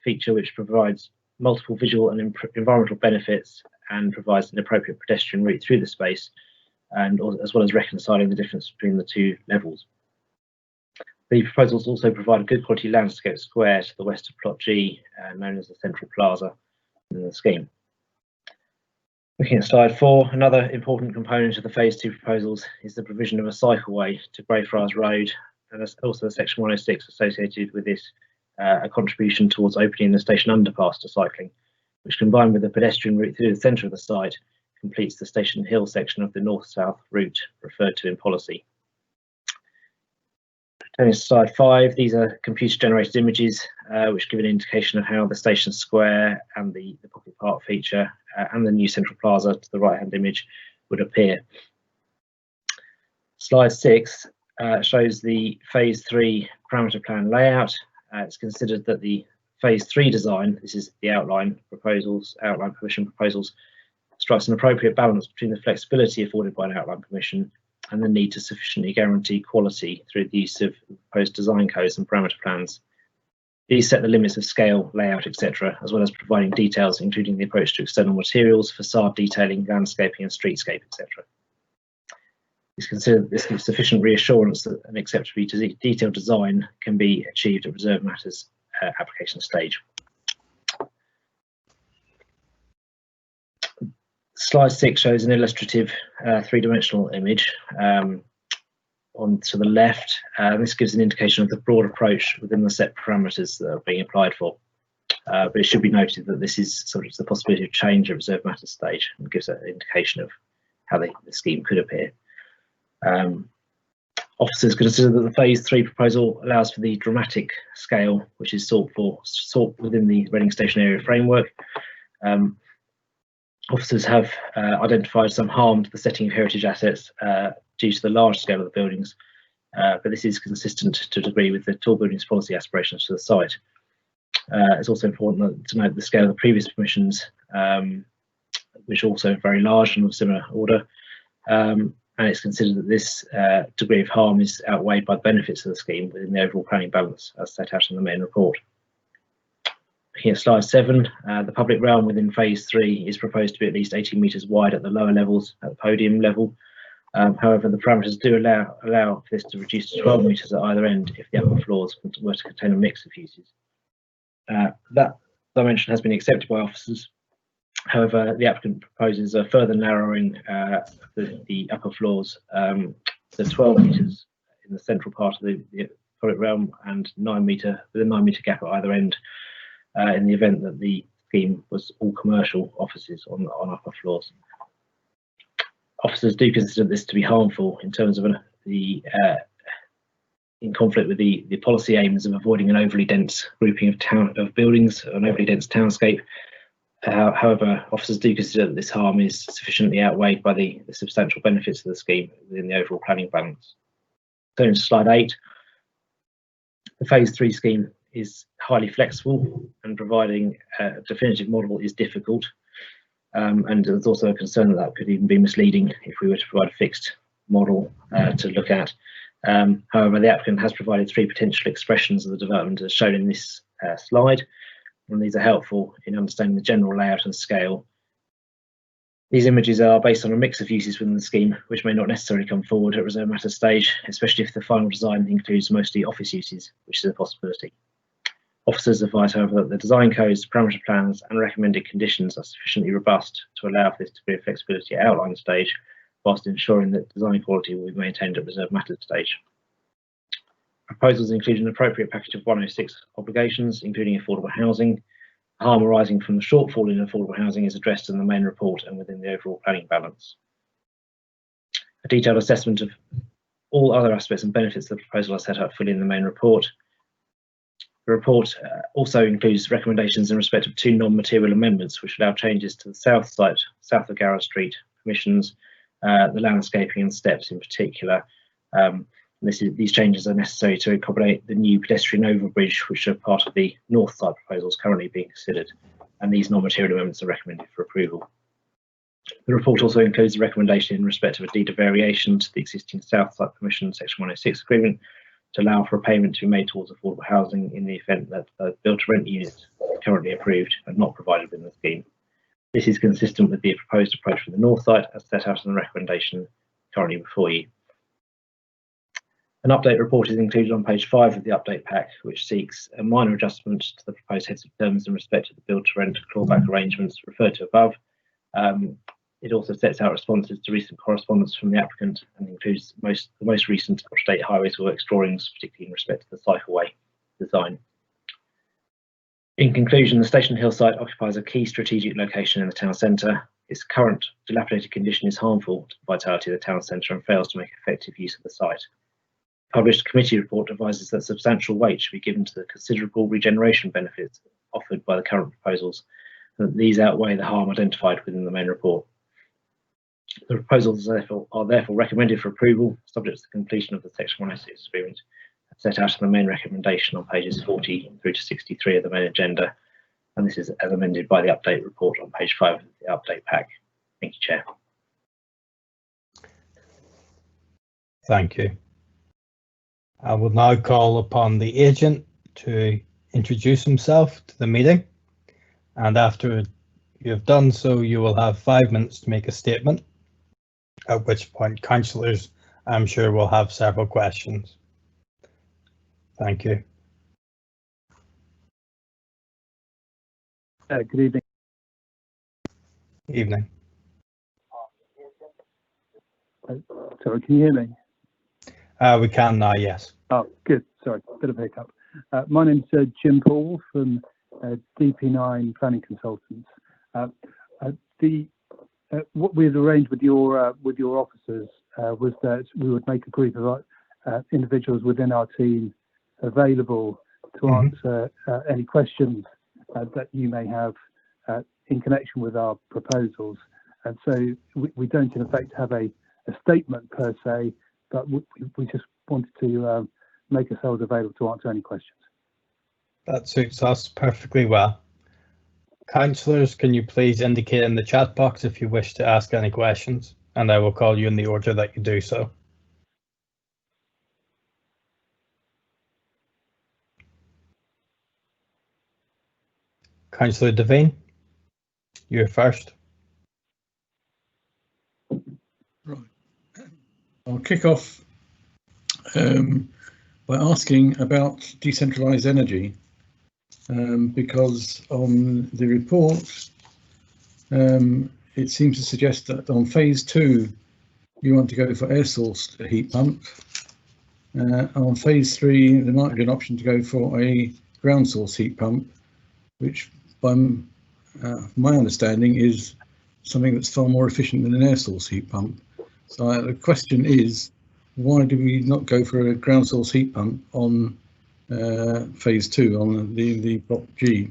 feature, which provides multiple visual and environmental benefits and provides an appropriate pedestrian route through the space, and as well as reconciling the difference between the 2 levels. The proposals also provide a good quality landscape square to the west of plot G, known as the Central Plaza in the scheme. Looking at slide 4, another important component of the phase 2 proposals is the provision of a cycleway to Greyfriars Road, and also section 106 associated with this, a contribution towards opening the station underpass to cycling, which combined with the pedestrian route through the centre of the site completes the Station Hill section of the north-south route referred to in policy. Turning to slide 5, these are computer generated images which give an indication of how the station square and the pocket park feature and the new Central Plaza to the right hand image would appear. Slide 6 shows the phase 3 parameter plan layout. It's considered that the phase 3 design, this is the outline permission proposals, strikes an appropriate balance between the flexibility afforded by an outline permission and the need to sufficiently guarantee quality through the use of proposed design codes and parameter plans. These set the limits of scale, layout, etc., as well as providing details, including the approach to external materials, facade detailing, landscaping and streetscape, etc. It's considered this gives sufficient reassurance that an acceptably detailed design can be achieved at reserved matters application stage. Slide 6 shows an illustrative three-dimensional image. On to the left, this gives an indication of the broad approach within the set parameters that are being applied for. But it should be noted that this is subject to the possibility of change at reserved matters stage and gives an indication of how the scheme could appear. Officers consider that the phase 3 proposal allows for the dramatic scale which is sought within the Reading Station area framework. Officers have identified some harm to the setting of heritage assets due to the large scale of the buildings, but this is consistent to a degree with the tall buildings policy aspirations for the site. It's also important to note the scale of the previous permissions, which are also very large and of similar order, and it's considered that this degree of harm is outweighed by the benefits of the scheme within the overall planning balance as set out in the main report. Looking at slide 7, the public realm within phase 3 is proposed to be at least 18 metres wide at the lower levels at the podium level. However, the parameters do allow for this to reduce to 12 metres at either end if the upper floors were to contain a mix of uses. That dimension has been accepted by officers. However, the applicant proposes a further narrowing the upper floors to 12 metres in the central part of the public realm and with a 9 metre gap at either end in the event that the scheme was all commercial offices on upper floors. Officers do consider this to be harmful in terms of in conflict with the policy aims of avoiding an overly dense grouping of buildings, an overly dense townscape. However, officers do consider that this harm is sufficiently outweighed by the substantial benefits of the scheme within the overall planning balance. Turning to slide 8, the phase 3 scheme is highly flexible and providing a definitive model is difficult. And there's also a concern that could even be misleading if we were to provide a fixed model to look at. However, the applicant has provided 3 potential expressions of the development as shown in this slide, and these are helpful in understanding the general layout and scale. These images are based on a mix of uses within the scheme, which may not necessarily come forward at reserved matter stage, especially if the final design includes mostly office uses, which is a possibility. Officers advise, however, that the design codes, parameter plans and recommended conditions are sufficiently robust to allow for this degree of flexibility at outline stage, whilst ensuring that design quality will be maintained at reserved matter stage. Proposals include an appropriate package of 106 obligations, including affordable housing. Harm arising from the shortfall in affordable housing is addressed in the main report and within the overall planning balance. A detailed assessment of all other aspects and benefits of the proposal are set out fully in the main report. The report also includes recommendations in respect of 2 non-material amendments which allow changes to the south site, south of Garrow Street, permissions, the landscaping and steps in particular. These changes are necessary to accommodate the new pedestrian overbridge, which are part of the north side proposals currently being considered, and these non-material amendments are recommended for approval. The report also includes a recommendation in respect of a deed of variation to the existing south side permission section 106 agreement to allow for a payment to be made towards affordable housing in the event that build-to-rent units currently approved are not provided within the scheme. This is consistent with the proposed approach for the north side as set out in the recommendation currently before you. An update report is included on page 5 of the update pack, which seeks a minor adjustment to the proposed heads of terms in respect to the build-to-rent clawback arrangements referred to above. It also sets out responses to recent correspondence from the applicant and includes the most recent up-to-date highways works drawings, particularly in respect to the cycleway design. In conclusion, the Station Hill site occupies a key strategic location in the town centre. Its current dilapidated condition is harmful to the vitality of the town centre and fails to make effective use of the site. The published committee report advises that substantial weight should be given to the considerable regeneration benefits offered by the current proposals, and that these outweigh the harm identified within the main report. The proposals are therefore recommended for approval, subject to the completion of the Section 106 agreement set out in the main recommendation on pages 40 through to 63 of the main agenda, and this is as amended by the update report on page 5 of the update pack. Thank you, Chair. Thank you. I will now call upon the agent to introduce himself to the meeting, and after you have done so, you will have 5 minutes to make a statement, at which point councillors, I'm sure, will have several questions. Thank you. Good evening. Evening. Sorry, can you hear me? We can now, yes. Oh, good. Sorry, bit of a hiccup. My name's Jim Paul from DP9 Planning Consultants. What we had arranged with your officers was that we would make a group of individuals within our team available to answer any questions that you may have in connection with our proposals. And so we don't in effect have a statement per se, but we just wanted to make ourselves available to answer any questions. That suits us perfectly well. Councillors, can you please indicate in the chat box if you wish to ask any questions, and I will call you in the order that you do so. Councillor Devine, you're first. Right. I'll kick off by asking about decentralized energy, because on the report it seems to suggest that on phase 2 you want to go for air source heat pump. On phase 3 there might be an option to go for a ground source heat pump, which by my understanding is something that's far more efficient than an air source heat pump. So the question is, why do we not go for a ground source heat pump on phase 2 on the block G?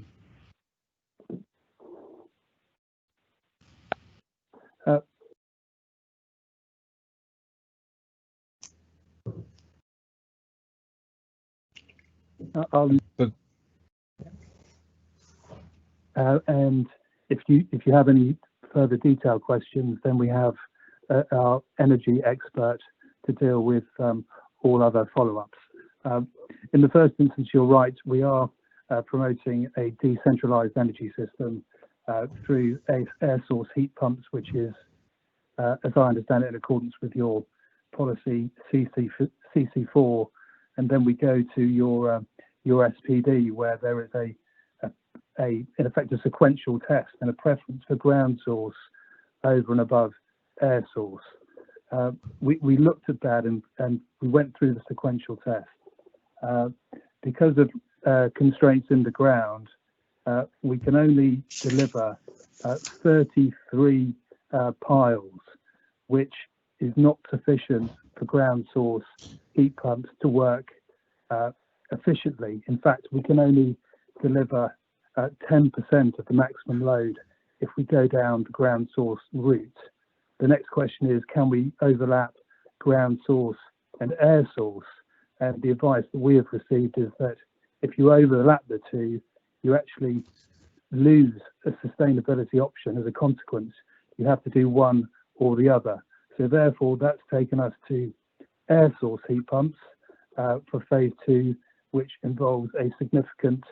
And if you have any further detailed questions, then we have our energy expert to deal with all other follow-ups. In the first instance, you're right, we are promoting a decentralized energy system through air source heat pumps, which is, as I understand it, in accordance with your policy CC4, and then we go to your SPD, where there is in effect a sequential test and a preference for ground source over and above air source. We looked at that and we went through the sequential test. Because of constraints in the ground, we can only deliver 33 piles, which is not sufficient for ground source heat pumps to work efficiently. In fact, we can only deliver 10% of the maximum load if we go down the ground source route. The next question is, can we overlap ground source and air source? And the advice that we have received is that if you overlap the two, you actually lose a sustainability option as a consequence. You have to do one or the other. So therefore, that's taken us to air source heat pumps for phase 2, which involves a significant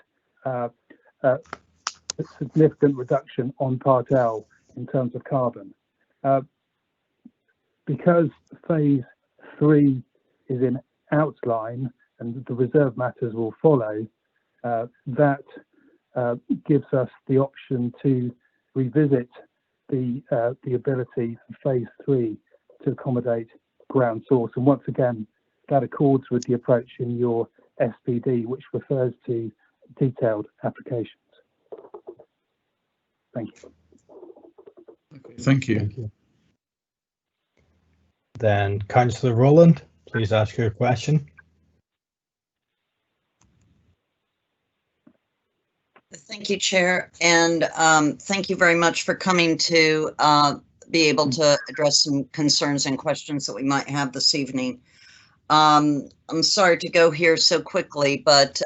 reduction on part L in terms of carbon. Because phase 3 is in outline and the reserve matters will follow, that gives us the option to revisit the ability for phase 3 to accommodate ground source. And once again, that accords with the approach in your SPD, which refers to detailed applications. Thank you. Okay, thank you. Then Councillor Rowland, please ask your question. Thank you, Chair, and thank you very much for coming to be able to address some concerns and questions that we might have this evening. I'm sorry to go here so quickly, but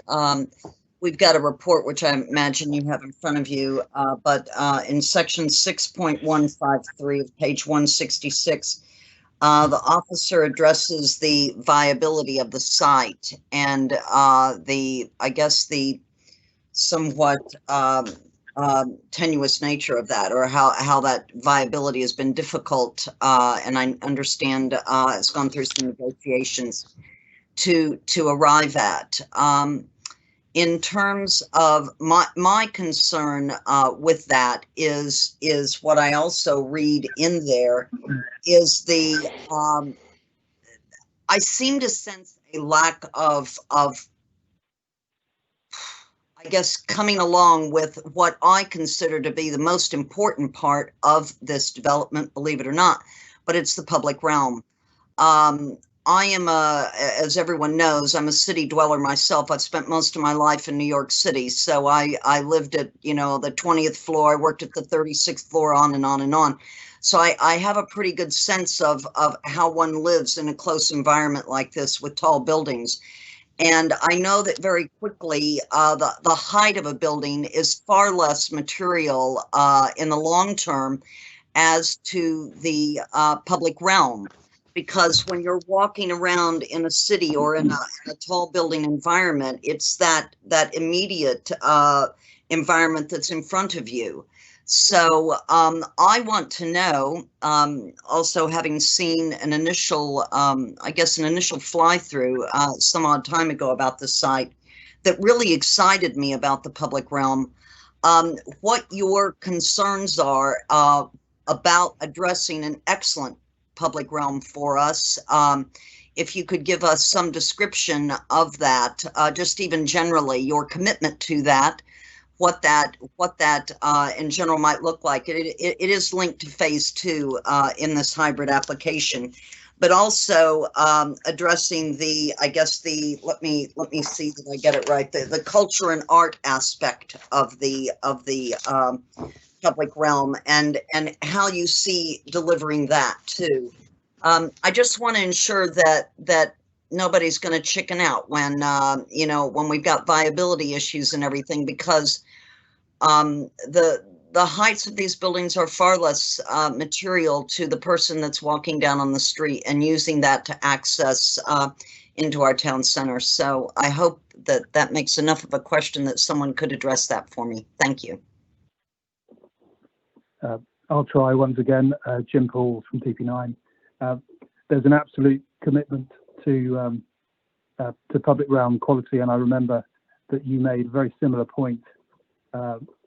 we've got a report which I imagine you have in front of you, but in section 6.153 of page 166, the officer addresses the viability of the site and I guess the somewhat tenuous nature of that, or how that viability has been difficult, and I understand it's gone through some negotiations to arrive at. In terms of my concern with that is what I also read in there is the I seem to sense a lack of I guess coming along with what I consider to be the most important part of this development, believe it or not, but it's the public realm. I am as everyone knows, I'm a city dweller myself. I've spent most of my life in New York City. So I lived at, the 20th floor. I worked at the 36th floor, on and on and on. So I have a pretty good sense of how one lives in a close environment like this with tall buildings. And I know that very quickly, the height of a building is far less material in the long term as to the public realm. Because when you're walking around in a city or in a tall building environment, it's that immediate environment that's in front of you. So I want to know, also having seen an initial, I guess, an initial fly through some odd time ago about the site that really excited me about the public realm, what your concerns are about addressing an excellent public realm for us. If you could give us some description of that, just even generally your commitment to that, what that in general might look like. It is linked to phase 2 in this hybrid application, but also addressing the, I guess the, let me see that I get it right, the culture and art aspect of the public realm and how you see delivering that too. I just want to ensure that nobody's going to chicken out when when we've got viability issues and everything, because the heights of these buildings are far less material to the person that's walking down on the street and using that to access into our town center. So I hope that makes enough of a question that someone could address that for me. Thank you. I'll try once again. Jim Paul from TP9. There's an absolute commitment to public realm quality, and I remember that you made a very similar point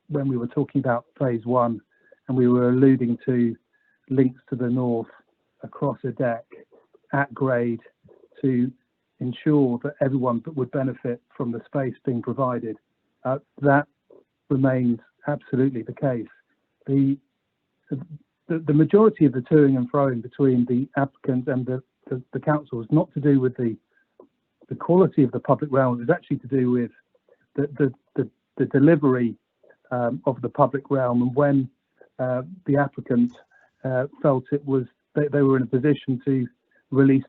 when we were talking about phase 1, and we were alluding to links to the north across a deck at grade to ensure that everyone would benefit from the space being provided. That remains absolutely the case. The majority of the toing and froing between the applicant and the council is not to do with the quality of the public realm. It's actually to do with the delivery of the public realm, and when the applicant felt they were in a position to release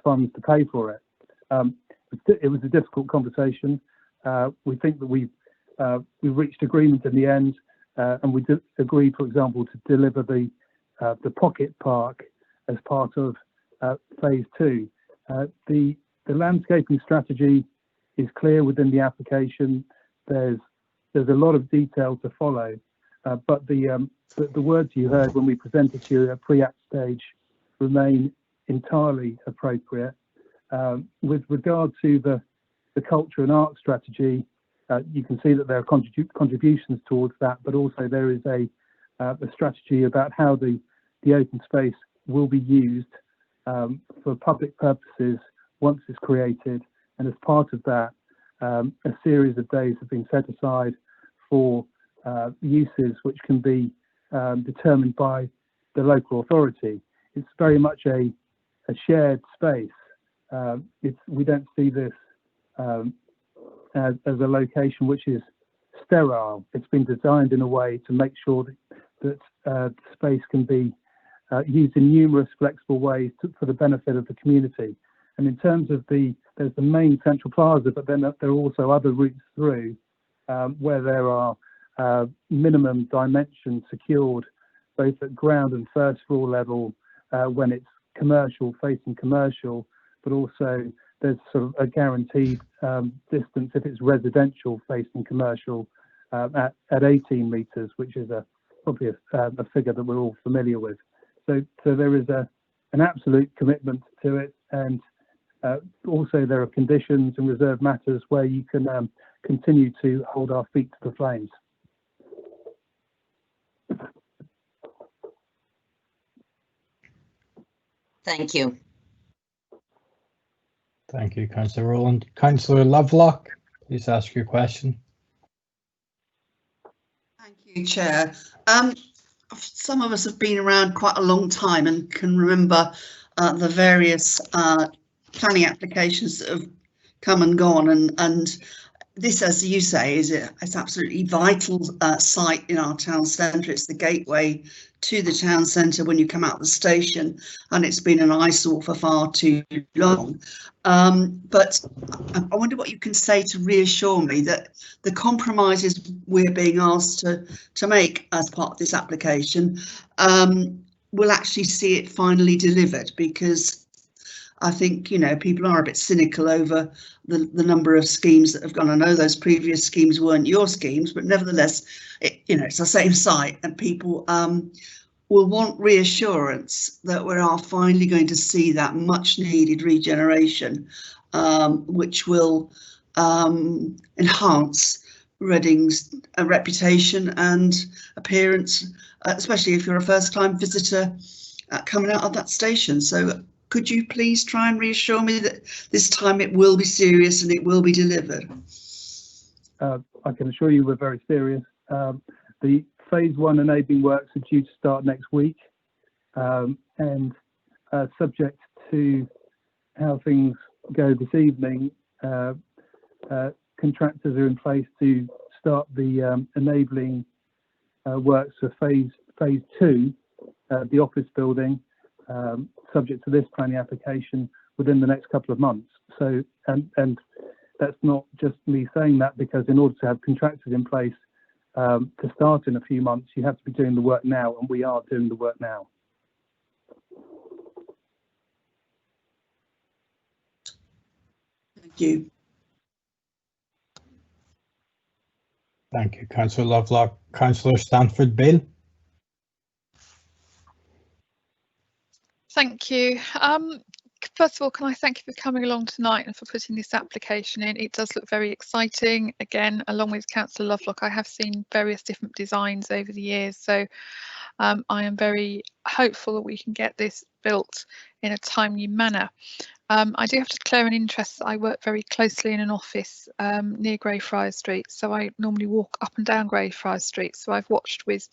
funds to pay for it. It was a difficult conversation. We think that we reached agreement in the end. And we agreed, for example, to deliver the pocket park as part of phase 2. The landscaping strategy is clear within the application. There's a lot of detail to follow, but the words you heard when we presented to you at pre-app stage remain entirely appropriate. With regard to the culture and art strategy, you can see that there are contributions towards that, but also there is a strategy about how the open space will be used for public purposes once it's created. And as part of that, a series of days have been set aside for uses which can be determined by the local authority. It's very much a shared space. We don't see this as a location which is sterile. It's been designed in a way to make sure that space can be used in numerous flexible ways for the benefit of the community. And in terms of there's the main central plaza, but then there are also other routes through where there are minimum dimensions secured both at ground and first floor level when it's commercial, facing commercial, but also there's sort of a guaranteed distance if it's residential facing commercial at 18 metres, which is probably a figure that we're all familiar with. So there is an absolute commitment to it, and also there are conditions and reserved matters where you can continue to hold our feet to the flames. Thank you. Thank you, Councillor Rowland. Councillor Lovelock, please ask your question. Thank you, Chair. Some of us have been around quite a long time and can remember the various planning applications that have come and gone, and this, as you say, is it's absolutely vital site in our town centre. It's the gateway to the town centre when you come out the station, and it's been an eyesore for far too long. But I wonder what you can say to reassure me that the compromises we're being asked to make as part of this application will actually see it finally delivered, because I think, you know, people are a bit cynical over the number of schemes that have gone. I know those previous schemes weren't your schemes, but nevertheless, it's the same site, and people will want reassurance that we are finally going to see that much needed regeneration, which will enhance Reading's reputation and appearance, especially if you're a first-time visitor coming out of that station. So could you please try and reassure me that this time it will be serious and it will be delivered? I can assure you we're very serious. The phase 1 enabling works are due to start next week, and subject to how things go this evening, contractors are in place to start the enabling works for phase 2, the office building, subject to this planning application within the next couple of months. So, and that's not just me saying that, because in order to have contractors in place to start in a few months, you have to be doing the work now, and we are doing the work now. Thank you. Thank you, Councillor Lovelock. Councillor Stanford Beale. Thank you. First of all, can I thank you for coming along tonight and for putting this application in? It does look very exciting. Again, along with Councillor Lovelock, I have seen various different designs over the years, so I am very hopeful that we can get this built in a timely manner. I do have to declare an interest. I work very closely in an office near Greyfriars Street, so I normally walk up and down Greyfriars Street, so I've watched with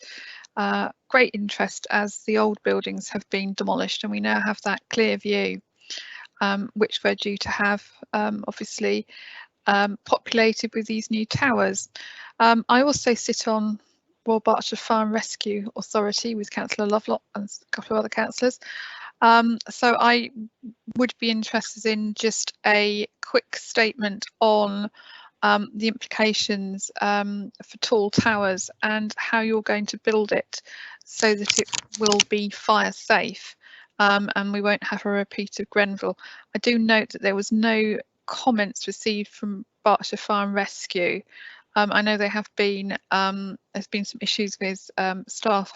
great interest as the old buildings have been demolished and we now have that clear view, which we're due to have obviously populated with these new towers. I also sit on Royal Berkshire Fire and Rescue Authority with Councillor Lovelock and a couple of other councillors. So I would be interested in just a quick statement on the implications for tall towers and how you're going to build it so that it will be fire safe and we won't have a repeat of Grenville. I do note that there was no comments received from Berkshire Fire and Rescue. I know there have been there's been some issues with staff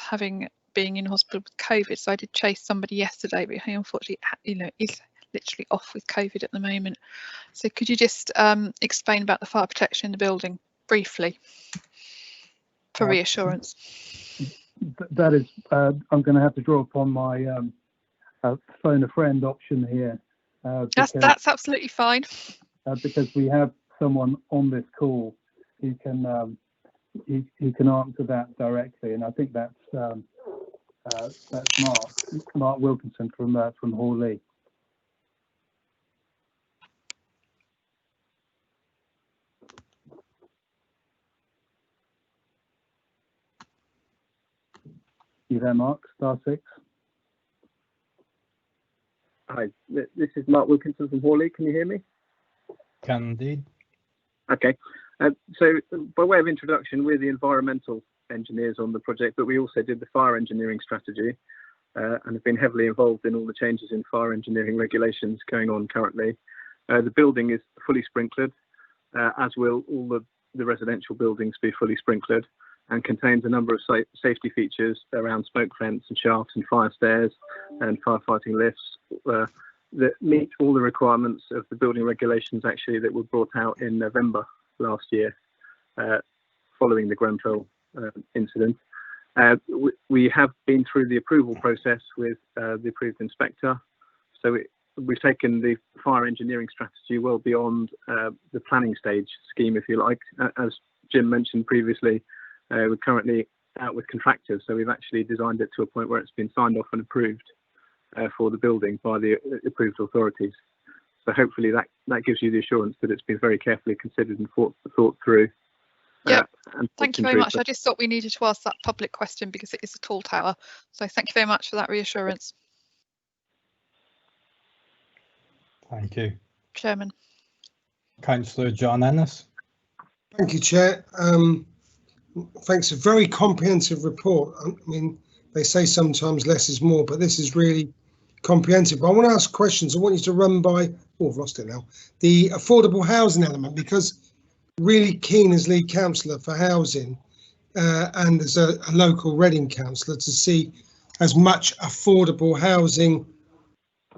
being in hospital with COVID, so I did chase somebody yesterday, but he unfortunately, is literally off with COVID at the moment. So could you just explain about the fire protection in the building briefly for reassurance? That is, I'm going to have to draw upon my phone a friend option here. That's absolutely fine. Because we have someone on this call who can answer that directly, and I think that's Mark Wilkinson from Hawley. You there, Mark? *6. Hi, this is Mark Wilkinson from Hawley. Can you hear me? Can indeed. Okay. So by way of introduction, we're the environmental engineers on the project, but we also did the fire engineering strategy and have been heavily involved in all the changes in fire engineering regulations going on currently. The building is fully sprinklered, as will all the residential buildings be fully sprinklered, and contains a number of safety features around smoke vents and shafts and fire stairs and firefighting lifts that meet all the requirements of the building regulations actually that were brought out in November last year following the Grenfell incident. We have been through the approval process with the approved inspector, so we've taken the fire engineering strategy well beyond the planning stage scheme, if you like. As Jim mentioned previously, we're currently out with contractors, so we've actually designed it to a point where it's been signed off and approved for the building by the approved authorities. So hopefully that gives you the assurance that it's been very carefully considered and thought through. Yeah, thank you very much. I just thought we needed to ask that public question because it is a tall tower. So thank you very much for that reassurance. Thank you. Chairman. Councillor John Ennis. Thank you, Chair. Thanks, a very comprehensive report. I mean, they say sometimes less is more, but this is really comprehensive. But I want to ask questions. I want you to run by, oh, I've lost it now, the affordable housing element, because really keen as lead councillor for housing and as a local Reading councillor to see as much affordable housing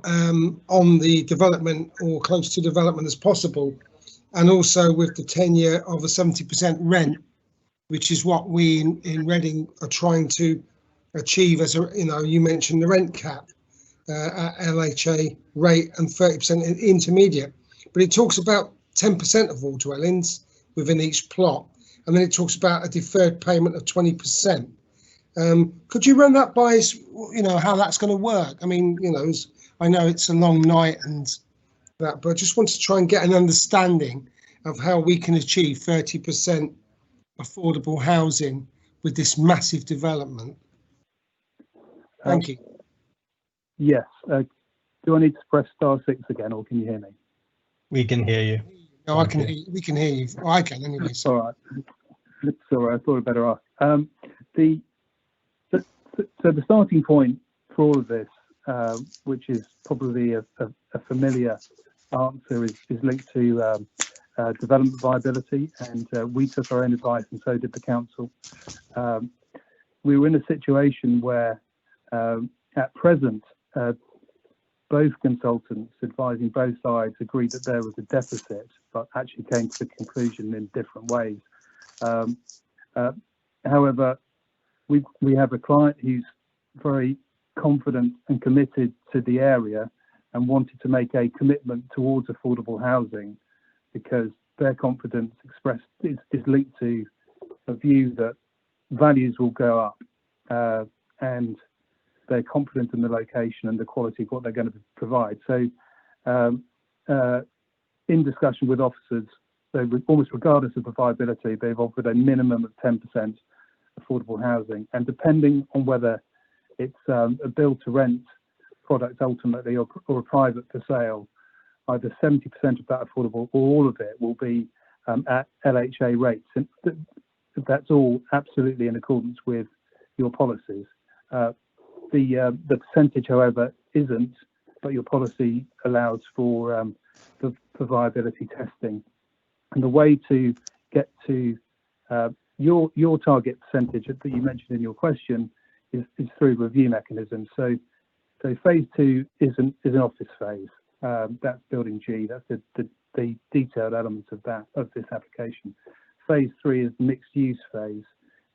on the development or close to development as possible, and also with the tenure of a 70% rent, which is what we in Reading are trying to achieve. As a, you know, you mentioned the rent cap at LHA rate and 30% in intermediate, but it talks about 10% of all dwellings within each plot, and then it talks about a deferred payment of 20%. Could you run that by us, you know, how that's going to work? I mean, you know, I know it's a long night and that, but I just want to try and get an understanding of how we can achieve 30% affordable housing with this massive development. Thank you. Yes. Do I need to press *6 again, or can you hear me? We can hear you. No, I can hear you. We can hear you. Oh, I can anyway. So. All right. Sorry, I thought I'd better ask. So the starting point for all of this, which is probably a familiar answer, is linked to development viability, and we took our own advice, and so did the council. We were in a situation where, at present, both consultants advising both sides agreed that there was a deficit, but actually came to the conclusion in different ways. However, we have a client who's very confident and committed to the area and wanted to make a commitment towards affordable housing, because their confidence expressed is linked to a view that values will go up, and they're confident in the location and the quality of what they're going to provide. So in discussion with officers, they almost regardless of the viability, they've offered a minimum of 10% affordable housing, and depending on whether it's a build to rent product ultimately or a private for sale, either 70% of that affordable or all of it will be at LHA rates, and that's all absolutely in accordance with your policies. The percentage, however, isn't, but your policy allows for viability testing. And the way to get to your target percentage that you mentioned in your question is through review mechanisms. So phase 2 is an office phase. That's building G. That's the detailed elements of this application. Phase 3 is mixed use phase.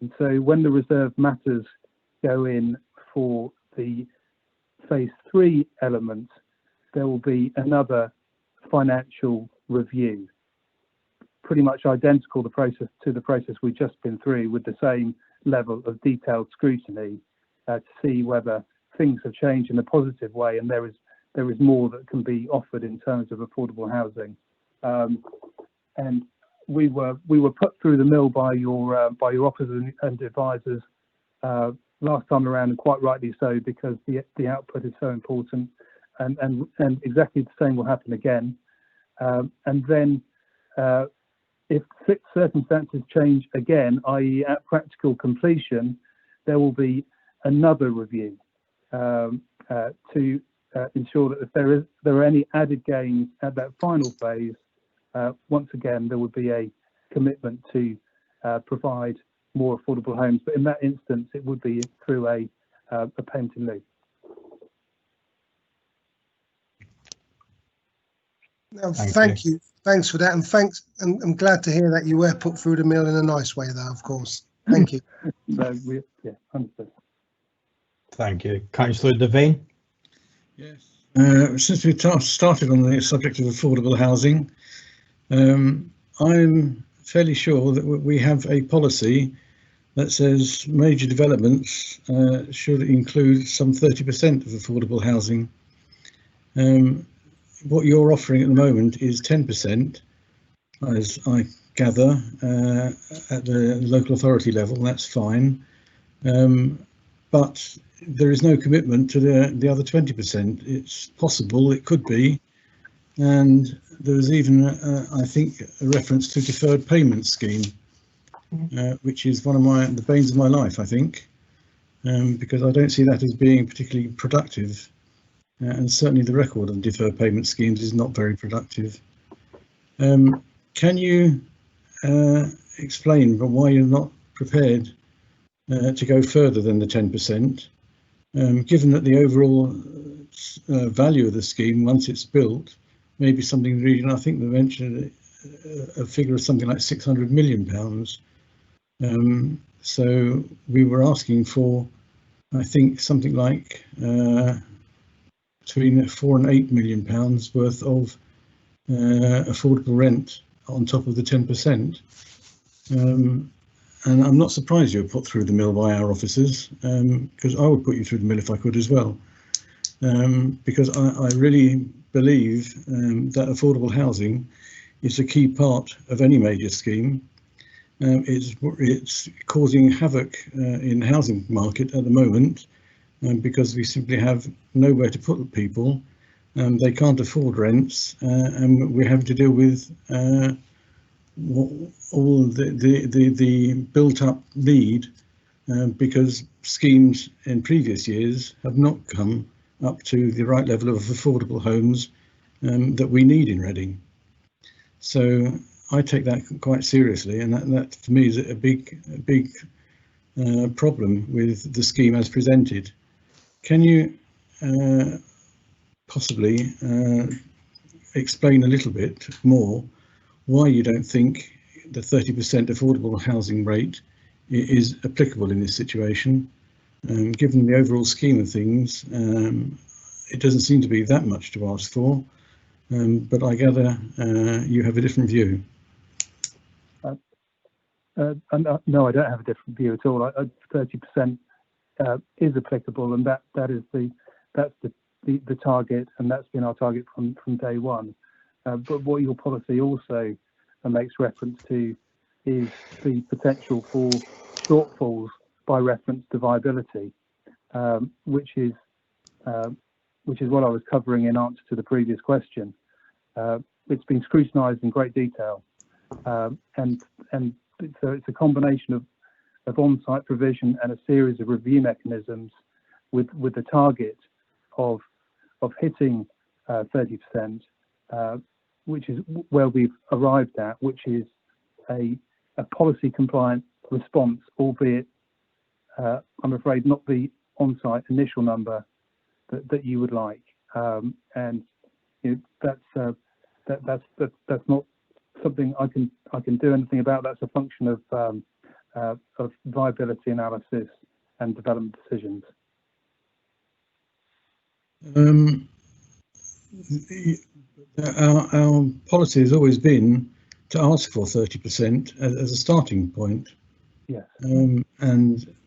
And so when the reserve matters go in for the phase 3 element, there will be another financial review, pretty much identical to the process we've just been through, with the same level of detailed scrutiny to see whether things have changed in a positive way and there is more that can be offered in terms of affordable housing. And we were put through the mill by your officers and advisors last time around, and quite rightly so, because the output is so important, and exactly the same will happen again. And then if circumstances change again, i.e. at practical completion, there will be another review to ensure that if there are any added gains at that final phase, once again there would be a commitment to provide more affordable homes. But in that instance, it would be through a payment in lieu. No, thank you. Thanks for that, and thanks. And I'm glad to hear that you were put through the mill in a nice way, though. Of course. Thank you. Yeah, understood. Thank you, Councillor Devine. Yes. Since we started on the subject of affordable housing, I'm fairly sure that we have a policy that says major developments should include some 30% of affordable housing. What you're offering at the moment is 10%, as I gather, at the local authority level. That's fine, but there is no commitment to the other 20%. It's possible, it could be, and there was even, I think, a reference to deferred payment scheme, which is one of the banes of my life, I think, because I don't see that as being particularly productive. And certainly the record of deferred payment schemes is not very productive. Can you explain why you're not prepared to go further than the 10%, given that the overall value of the scheme, once it's built, may be something in the region, I think they mentioned a figure of something like £600 million. So we were asking for, I think, something like between £4 and £8 million worth of affordable rent on top of the 10%. And I'm not surprised you were put through the mill by our officers, because I would put you through the mill if I could as well. Because I really believe that affordable housing is a key part of any major scheme. It's causing havoc in the housing market at the moment, because we simply have nowhere to put people. They can't afford rents, and we're having to deal with all the built-up need, because schemes in previous years have not come up to the right level of affordable homes that we need in Reading. So I take that quite seriously, and that for me is a big problem with the scheme as presented. Can you possibly explain a little bit more why you don't think the 30% affordable housing rate is applicable in this situation? Given the overall scheme of things, it doesn't seem to be that much to ask for, but I gather you have a different view. No, I don't have a different view at all. 30% is applicable, and that's the target, and that's been our target from day one. But what your policy also makes reference to is the potential for shortfalls by reference to viability, which is what I was covering in answer to the previous question. It's been scrutinised in great detail, and so it's a combination of on-site provision and a series of review mechanisms with the target of hitting 30%, which is where we've arrived at, which is a policy compliant response, albeit I'm afraid not the on-site initial number that you would like, and you know, that's not something I can do anything about. That's a function of viability analysis and development decisions. Our policy has always been to ask for 30% as a starting point. Yes. And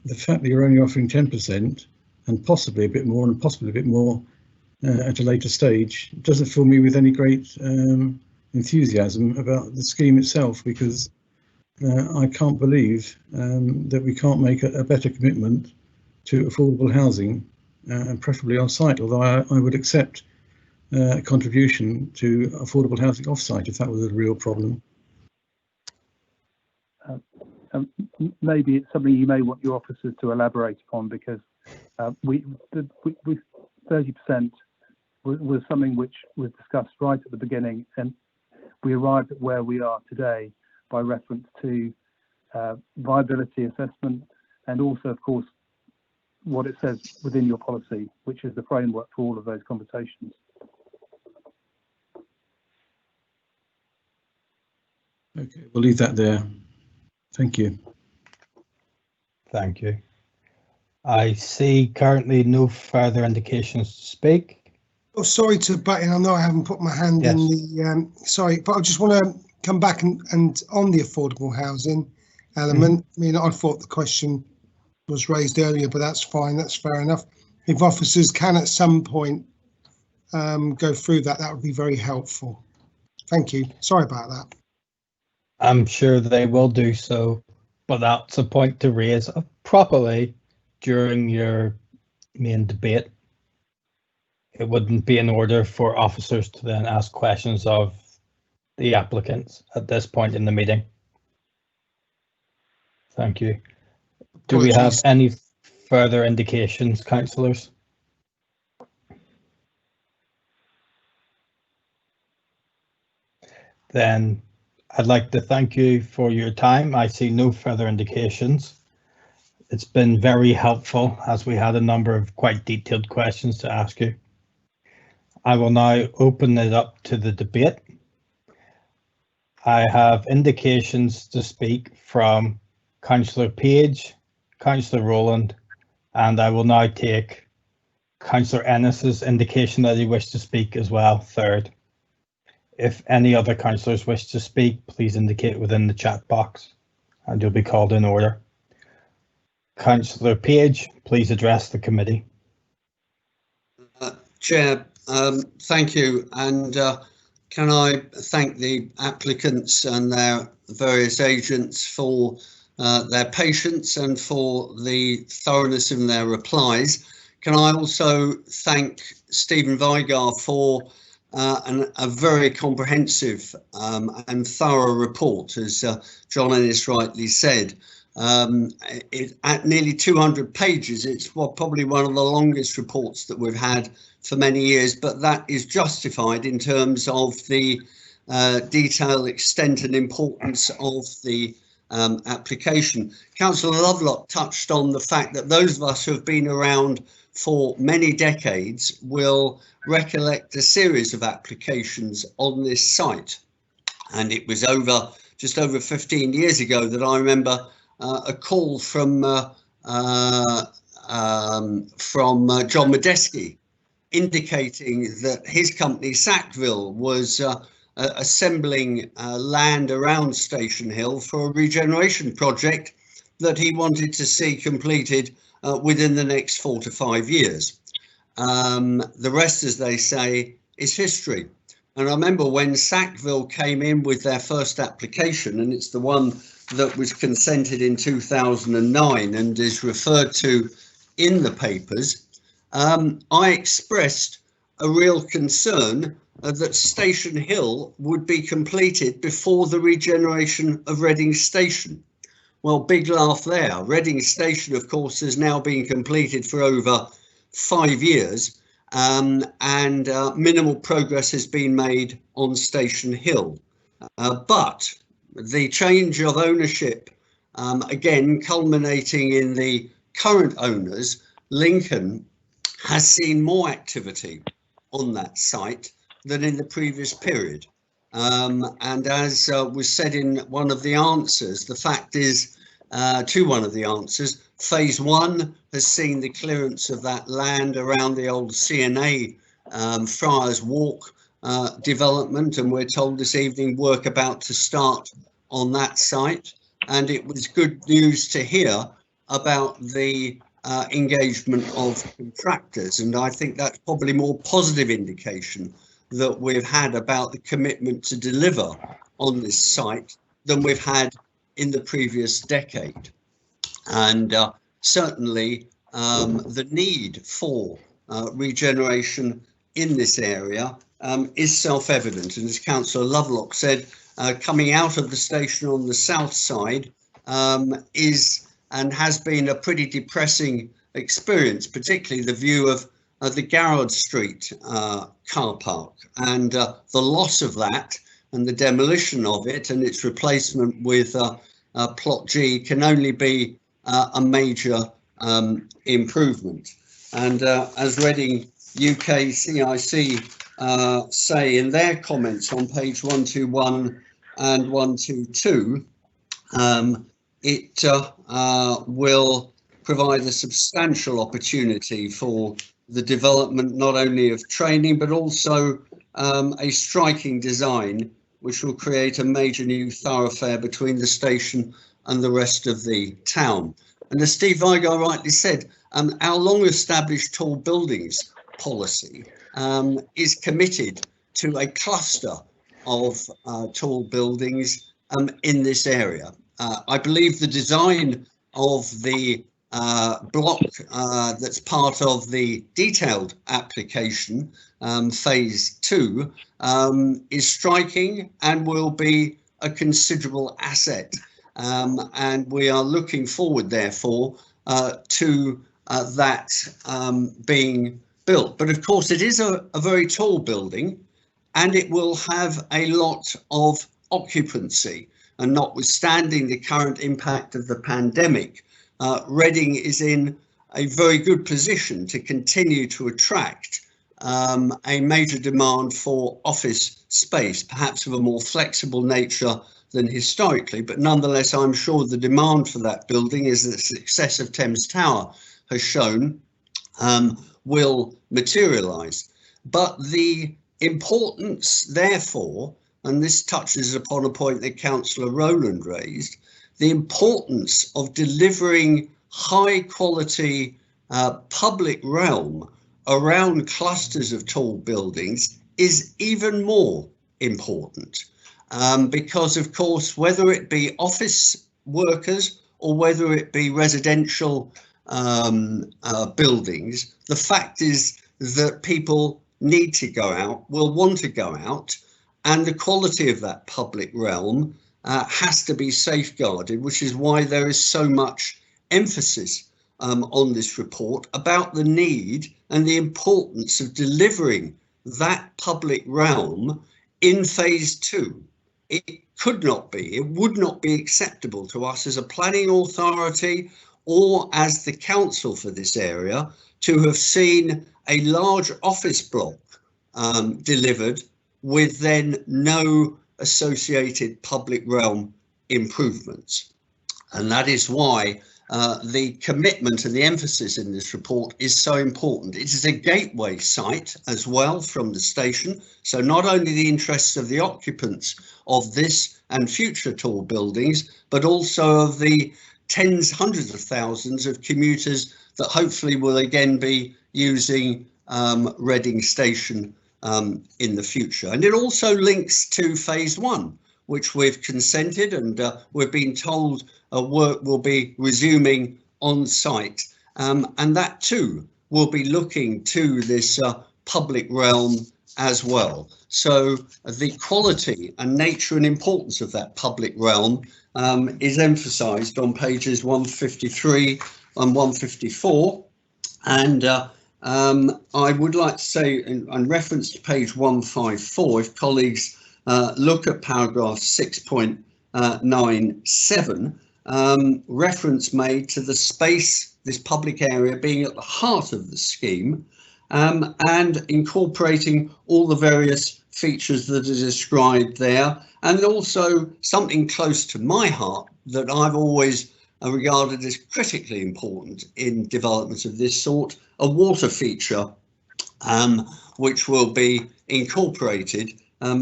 the fact that you're only offering 10% and possibly a bit more and possibly a bit more at a later stage doesn't fill me with any great enthusiasm about the scheme itself, because I can't believe that we can't make a better commitment to affordable housing, and preferably on site, although I would accept contribution to affordable housing off-site if that was a real problem. Maybe it's something you may want your officers to elaborate upon, because we 30% was something which was discussed right at the beginning, and we arrived at where we are today by reference to viability assessment, and also, of course, what it says within your policy, which is the framework for all of those conversations. Okay, we'll leave that there. Thank you. Thank you. I see currently no further indications to speak. Oh, sorry to butt in. I know I haven't put my hand in the, sorry, but I just want to come back and on the affordable housing element. I mean, I thought the question was raised earlier, but that's fine. That's fair enough. If officers can at some point go through that, that would be very helpful. Thank you. Sorry about that. I'm sure they will do so, but that's a point to raise properly during your main debate. It wouldn't be in order for officers to then ask questions of the applicants at this point in the meeting. Thank you. Do we have any further indications, councillors? Then I'd like to thank you for your time. I see no further indications. It's been very helpful, as we had a number of quite detailed questions to ask you. I will now open it up to the debate. I have indications to speak from Councillor Page, Councillor Rowland, and I will now take Councillor Ennis's indication that he wished to speak as well, third. If any other councillors wish to speak, please indicate within the chat box and you'll be called in order. Councillor Page, please address the committee. Chair, thank you, and can I thank the applicants and their various agents for their patience and for the thoroughness in their replies. Can I also thank Stephen Vigar for a very comprehensive and thorough report, as John Ennis rightly said. At nearly 200 pages, it's probably one of the longest reports that we've had for many years, but that is justified in terms of the detail, extent and importance of the application. Councillor Lovelock touched on the fact that those of us who have been around for many decades will recollect a series of applications on this site, and it was just over 15 years ago that I remember a call from John Medeski indicating that his company Sackville was assembling land around Station Hill for a regeneration project that he wanted to see completed within the next 4 to 5 years. The rest, as they say, is history. And I remember when Sackville came in with their first application, and it's the one that was consented in 2009 and is referred to in the papers, I expressed a real concern that Station Hill would be completed before the regeneration of Reading Station. Well, big laugh there. Reading Station, of course, has now been completed for over 5 years, and minimal progress has been made on Station Hill. But the change of ownership, again, culminating in the current owners, Lincoln, has seen more activity on that site than in the previous period. And as was said in one of the answers, the fact is, to one of the answers, phase 1 has seen the clearance of that land around the old CNA Friars Walk development, and we're told this evening work about to start on that site. And it was good news to hear about the engagement of contractors, and I think that's probably more positive indication that we've had about the commitment to deliver on this site than we've had in the previous decade. And certainly the need for regeneration in this area is self-evident, and as Councillor Lovelock said, coming out of the station on the south side is and has been a pretty depressing experience, particularly the view of the Garrard Street car park, and the loss of that and the demolition of it and its replacement with Plot G can only be a major improvement. And as Reading UK CIC say in their comments on page 121 and 122, it will provide a substantial opportunity for the development not only of training but also a striking design which will create a major new thoroughfare between the station and the rest of the town. And as Steve Vigo rightly said, our long established tall buildings policy is committed to a cluster of tall buildings in this area. I believe the design of the block that's part of the detailed application, phase 2, is striking and will be a considerable asset. And we are looking forward, therefore, to that being built. But of course, it is a very tall building and it will have a lot of occupancy. And notwithstanding the current impact of the pandemic, Reading is in a very good position to continue to attract a major demand for office space, perhaps of a more flexible nature than historically, but nonetheless, I'm sure the demand for that building, as the success of Thames Tower has shown, will materialise. But the importance, therefore, and this touches upon a point that Councillor Rowland raised, the importance of delivering high quality public realm around clusters of tall buildings is even more important. Because of course, whether it be office workers or whether it be residential buildings, the fact is that people need to go out, will want to go out, and the quality of that public realm has to be safeguarded, which is why there is so much emphasis on this report about the need and the importance of delivering that public realm in phase 2. It could not be, it would not be acceptable to us as a planning authority or as the council for this area to have seen a large office block delivered with then no associated public realm improvements. And that is why the commitment and the emphasis in this report is so important. It is a gateway site as well from the station, so not only the interests of the occupants of this and future tall buildings, but also of the tens, hundreds of thousands of commuters that hopefully will again be using Reading Station in the future. And it also links to phase 1, which we've consented, and we've been told work will be resuming on site, and that too will be looking to this public realm as well. So the quality and nature and importance of that public realm is emphasised on pages 153 and 154, and I would like to say in reference to page 154, if colleagues look at paragraph 6.97, reference made to the space, this public area being at the heart of the scheme, and incorporating all the various features that are described there, and also something close to my heart that I've always regarded as critically important in developments of this sort, a water feature which will be incorporated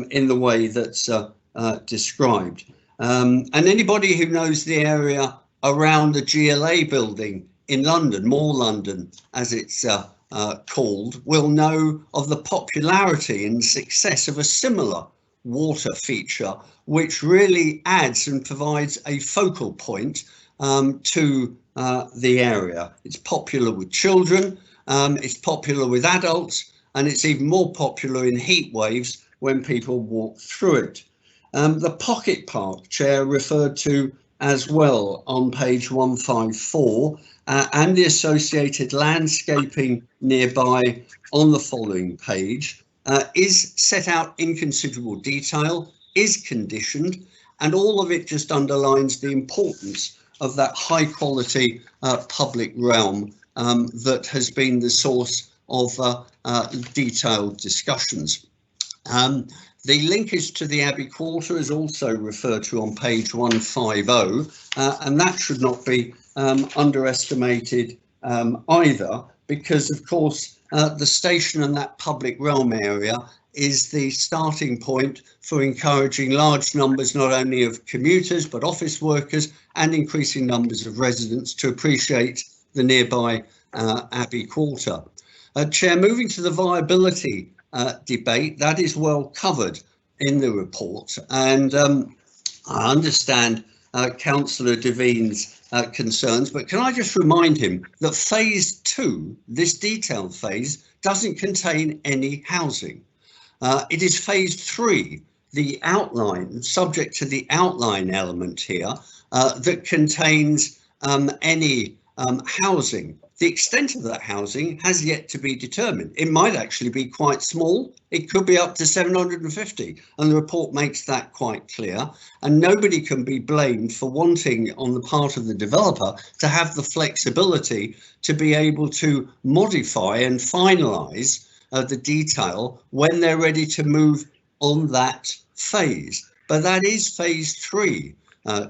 in the way that's described. And anybody who knows the area around the GLA building in London, More London as it's called, will know of the popularity and success of a similar water feature, which really adds and provides a focal point to the area. It's popular with children, it's popular with adults, and it's even more popular in heat waves when people walk through it. The pocket park, Chair, referred to as well on page 154, and the associated landscaping nearby on the following page is set out in considerable detail, is conditioned, and all of it just underlines the importance of that high quality public realm that has been the source of detailed discussions. The linkage to the Abbey Quarter is also referred to on page 150, and that should not be underestimated either, because of course the station and that public realm area is the starting point for encouraging large numbers not only of commuters but office workers and increasing numbers of residents to appreciate the nearby Abbey Quarter. Chair, moving to the viability debate, that is well covered in the report, and I understand Councillor Devine's concerns, but can I just remind him that phase 2, this detailed phase, doesn't contain any housing. It is phase 3, the outline, subject to the outline element here, that contains any housing. The extent of that housing has yet to be determined. It might actually be quite small. It could be up to 750, and the report makes that quite clear. And nobody can be blamed for wanting, on the part of the developer, to have the flexibility to be able to modify and finalise the detail when they're ready to move on that phase. But that is phase 3,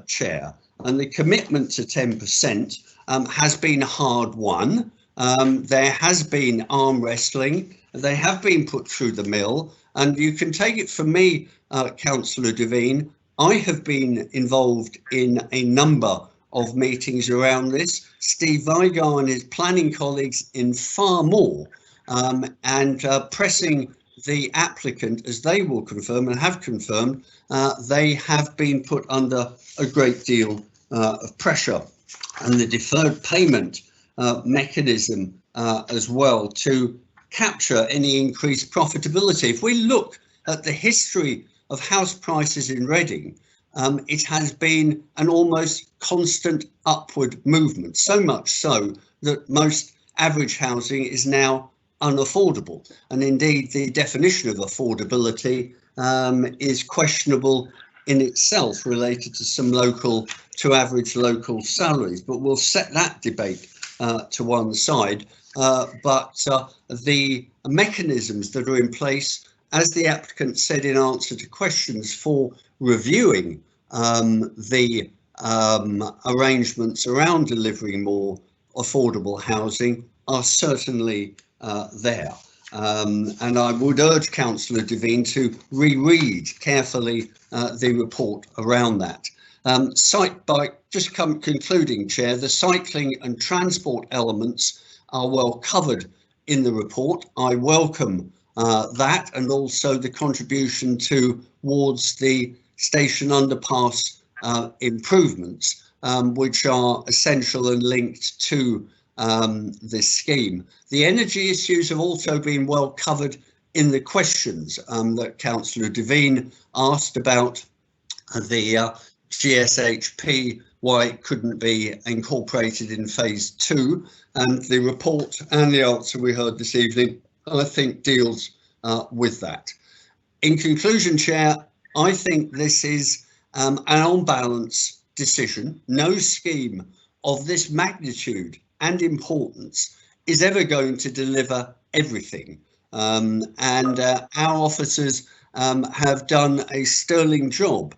Chair, and the commitment to 10% has been hard won. There has been arm wrestling. They have been put through the mill, and you can take it from me, Councillor Devine, I have been involved in a number of meetings around this. Steve Vigar and his planning colleagues in far more, and pressing the applicant, as they will confirm and have confirmed, they have been put under a great deal of pressure. And the deferred payment mechanism as well to capture any increased profitability. If we look at the history of house prices in Reading, it has been an almost constant upward movement, so much so that most average housing is now unaffordable. And indeed, the definition of affordability is questionable in itself, related to some local to average local salaries, but we'll set that debate to one side. But the mechanisms that are in place, as the applicant said in answer to questions for reviewing the arrangements around delivering more affordable housing, are certainly there. And I would urge Councillor Devine to reread carefully the report around that. Concluding, Chair, the cycling and transport elements are well covered in the report. I welcome that, and also the contribution towards the station underpass improvements, which are essential and linked to this scheme. The energy issues have also been well covered in the questions that Councillor Devine asked about the GSHP, why it couldn't be incorporated in phase 2, and the report and the answer we heard this evening, I think, deals with that. In conclusion, Chair, I think this is an on balance decision. No scheme of this magnitude and importance is ever going to deliver everything, and our officers have done a sterling job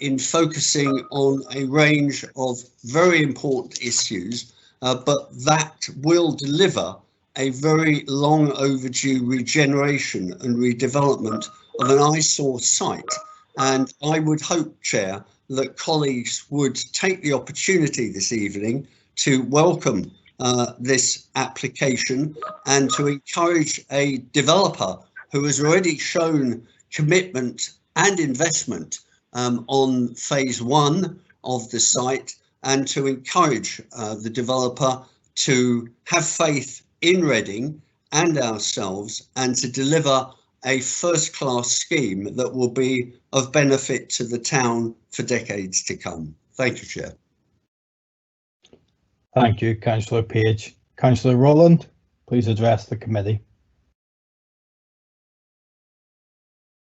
in focusing on a range of very important issues, but that will deliver a very long overdue regeneration and redevelopment of an eyesore site. And I would hope, Chair, that colleagues would take the opportunity this evening to welcome this application and to encourage a developer who has already shown commitment and investment on phase 1 of the site, and to encourage the developer to have faith in Reading and ourselves, and to deliver a first-class scheme that will be of benefit to the town for decades to come. Thank you, Chair. Thank you, Councillor Page. Councillor Rowland, please address the committee.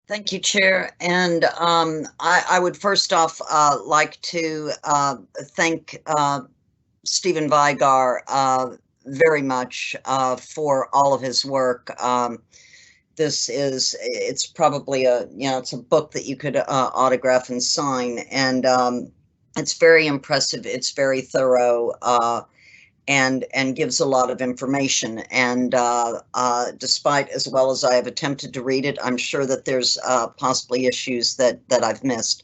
Thank you, Chair. And I would first off like to thank Stephen Vigar very much for all of his work. It's probably it's a book that you could autograph and sign, and it's very impressive. It's very thorough, and gives a lot of information. And despite, as well as I have attempted to read it, I'm sure that there's possibly issues that I've missed.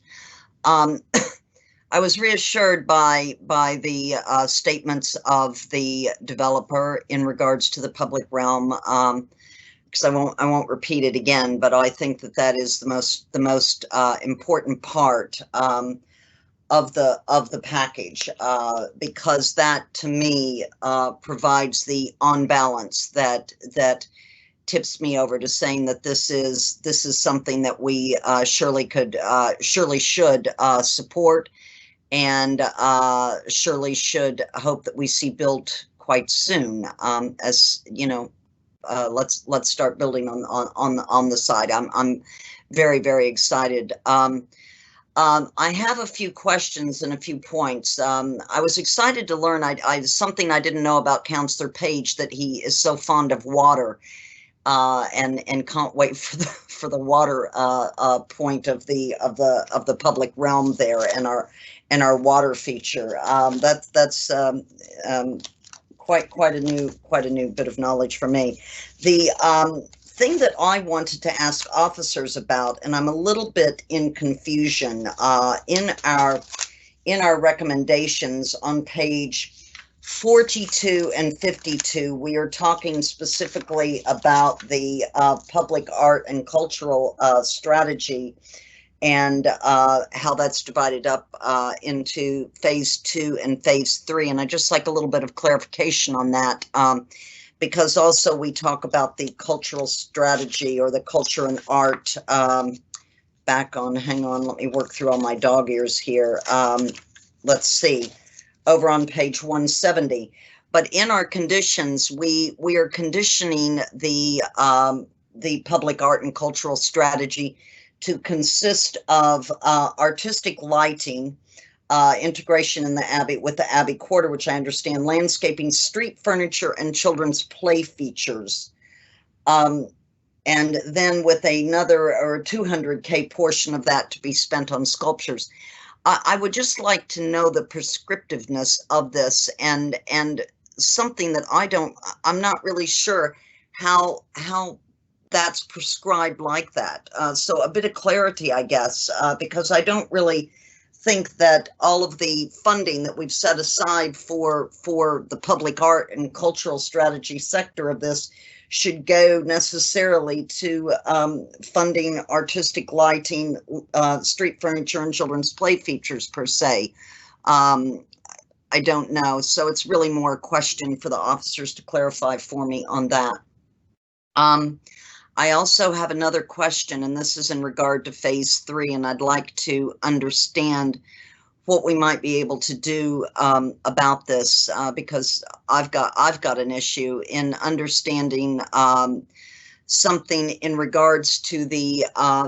I was reassured by the statements of the developer in regards to the public realm, because I won't repeat it again, but I think that is the most important part of the package, because that to me provides the on balance that tips me over to saying that this is something that we surely should support, and surely should hope that we see built quite soon. As you know, let's start building on the side. I'm very, very excited. I have a few questions and a few points. I was excited to learn something I didn't know about Councillor Page, that he is so fond of water, and can't wait for the water point of the public realm there, and our water feature. That's quite a new bit of knowledge for me. The thing that I wanted to ask officers about, and I'm a little bit in confusion, in our recommendations on page 42 and 52, we are talking specifically about the public art and cultural strategy, and how that's divided up into phase 2 and phase 3. And I'd just like a little bit of clarification on that, because also we talk about the cultural strategy, or the culture and art, hang on, let me work through all my dog ears here. Let's see, over on page 170. But in our conditions, we are conditioning the public art and cultural strategy to consist of artistic lighting, integration in the Abbey with the Abbey Quarter, which I understand, landscaping, street furniture, and children's play features. And then with another or 200K portion of that to be spent on sculptures. I would just like to know the prescriptiveness of this, and something that I'm not really sure how that's prescribed like that. So a bit of clarity, I guess, because I don't really think that all of the funding that we've set aside for the public art and cultural strategy sector of this should go necessarily to funding artistic lighting, street furniture, and children's play features per se. I don't know. So it's really more a question for the officers to clarify for me on that. I also have another question, and this is in regard to phase 3, and I'd like to understand what we might be able to do about this, because I've got an issue in understanding something in regards to the,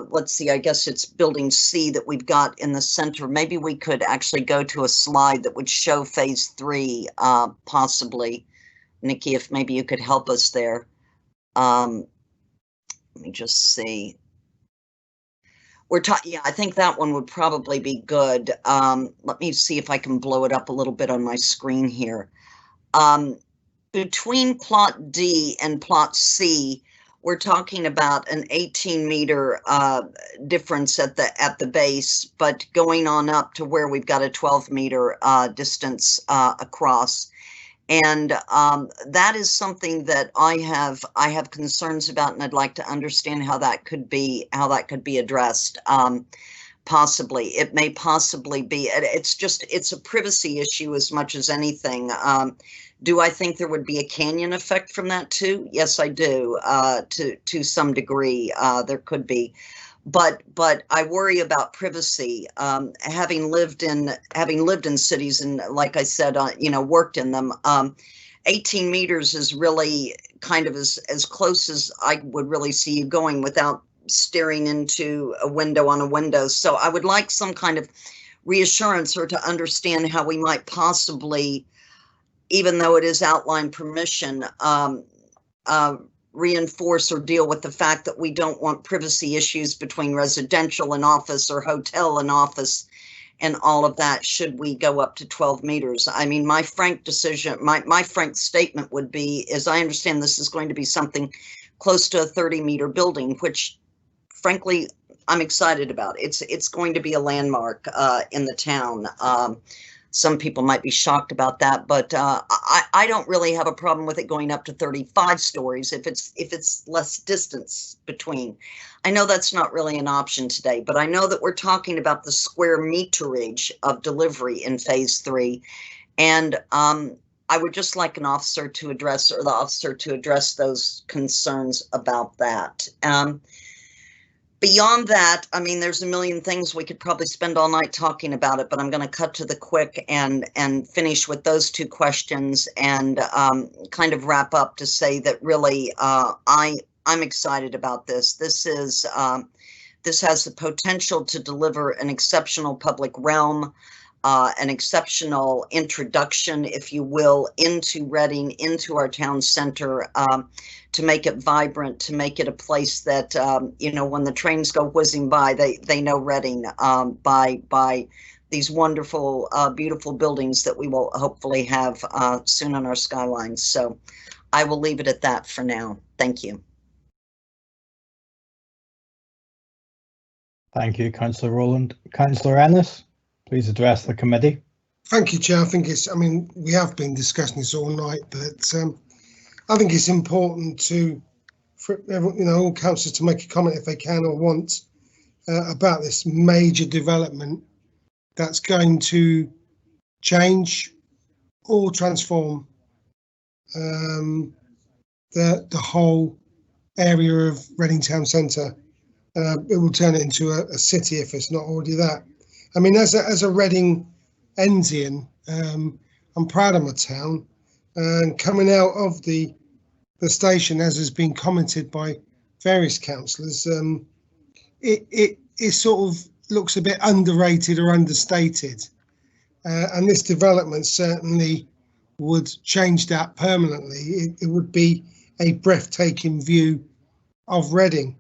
let's see, I guess it's building C that we've got in the center. Maybe we could actually go to a slide that would show phase 3, possibly. Nikki, if maybe you could help us there. Let me just see. Yeah, I think that one would probably be good. Let me see if I can blow it up a little bit on my screen here. Between plot D and plot C, we're talking about an 18-meter difference at the base, but going on up to where we've got a 12-meter distance across. And that is something that I have concerns about, and I'd like to understand how that could be addressed. Possibly, it may possibly be. It's a privacy issue as much as anything. Do I think there would be a canyon effect from that too? Yes, I do. To some degree, there could be, but I worry about privacy. Having lived in cities and, like I said, worked in them. 18 meters is really kind of as close as I would really see you going without staring into a window on a window. So I would like some kind of reassurance or to understand how we might possibly, even though it is outline permission, reinforce or deal with the fact that we don't want privacy issues between residential and office or hotel and office and all of that should we go up to 12 meters. I mean, my frank decision, my frank statement would be, is I understand this is going to be something close to a 30-meter building, which frankly, I'm excited about. It's going to be a landmark in the town. Some people might be shocked about that, but I don't really have a problem with it going up to 35 stories if it's less distance between. I know that's not really an option today, but I know that we're talking about the square meterage of delivery in phase 3, and I would just like an officer to address, or the officer to address those concerns about that. Beyond that, I mean, there's a million things we could probably spend all night talking about it, but I'm going to cut to the quick and finish with those 2 questions and kind of wrap up to say that really I'm excited about this. This has the potential to deliver an exceptional public realm, an exceptional introduction, if you will, into Reading, into our town center, to make it vibrant, to make it a place that, when the trains go whizzing by, they know Reading by these wonderful, beautiful buildings that we will hopefully have soon on our skylines. So I will leave it at that for now. Thank you. Thank you, Councillor Rowland. Councillor Ennis, please address the committee. Thank you, Chair. I think we have been discussing this all night, but I think it's important for all councillors to make a comment if they can or want about this major development that's going to change or transform the whole area of Reading Town Centre. It will turn it into a city if it's not already that. I mean, as a Reading Ensian, I'm proud of my town, and coming out of the station, as has been commented by various councillors, it sort of looks a bit underrated or understated, and this development certainly would change that permanently. It would be a breathtaking view of Reading.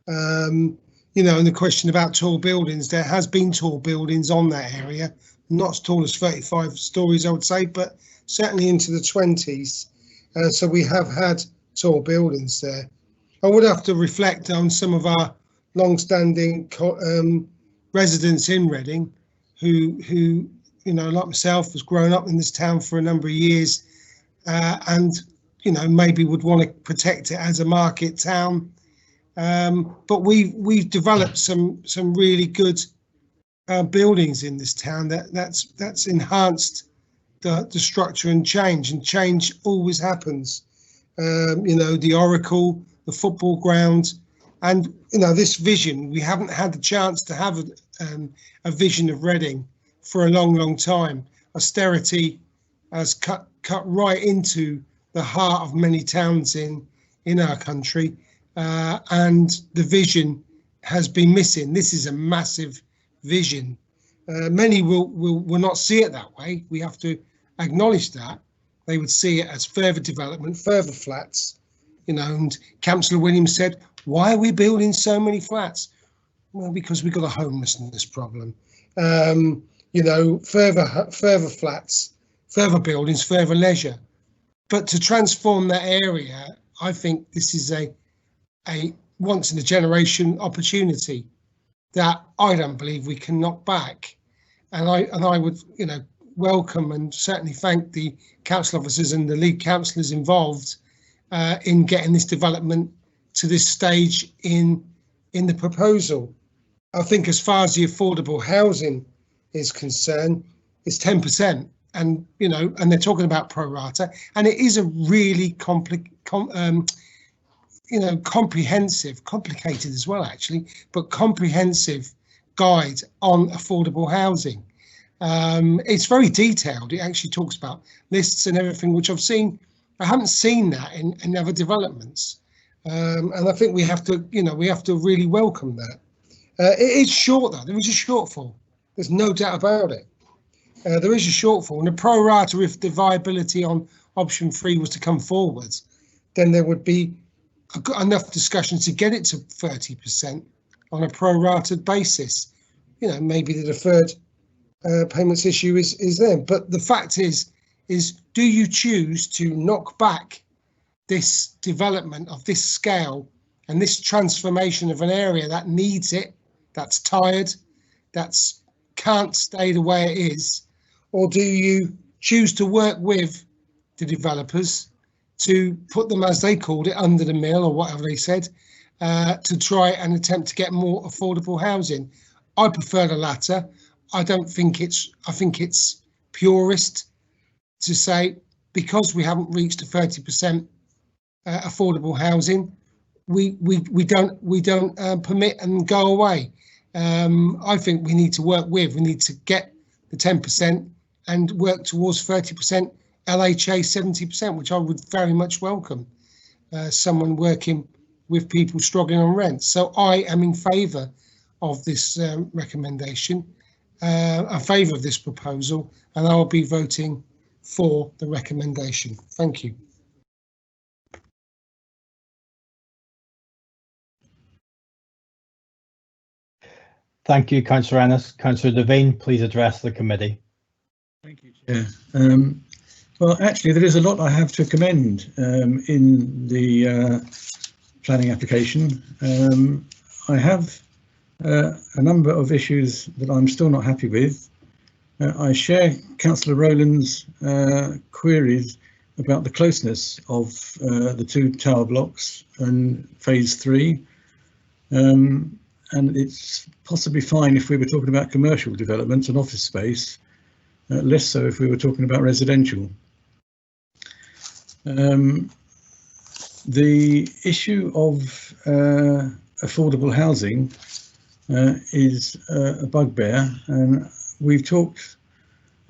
And the question about tall buildings, there has been tall buildings on that area, not as tall as 35 stories, I would say, but certainly into the 20s. So we have had tall buildings there. I would have to reflect on some of our long-standing residents in Reading who like myself, was growing up in this town for a number of years, and maybe would want to protect it as a market town. But we've developed some really good buildings in this town that's enhanced the structure and change always happens. The Oracle, the football ground, and this vision, we haven't had the chance to have a vision of Reading for a long time. Austerity has cut right into the heart of many towns in our country, and the vision has been missing. This is a massive vision. Many will not see it that way. We have to acknowledge that. They would see it as further development, further flats, and Councillor Williams said, why are we building so many flats? Well, because we've got a homelessness problem. Further flats, further buildings, further leisure. But to transform that area, I think this is a once in a generation opportunity that I don't believe we can knock back. And I would, welcome and certainly thank the council officers and the lead councillors involved in getting this development to this stage in the proposal. I think as far as the affordable housing is concerned, it's 10%. and you know, and they're talking about pro rata, and it is a really complicated as well, actually, but comprehensive guide on affordable housing. It's very detailed. It actually talks about lists and everything, which I've seen. I haven't seen that in other developments, and I think we have to, you know, we have to really welcome that. It is short though. There is a shortfall. There's no doubt about it. There is a shortfall, and the pro rata, if the viability on option 3 was to come forward, then there would be enough discussion to get it to 30% on a pro-rated basis. You know, maybe the deferred payments issue is there, but the fact is do you choose to knock back this development of this scale and this transformation of an area that needs it, that's tired, that's can't stay the way it is, or do you choose to work with the developers to put them, as they called it, under the mill or whatever they said, to try and attempt to get more affordable housing? I prefer the latter. I think it's purist to say, because we haven't reached a 30% affordable housing, we don't permit and go away. I think we need to get the 10% and work towards 30%, LHA 70%, which I would very much welcome. Someone working with people struggling on rent. So I am in favour of this recommendation, in favour of this proposal, and I'll be voting for the recommendation. Thank you. Thank you, Councillor Ennis. Councillor Devine, please address the committee. Thank you, Chair. Well, actually, there is a lot I have to commend in the planning application. I have a number of issues that I'm still not happy with. I share Councillor Rowland's queries about the closeness of the 2 tower blocks and phase 3. And it's possibly fine if we were talking about commercial development and office space, less so if we were talking about residential. The issue of affordable housing is a bugbear, and we've talked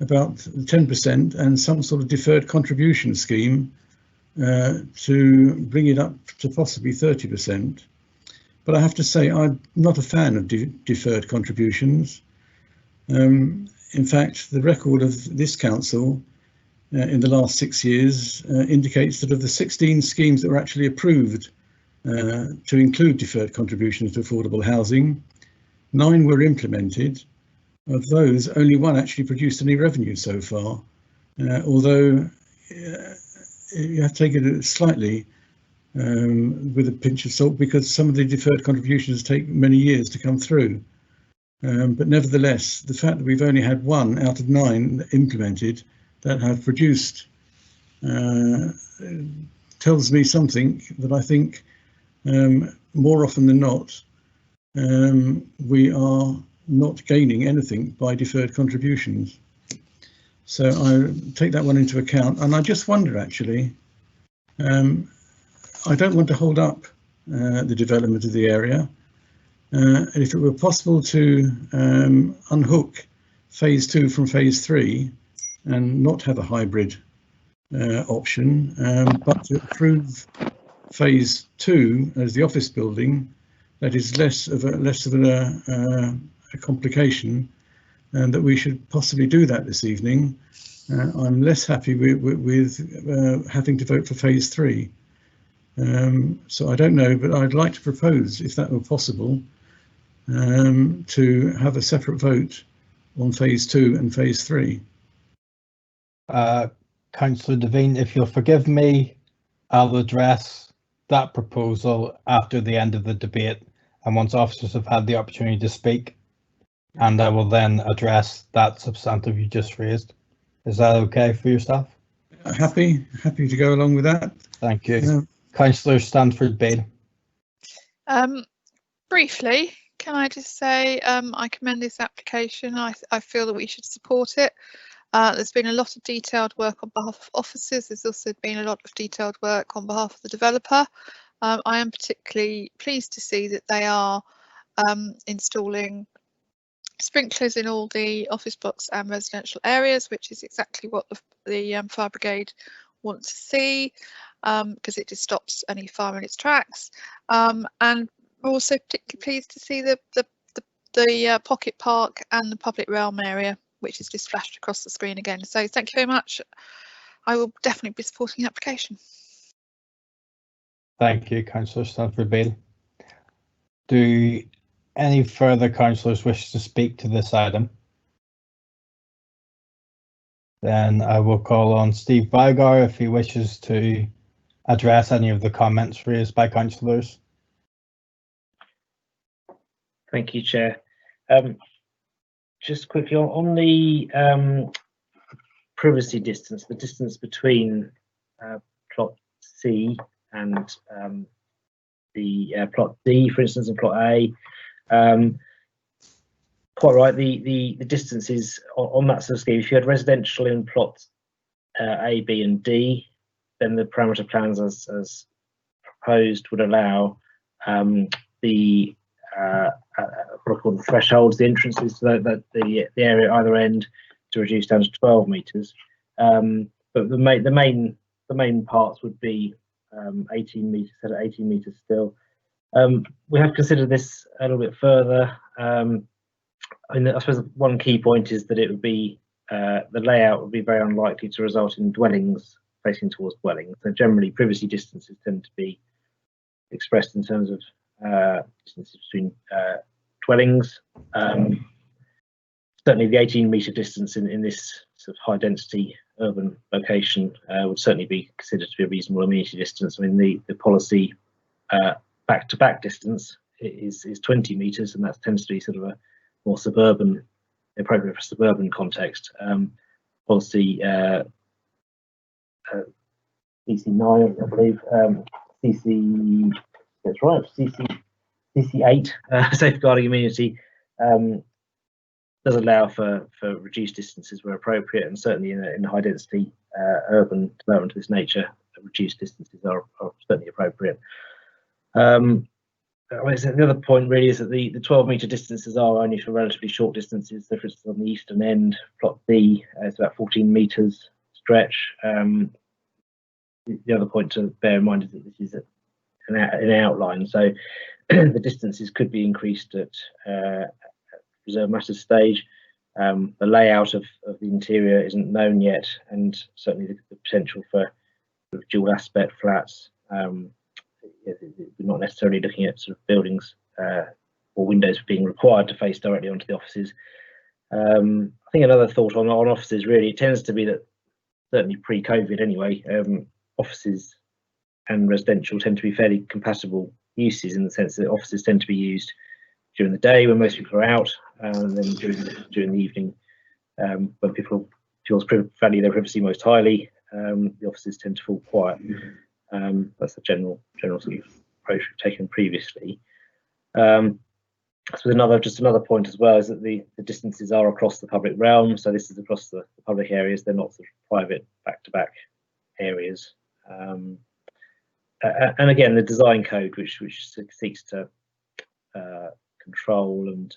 about 10% and some sort of deferred contribution scheme to bring it up to possibly 30%. But I have to say I'm not a fan of deferred contributions. In fact, the record of this council in the last 6 years indicates that of the 16 schemes that were actually approved to include deferred contributions to affordable housing, 9 were implemented. Of those, only 1 actually produced any revenue so far, although you have to take it slightly with a pinch of salt, because some of the deferred contributions take many years to come through. But nevertheless, the fact that we've only had 1 out of 9 implemented that have produced tells me something, that I think more often than not we are not gaining anything by deferred contributions. So I take that one into account, and I just wonder, actually, I don't want to hold up the development of the area. If it were possible to unhook phase 2 from phase 3 and not have a hybrid option, but to approve phase 2 as the office building, that is less of a complication, and that we should possibly do that this evening. I'm less happy with having to vote for phase 3. So I don't know, but I'd like to propose, if that were possible, to have a separate vote on phase 2 and phase 3. Councillor Devine, if you'll forgive me, I'll address that proposal after the end of the debate and once officers have had the opportunity to speak, and I will then address that substantive you just raised. Is that okay for yourself? Happy to go along with that. Thank you. Councillor Stanford Bale. Briefly, can I just say I commend this application. I feel that we should support it. There's been a lot of detailed work on behalf of officers. There's also been a lot of detailed work on behalf of the developer. I am particularly pleased to see that they are installing sprinklers in all the office blocks and residential areas, which is exactly what the fire brigade want to see, because it just stops any fire in its tracks. And we're also particularly pleased to see the pocket park and the public realm area, which is just flashed across the screen again. So thank you very much. I will definitely be supporting the application. Thank you, Councillor Stanford-Beale. Do any further councillors wish to speak to this item? Then I will call on Steve Bygar if he wishes to address any of the comments raised by councillors. Thank you, Chair. Just quickly on the privacy distance, the distance between plot C and the plot D, for instance, and plot A. Quite right, the distances on that sort of scheme, if you had residential in plot A, B and D, then the parameter plans as proposed would allow the what are called the thresholds, the entrances to the area at either end to reduce down to 12 metres. But the main parts would be 18 metres, set at 18 metres still. We have considered this a little bit further. I suppose one key point is that it would be the layout would be very unlikely to result in dwellings facing towards dwellings. So generally, privacy distances tend to be expressed in terms of distances between dwellings. Certainly, the 18-metre distance in this sort of high-density urban location would certainly be considered to be a reasonable amenity distance. I mean, the policy back-to-back distance is 20 metres, and that tends to be sort of a more suburban, appropriate for suburban context. Policy CC9, I believe, CC, that's right, CC8, safeguarding immunity, does allow for reduced distances where appropriate, and certainly in a high density urban development of this nature, reduced distances are certainly appropriate. The other point really is that the 12-metre distances are only for relatively short distances. So for instance, on the eastern end, plot B, it's about 14 metres stretch. The other point to bear in mind is that this is an outline, so the distances could be increased at reserve matters stage. The layout of the interior isn't known yet, and certainly the potential for sort of dual aspect flats. We're not necessarily looking at sort of buildings or windows being required to face directly onto the offices. I think another thought on offices, really, it tends to be that, certainly pre-COVID anyway, offices and residential tend to be fairly compatible uses, in the sense that offices tend to be used during the day when most people are out, and then during the evening when people value their privacy most highly, the offices tend to fall quiet. That's the general sort of approach we've taken previously. So another point as well is that the distances are across the public realm, so this is across the public areas. They're not sort of private back-to-back areas. And again, the design code, which seeks to control and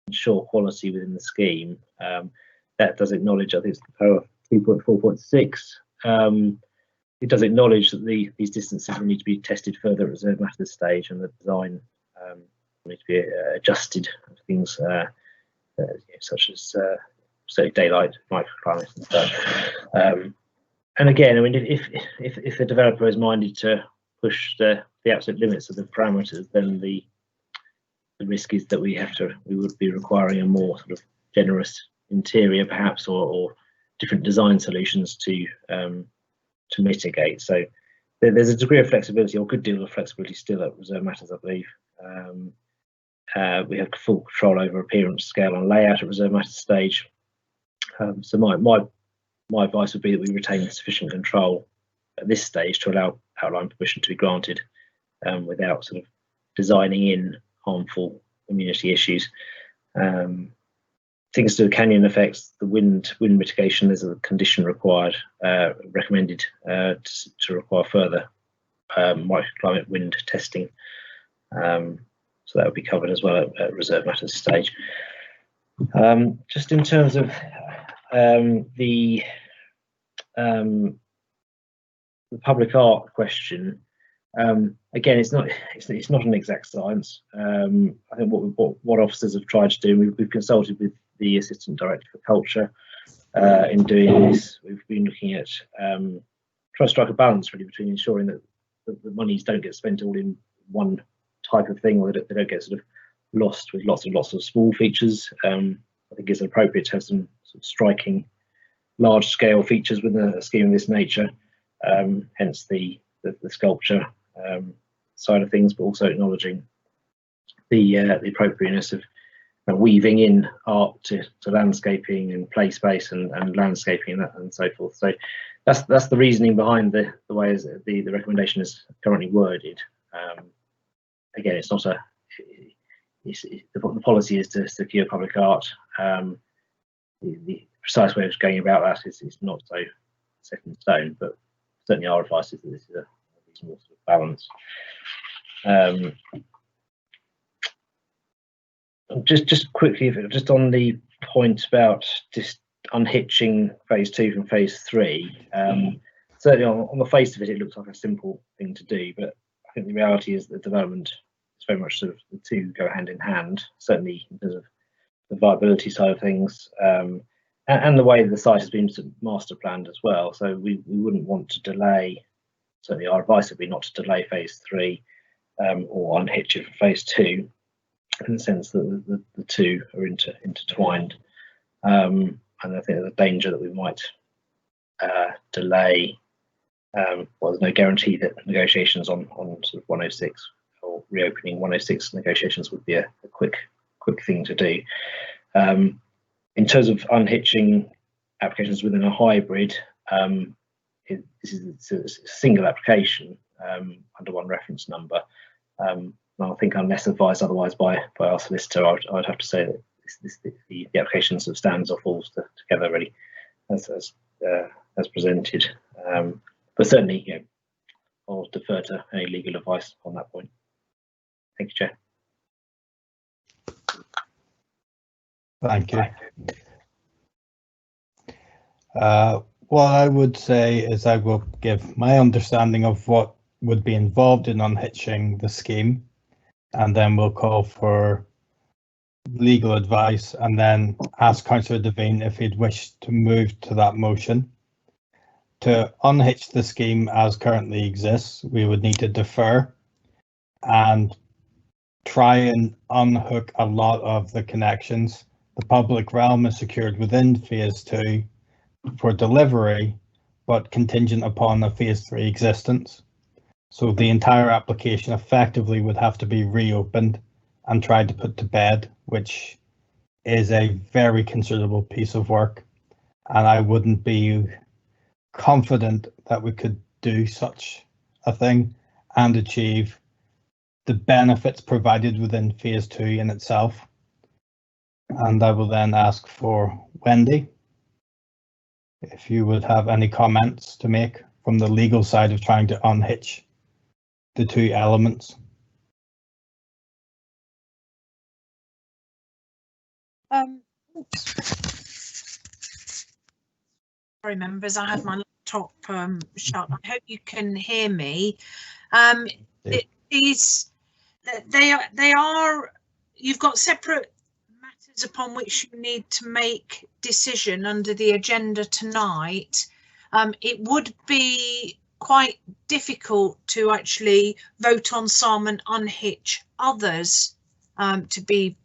ensure quality within the scheme, that does acknowledge, I think it's the power 2.4.6. It does acknowledge that these distances will need to be tested further at reserve matters stage, and the design will need to be adjusted for things such as say daylight, microclimates and such. And again, I mean, if the developer is minded to push the absolute limits of the parameters, then the risk is that we would be requiring a more sort of generous interior, perhaps, or different design solutions to mitigate. So there's a degree of flexibility, or a good deal of flexibility, still at reserve matters, I believe. We have full control over appearance, scale, and layout at reserve matters stage. So my advice would be that we retain sufficient control at this stage to allow outline permission to be granted, without sort of designing in harmful immunity issues. things to do with canyon effects, the wind mitigation, there's a condition required, recommended to require further microclimate wind testing. So that would be covered as well at reserve matters stage. Just in terms of the public art question, again, it's not an exact science. I think what officers have tried to do, we've consulted with the Assistant Director for Culture in doing this. We've been looking at trying to strike a balance really between ensuring that the monies don't get spent all in one type of thing, or they don't get sort of lost with lots of small features. I think it's appropriate to have some sort of striking large scale features with a scheme of this nature, hence the sculpture side of things, but also acknowledging the appropriateness of weaving in art to landscaping and play space and landscaping and so forth. So that's the reasoning behind the way the recommendation is currently worded. Again, it's not the policy is to secure public art. The precise way of going about that is not so set in stone, but certainly our advice is that this is a reasonable sort of balance. Just quickly, just on the point about just unhitching phase 2 from phase 3, certainly on the face of it, it looks like a simple thing to do, but I think the reality is that development is very much sort of the two go hand in hand, certainly in terms of the viability side of things, and the way that the site has been sort of master planned as well. So we wouldn't want to delay, certainly our advice would be not to delay phase 3 or unhitch it for phase 2, in the sense that the two are intertwined. And I think there's a danger that we might delay. Well, there's no guarantee that negotiations on sort of 106 or reopening 106 negotiations would be a quick thing to do. In terms of unhitching applications within a hybrid, this is a single application under one reference number. I think unless advised otherwise by our solicitor, I'd have to say that the application sort of stands or falls together really as presented. But certainly, I'll defer to any legal advice on that point. Thank you, Chair. Thank you. What I would say is I will give my understanding of what would be involved in unhitching the scheme, and then we'll call for legal advice and then ask Councillor Devine if he'd wish to move to that motion. To unhitch the scheme as currently exists, we would need to defer and try and unhook a lot of the connections. The public realm is secured within phase 2 for delivery, but contingent upon a phase 3 existence. So the entire application effectively would have to be reopened and tried to put to bed, which is a very considerable piece of work. And I wouldn't be confident that we could do such a thing and achieve the benefits provided within phase 2 in itself. And I will then ask for Wendy, if you would have any comments to make from the legal side of trying to unhitch the two elements. Sorry, members, I had my laptop shut. I hope you can hear me. You've got separate matters upon which you need to make decision under the agenda tonight. It would be quite difficult to actually vote on some and unhitch others, to be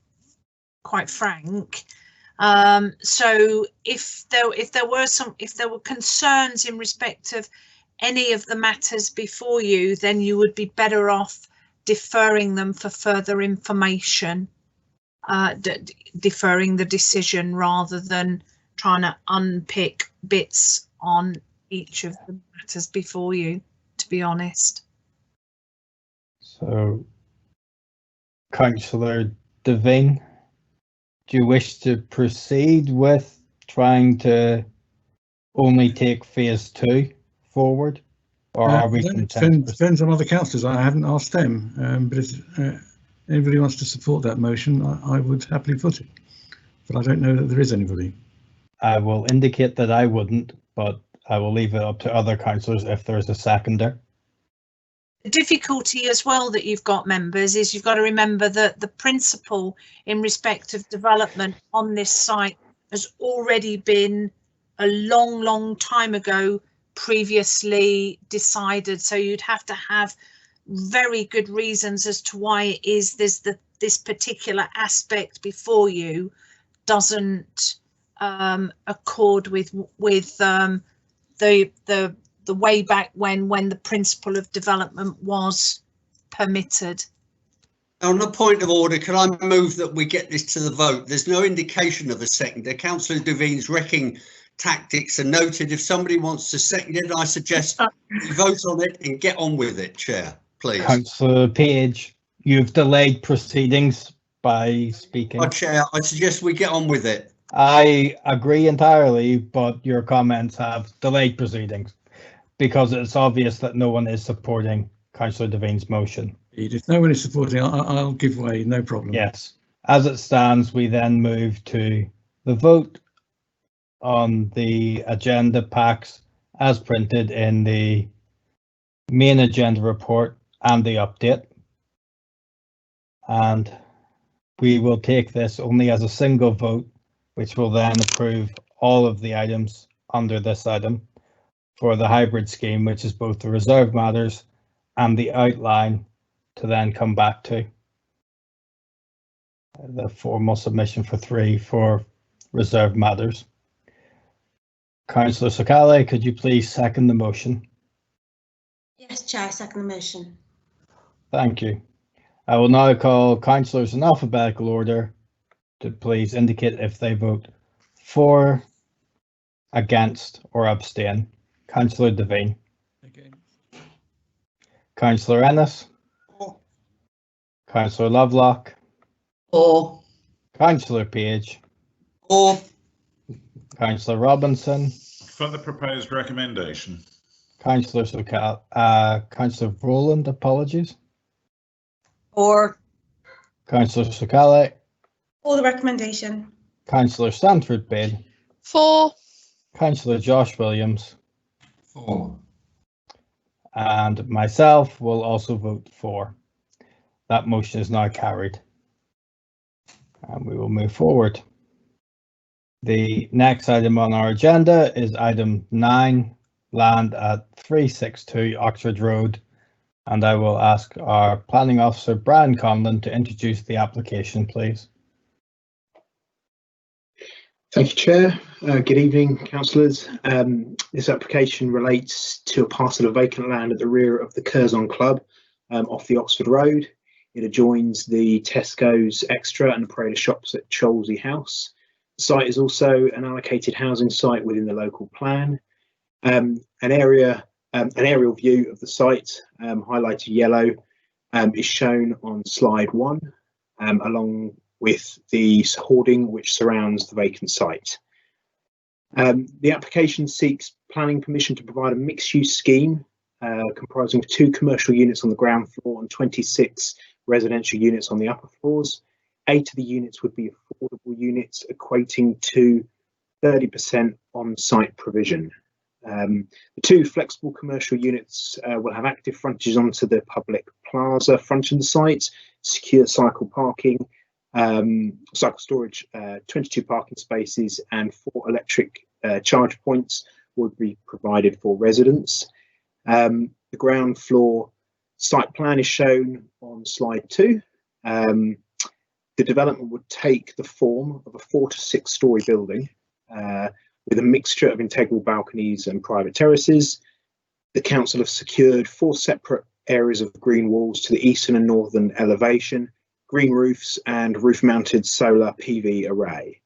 quite frank. So if there were concerns in respect of any of the matters before you, then you would be better off deferring them for further information, deferring the decision rather than trying to unpick bits on each of the matters before you, to be honest. So, Councillor Devine, do you wish to proceed with trying to only take phase 2 forward, or are we content? Depends on other councillors. I haven't asked them, but if anybody wants to support that motion, I would happily put it. But I don't know that there is anybody. I will indicate that I wouldn't, but I will leave it up to other councillors if there's a seconder. The difficulty as well that you've got, members, is you've got to remember that the principle in respect of development on this site has already been a long time ago previously decided. So you'd have to have very good reasons as to why it is this particular aspect before you doesn't accord with the way back when the principle of development was permitted. On a point of order, can I move that we get this to the vote? There's no indication of a seconder. Councillor Devine's wrecking tactics are noted. If somebody wants to second it, I suggest we vote on it and get on with it, Chair, please. Councillor Page, you've delayed proceedings by speaking. Chair, I suggest we get on with it. I agree entirely, but your comments have delayed proceedings because it's obvious that no one is supporting Councillor Devine's motion. If no one is supporting, I'll give way, no problem. Yes. As it stands, we then move to the vote on the agenda packs as printed in the main agenda report and the update. And we will take this only as a single vote, which will then approve all of the items under this item for the hybrid scheme, which is both the reserve matters and the outline to then come back to the formal submission for 3 for reserve matters. Councillor Sakale, could you please second the motion? Yes, Chair, I second the motion. Thank you. I will now call councillors in alphabetical order to please indicate if they vote for, against or abstain. Councillor Devine. Against. Councillor Ennis. For. Councillor Lovelock. For. Councillor Page. For. Councillor Robinson. For the proposed recommendation. Councillor Sakale, Councillor Rowland, apologies. For. Councillor Sakale. For the recommendation. Councillor Sanford Bale. For. Councillor Josh Williams. For. And myself will also vote for. That motion is now carried. And we will move forward. The next item on our agenda is item 9, land at 362 Oxford Road. And I will ask our planning officer, Brian Conlon, to introduce the application, please. Thank you, Chair. Good evening, councillors. This application relates to a parcel of vacant land at the rear of the Curzon Club off the Oxford Road. It adjoins the Tesco's Extra and the Parade of Shops at Cholsey House. The site is also an allocated housing site within the local plan. An aerial view of the site, highlighted yellow, is shown on slide 1, along with the hoarding which surrounds the vacant site. The application seeks planning permission to provide a mixed-use scheme comprising of 2 commercial units on the ground floor and 26 residential units on the upper floors. 8 of the units would be affordable units, equating to 30% on-site provision. The 2 flexible commercial units will have active frontage onto the public plaza front of the site, secure cycle parking, cycle storage, 22 parking spaces and 4 electric charge points would be provided for residents. The ground floor site plan is shown on slide 2. The development would take the form of a 4 to 6 story building with a mixture of integral balconies and private terraces. The council have secured 4 separate areas of green walls to the eastern and northern elevation, green roofs and roof-mounted solar PV array.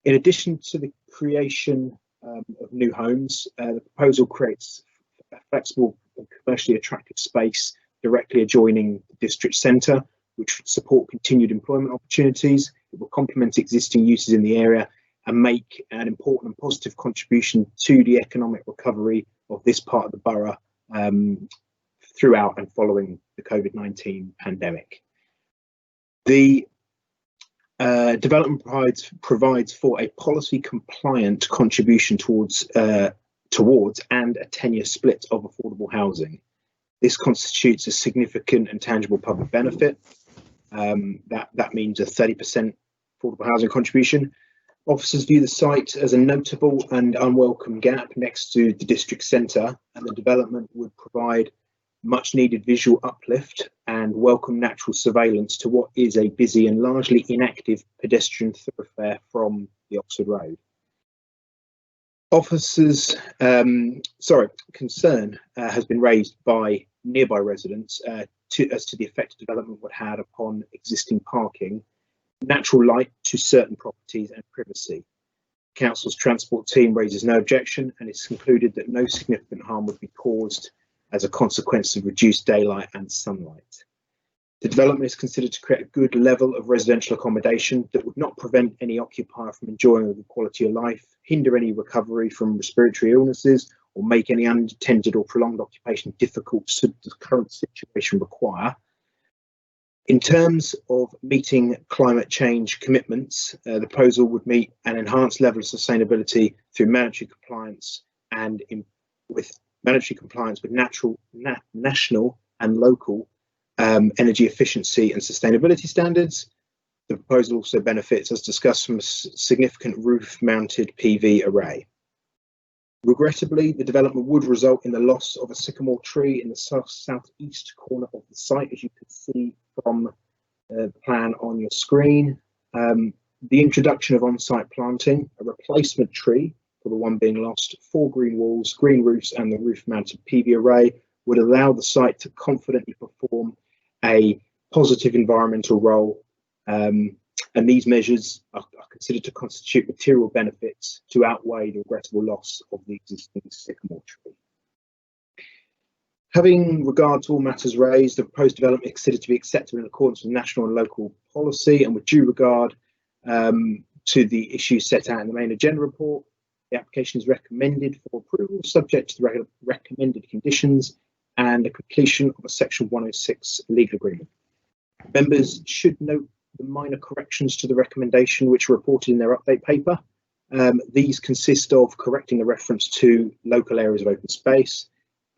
In addition to the creation of new homes, the proposal creates a flexible and commercially attractive space directly adjoining the district centre which would support continued employment opportunities. It will complement existing uses in the area and make an important and positive contribution to the economic recovery of this part of the borough throughout and following the COVID-19 pandemic. The development provides for a policy compliant contribution towards and a 10-year split of affordable housing. This constitutes a significant and tangible public benefit. That means a 30% affordable housing contribution. Officers view the site as a notable and unwelcome gap next to the district centre, and the development would provide much needed visual uplift and welcome natural surveillance to what is a busy and largely inactive pedestrian thoroughfare from the Oxford Road. Concern has been raised by nearby residents as to the effect development would have upon existing parking, natural light to certain properties and privacy. Council's transport team raises no objection and it's concluded that no significant harm would be caused as a consequence of reduced daylight and sunlight. The development is considered to create a good level of residential accommodation that would not prevent any occupier from enjoying the quality of life, hinder any recovery from respiratory illnesses, or make any unattended or prolonged occupation difficult should the current situation require. In terms of meeting climate change commitments, the proposal would meet an enhanced level of sustainability through mandatory compliance with national and local energy efficiency and sustainability standards. The proposal also benefits, as discussed, from a significant roof-mounted PV array. Regrettably, the development would result in the loss of a sycamore tree in the southeast corner of the site, as you can see from the plan on your screen. The introduction of on-site planting, a replacement tree for the one being lost, 4 green walls, green roofs and the roof-mounted PV array would allow the site to confidently perform a positive environmental role, and these measures are considered to constitute material benefits to outweigh the regrettable loss of the existing sycamore tree. Having regard to all matters raised, the proposed development is considered to be acceptable in accordance with national and local policy, and with due regard to the issues set out in the main agenda report, the application is recommended for approval, subject to the recommended conditions and the completion of a Section 106 legal agreement. Members should note the minor corrections to the recommendation which are reported in their update paper. These consist of correcting the reference to local areas of open space,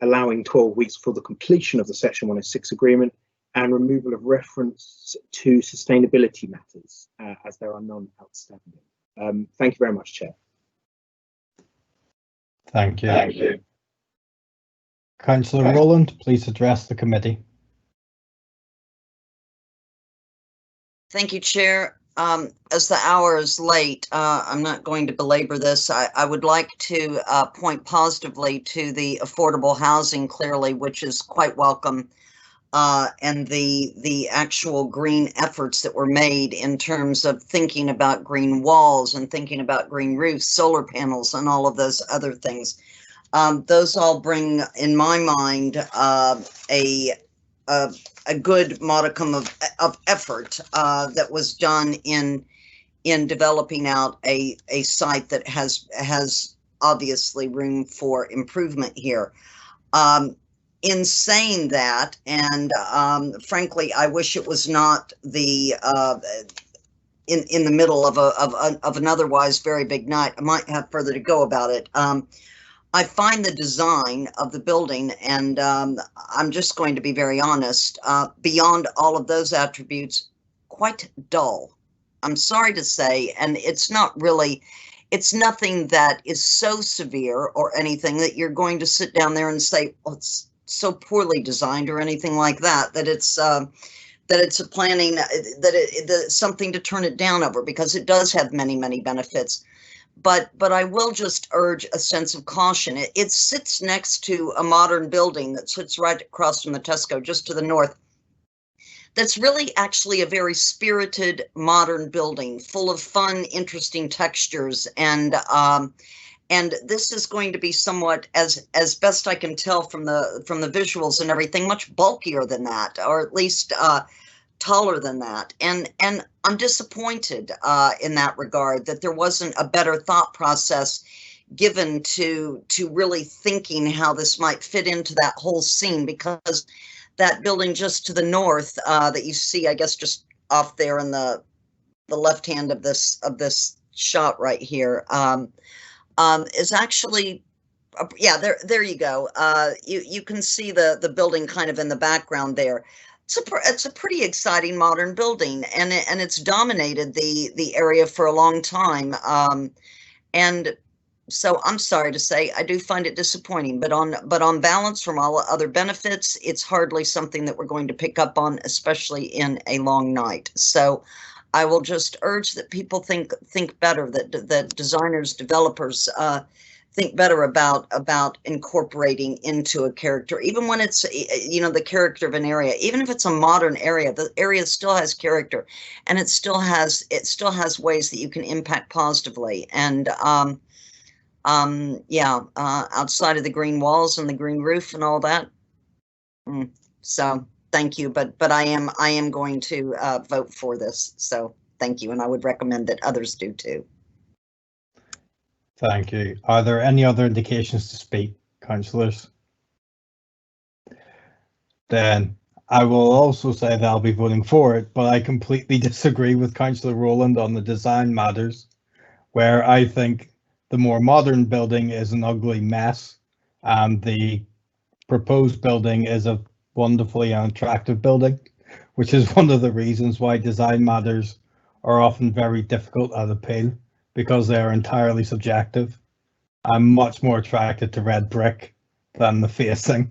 allowing 12 weeks for the completion of the Section 106 agreement, and removal of reference to sustainability matters, as there are none outstanding. Thank you very much, Chair. Thank you. Councillor Rowland, please address the committee. Thank you, Chair. As the hour is late, I'm not going to belabor this. I would like to point positively to the affordable housing, clearly, which is quite welcome, and the actual green efforts that were made in terms of thinking about green walls and thinking about green roofs, solar panels, and all of those other things. Those all bring, in my mind, a good modicum of effort that was done in developing out a site that has obviously room for improvement here. In saying that, and frankly, I wish it was not the in the middle of an otherwise very big night. I might have further to go about it. I find the design of the building, and I'm just going to be very honest, beyond all of those attributes, quite dull. I'm sorry to say, and it's not really, it's nothing that is so severe or anything that you're going to sit down there and say, well, it's so poorly designed or anything like that, that it's a planning, that something to turn it down over, because it does have many, many benefits. But I will just urge a sense of caution. It sits next to a modern building that sits right across from the Tesco, just to the north. That's really actually a very spirited modern building, full of fun, interesting textures, and this is going to be somewhat, as best I can tell from the visuals and everything, much bulkier than that, or at least taller than that, and I'm disappointed in that regard, that there wasn't a better thought process given to really thinking how this might fit into that whole scene, because that building just to the north that you see, I guess, just off there in the left hand of this shot right here, is actually, yeah, there you go. You can see the building kind of in the background there. It's a pretty exciting modern building, and it's dominated the area for a long time. And so I'm sorry to say, I do find it disappointing, but on balance, from all other benefits, it's hardly something that we're going to pick up on, especially in a long night. So I will just urge that people think better, that designers, developers think better about incorporating into a character, even when it's, you know, the character of an area. Even if it's a modern area, the area still has character, and it still has ways that you can impact positively. And yeah, outside of the green walls and the green roof and all that. So thank you, but I am going to vote for this. So thank you, and I would recommend that others do too. Thank you. Are there any other indications to speak, councillors? Then I will also say that I'll be voting for it, but I completely disagree with Councillor Rowland on the design matters, where I think the more modern building is an ugly mess, and the proposed building is a wonderfully attractive building, which is one of the reasons why design matters are often very difficult at appeal, because they are entirely subjective. I'm much more attracted to red brick than the facing.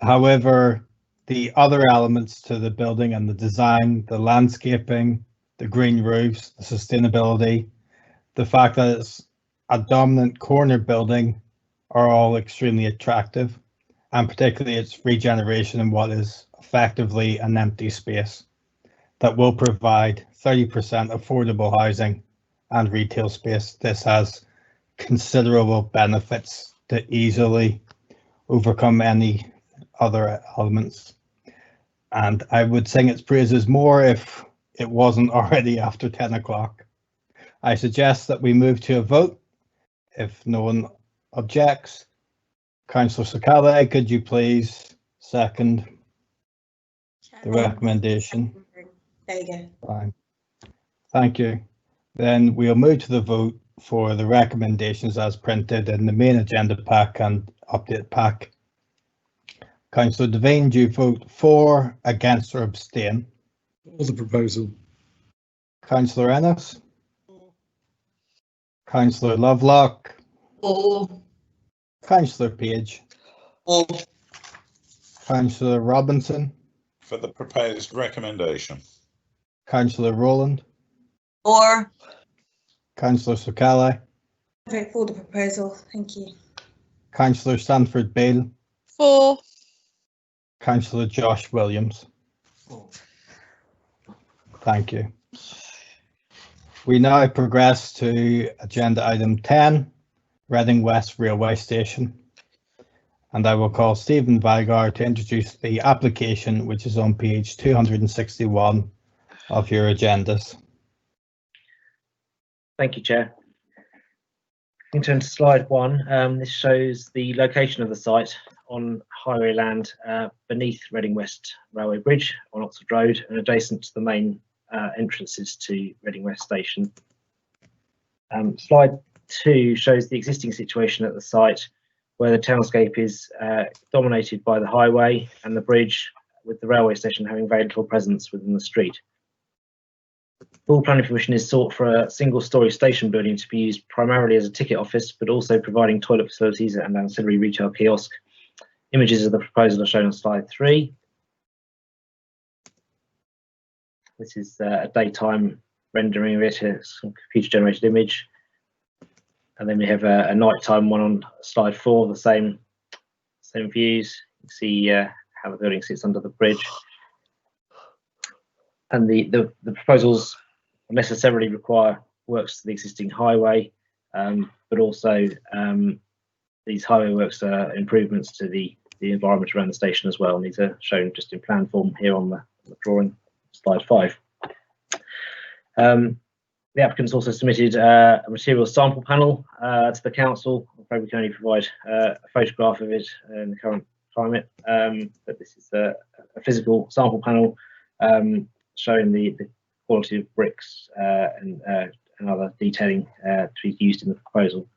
However, the other elements to the building and the design, the landscaping, the green roofs, the sustainability, the fact that it's a dominant corner building are all extremely attractive, and particularly its regeneration in what is effectively an empty space that will provide 30% affordable housing and retail space. This has considerable benefits to easily overcome any other elements, and I would sing its praises more if it wasn't already after 10 o'clock. I suggest that we move to a vote if no one objects. Councillor Sakale, could you please second the recommendation? There you go. Fine. Thank you. Then we'll move to the vote for the recommendations as printed in the main agenda pack and update pack. Councillor Devine, do you vote for, against, or abstain? For the proposal. Councillor Ennis? Councillor Lovelock? For. Councillor Page? For. Councillor Robinson? For the proposed recommendation. Councillor Rowland? For. Councillor Sakale? Vote for the proposal. Thank you. Councillor Stanford Beale? For. Councillor Josh Williams? Thank you. We now progress to agenda item 10, Reading West Railway Station. And I will call Stephen Vigar to introduce the application, which is on page 261 of your agendas. Thank you, Chair. In turn to slide 1, this shows the location of the site on highway land beneath Reading West Railway Bridge on Oxford Road and adjacent to the main entrances to Reading West Station. Slide 2 shows the existing situation at the site, where the townscape is dominated by the highway and the bridge, with the railway station having very little presence within the street. Full planning permission is sought for a single-storey station building to be used primarily as a ticket office, but also providing toilet facilities and ancillary retail kiosk. Images of the proposal are shown on slide 3. This is a daytime rendering of it, a computer-generated image. And then we have a nighttime one on slide 4, the same views. You can see how the building sits under the bridge. And the proposals necessarily require works to the existing highway, but also these highway works are improvements to the environment around the station as well. And these are shown just in plan form here on the the drawing, slide 5. The applicants also submitted a material sample panel to the council. I'm afraid we can only provide a photograph of it in the current climate, but this is a physical sample panel showing the quality of bricks and other detailing to be used in the proposal.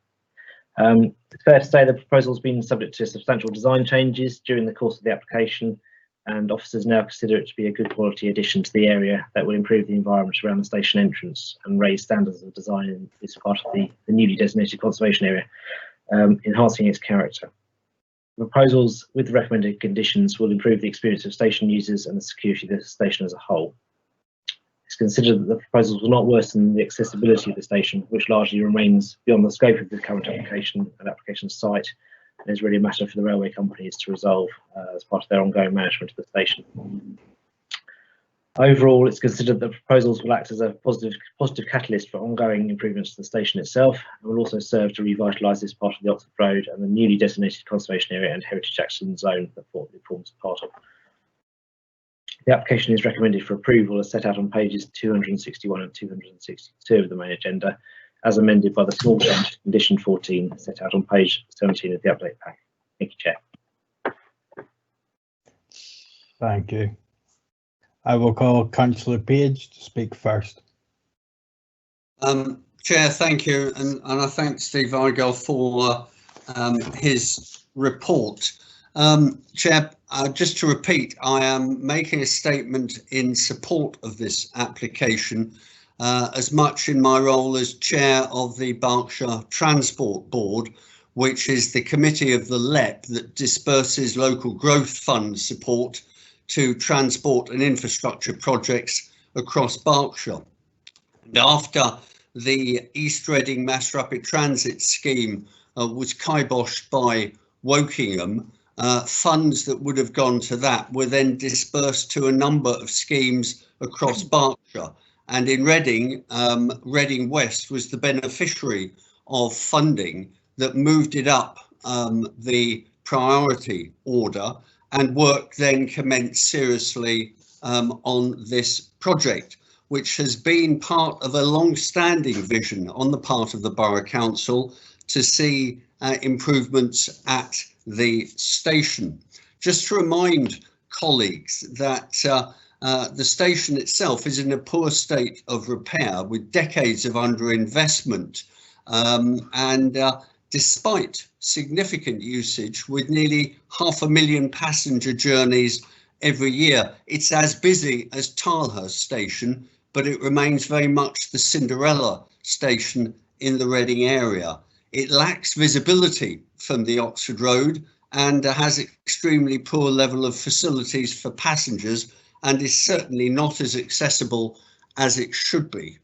It's fair to say the proposal has been subject to substantial design changes during the course of the application, and officers now consider it to be a good quality addition to the area that will improve the environment around the station entrance and raise standards of design in this part of the newly designated conservation area, enhancing its character. Proposals with the recommended conditions will improve the experience of station users and the security of the station as a whole. It's considered that the proposals will not worsen the accessibility of the station, which largely remains beyond the scope of the current application and application site, and is really a matter for the railway companies to resolve as part of their ongoing management of the station. Overall, it's considered that the proposals will act as a positive catalyst for ongoing improvements to the station itself, and will also serve to revitalise this part of the Oxford Road and the newly designated conservation area and heritage action zone that it forms part of. The application is recommended for approval as set out on pages 261 and 262 of the main agenda, as amended by the small change to condition 14 set out on page 17 of the update pack. Thank you, Chair. Thank you. I will call Councillor Page to speak first. Chair, thank you, and I thank Steve Igel for his report. Chair, just to repeat, I am making a statement in support of this application, as much in my role as chair of the Berkshire Transport Board, which is the committee of the LEP that disperses local growth fund support to transport and infrastructure projects across Berkshire. And after the East Reading Mass Rapid Transit scheme was kiboshed by Wokingham, funds that would have gone to that were then dispersed to a number of schemes across Berkshire. And in Reading, Reading West was the beneficiary of funding that moved it up the priority order, and work then commenced seriously on this project, which has been part of a long-standing vision on the part of the Borough Council to see improvements at the station. Just to remind colleagues that the station itself is in a poor state of repair with decades of underinvestment, and despite significant usage with nearly 500,000 passenger journeys every year, it's as busy as Tilehurst station, but it remains very much the Cinderella station in the Reading area. It lacks visibility from the Oxford Road and has extremely poor level of facilities for passengers, and is certainly not as accessible as it should be.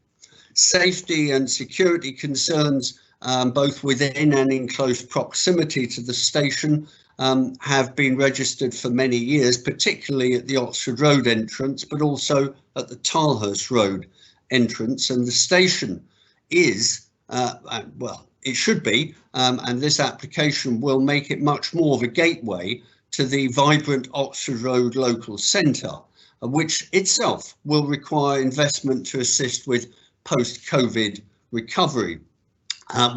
Safety and security concerns, both within and in close proximity to the station, have been registered for many years, particularly at the Oxford Road entrance, but also at the Tilehurst Road entrance. And the station is, well, it should be, and this application will make it much more of a gateway to the vibrant Oxford Road local centre, which itself will require investment to assist with post-COVID recovery.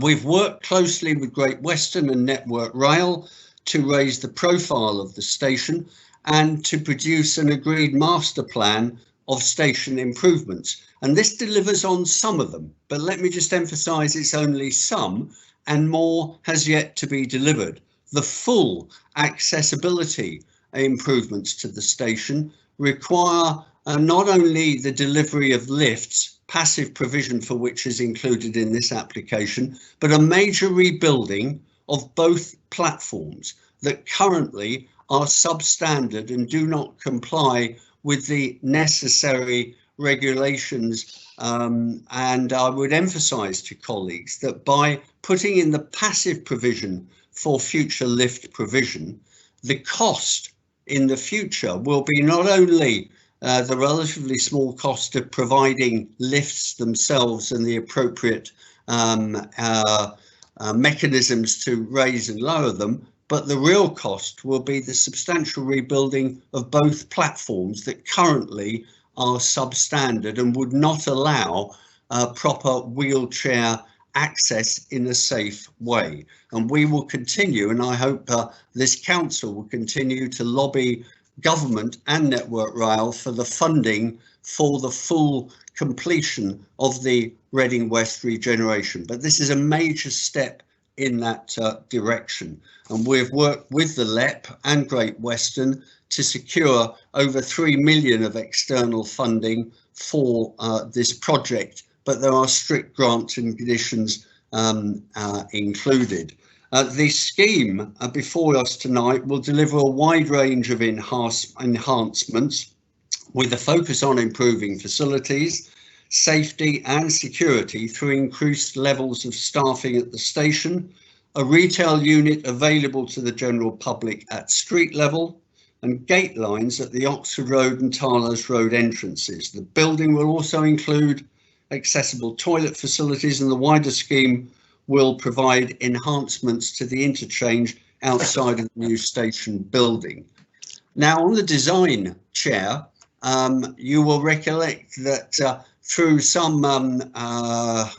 We've worked closely with Great Western and Network Rail to raise the profile of the station and to produce an agreed master plan of station improvements. And this delivers on some of them, but let me just emphasise it's only some, and more has yet to be delivered. The full accessibility improvements to the station require not only the delivery of lifts, passive provision for which is included in this application, but a major rebuilding of both platforms that currently are substandard and do not comply with the necessary regulations. And I would emphasise to colleagues that by putting in the passive provision for future lift provision, the cost in the future will be not only the relatively small cost of providing lifts themselves and the appropriate mechanisms to raise and lower them, but the real cost will be the substantial rebuilding of both platforms that currently are substandard and would not allow proper wheelchair access in a safe way. And we will continue, and I hope this council will continue to lobby government and Network Rail for the funding for the full completion of the Reading West regeneration. But this is a major step in that direction, and we've worked with the LEP and Great Western to secure over 3 million of external funding for this project, but there are strict grants and conditions included. The scheme before us tonight will deliver a wide range of enhancements with a focus on improving facilities, safety and security through increased levels of staffing at the station, a retail unit available to the general public at street level, and gate lines at the Oxford Road and Tarlows Road entrances. The building will also include accessible toilet facilities, and the wider scheme will provide enhancements to the interchange outside of the new station building. Now, on the design, Chair, you will recollect that through some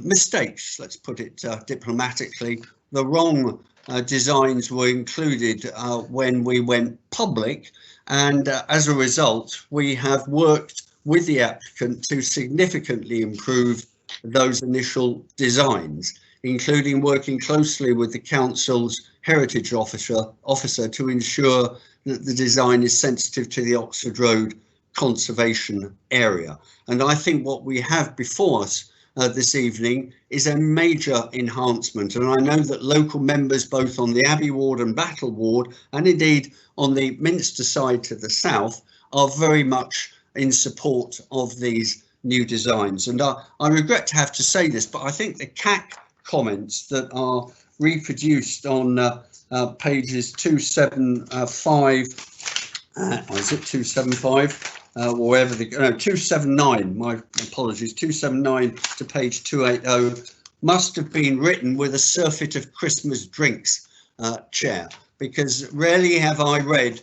mistakes, let's put it diplomatically, the wrong designs were included when we went public, and as a result we have worked with the applicant to significantly improve those initial designs, including working closely with the council's heritage officer to ensure that the design is sensitive to the Oxford Road conservation area. And I think what we have before us this evening is a major enhancement, and I know that local members both on the Abbey Ward and Battle Ward, and indeed on the Minster side to the south, are very much in support of these new designs. And I regret to have to say this, but I think the CAC comments that are reproduced on pages 275, is it 275? Wherever the 279, my apologies, 279 to page 280 must have been written with a surfeit of Christmas drinks, Chair, because rarely have I read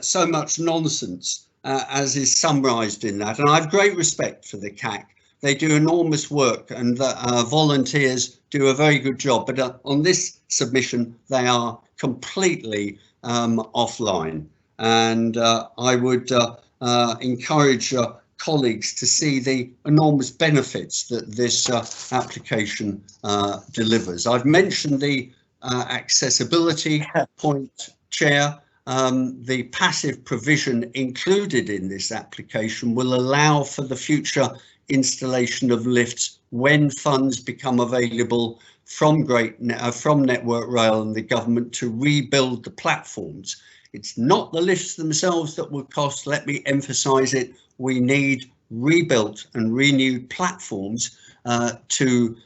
so much nonsense as is summarised in that. And I have great respect for the CAC. They do enormous work, and the volunteers do a very good job. But on this submission, they are completely offline. And I would encourage colleagues to see the enormous benefits that this application delivers. I've mentioned the accessibility point, Chair. The passive provision included in this application will allow for the future installation of lifts when funds become available from Network Rail and the government to rebuild the platforms. It's not the lifts themselves that will cost, let me emphasise it. We need rebuilt and renewed platforms to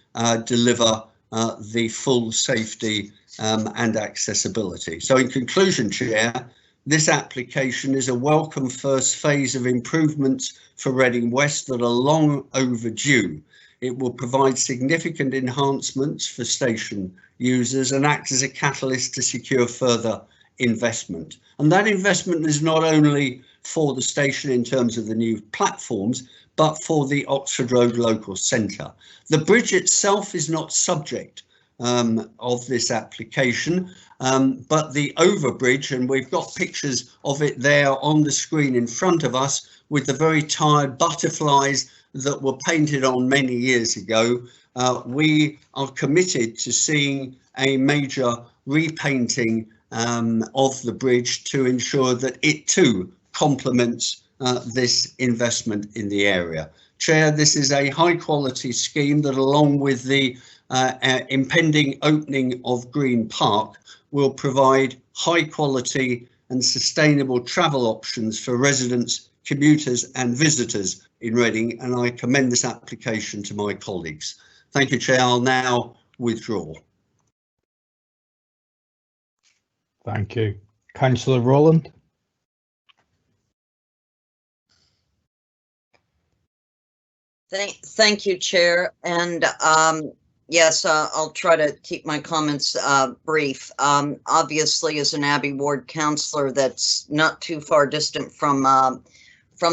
deliver the full safety and accessibility. So in conclusion, Chair, this application is a welcome first phase of improvements for Reading West that are long overdue. It will provide significant enhancements for station users and act as a catalyst to secure further investment. And that investment is not only for the station in terms of the new platforms, but for the Oxford Road local centre. The bridge itself is not subject of this application, but the overbridge, and we've got pictures of it there on the screen in front of us with the very tired butterflies that were painted on many years ago. We are committed to seeing a major repainting of the bridge to ensure that it too complements this investment in the area. Chair, this is a high quality scheme that, along with the impending opening of Green Park, will provide high quality and sustainable travel options for residents, commuters and visitors in Reading, and I commend this application to my colleagues. Thank you, Chair. I'll now withdraw. Thank you. Councillor Rowland. Thank you, Chair. And Yes, I'll try to keep my comments brief. Obviously, as an Abbey Ward councillor, that's not too far distant from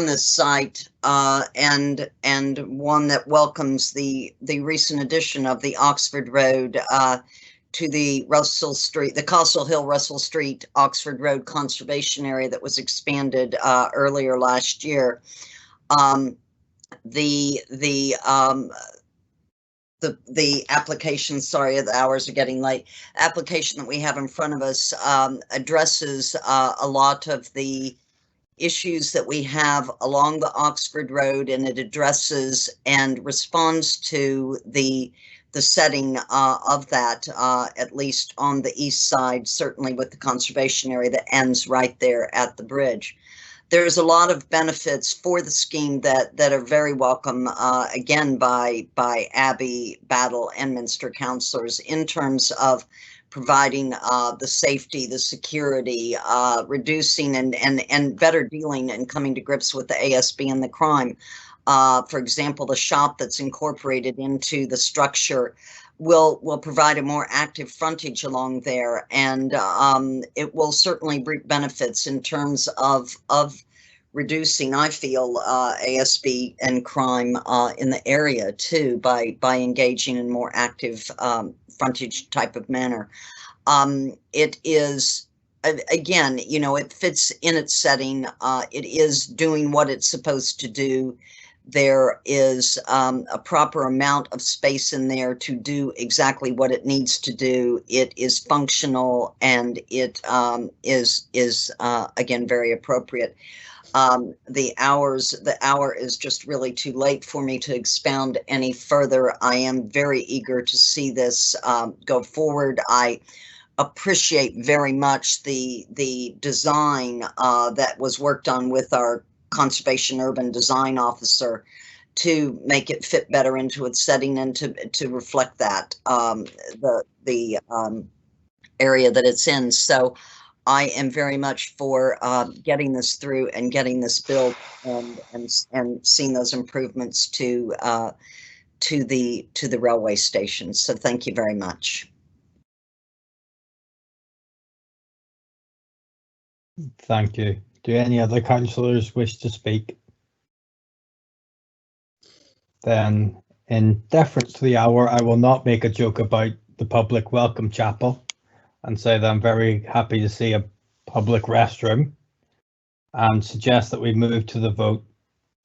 this site, and one that welcomes the recent addition of the Oxford Road to the Russell Street, the Castle Hill Russell Street Oxford Road Conservation Area that was expanded earlier last year. The application, sorry, the hours are getting late, application that we have in front of us addresses a lot of the issues that we have along the Oxford Road, and it addresses and responds to the setting of that, at least on the east side, certainly with the conservation area that ends right there at the bridge. There's a lot of benefits for the scheme that are very welcome, again, by Abbey, Battle, and Minster councillors in terms of providing the safety, the security, reducing and better dealing and coming to grips with the ASB and the crime. For example, the shop that's incorporated into the structure will provide a more active frontage along there, and it will certainly reap benefits in terms of reducing, I feel, ASB and crime in the area too, by engaging in more active frontage type of manner. It is, again, you know, it fits in its setting. It is doing what it's supposed to do. There is a proper amount of space in there to do exactly what it needs to do. It is functional, and it is again, very appropriate. The hour is just really too late for me to expound any further. I am very eager to see this go forward. I appreciate very much the design that was worked on with our Conservation Urban Design Officer to make it fit better into its setting and to reflect that the area that it's in. So I am very much for getting this through and getting this built and seeing those improvements to the railway station. So thank you very much. Thank you. Do any other councillors wish to speak? Then, in deference to the hour, I will not make a joke about the public welcome chapel and say that I'm very happy to see a public restroom, and suggest that we move to the vote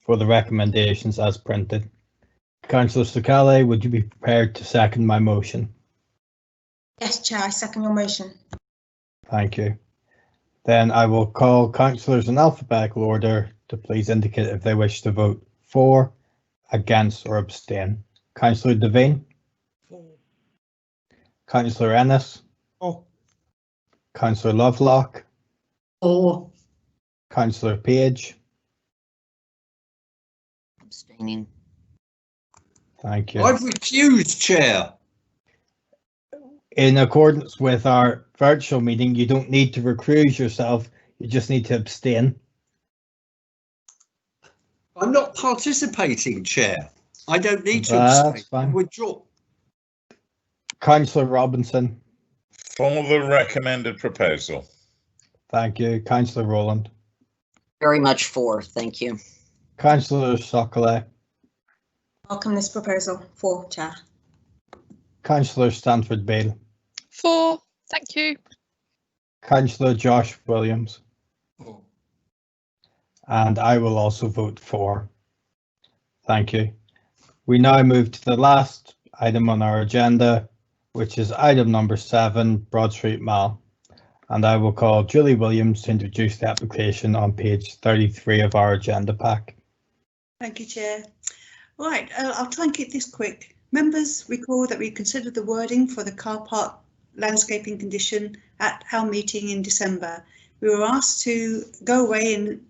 for the recommendations as printed. Councillor Sakale, would you be prepared to second my motion? Yes, Chair, I second your motion. Thank you. Then I will call councillors in alphabetical order to please indicate if they wish to vote for, against, or abstain. Councillor Devine? For. Councillor Ennis? For. Councillor Lovelock? For. Councillor Page? Abstaining. Thank you. I've recused, Chair. In accordance with our virtual meeting, you don't need to recuse yourself, you just need to abstain. I'm not participating, Chair. I don't need to That's abstain. fine. Withdraw. Councillor Robinson? For the recommended proposal. Thank you. Councillor Rowland? Very much for, thank you. Councillor Sakale? Welcome this proposal. For, Chair. Councillor Stanford Bale? For, thank you. Councillor Josh Williams? For. And I will also vote for. Thank you. We now move to the last item on our agenda, which is item number 7, Broad Street Mall. And I will call Julie Williams to introduce the application on page 33 of our agenda pack. Thank you, Chair. Right, I'll try and keep this quick. Members recall that we considered the wording for the car park landscaping condition at our meeting in December. We were asked to go away and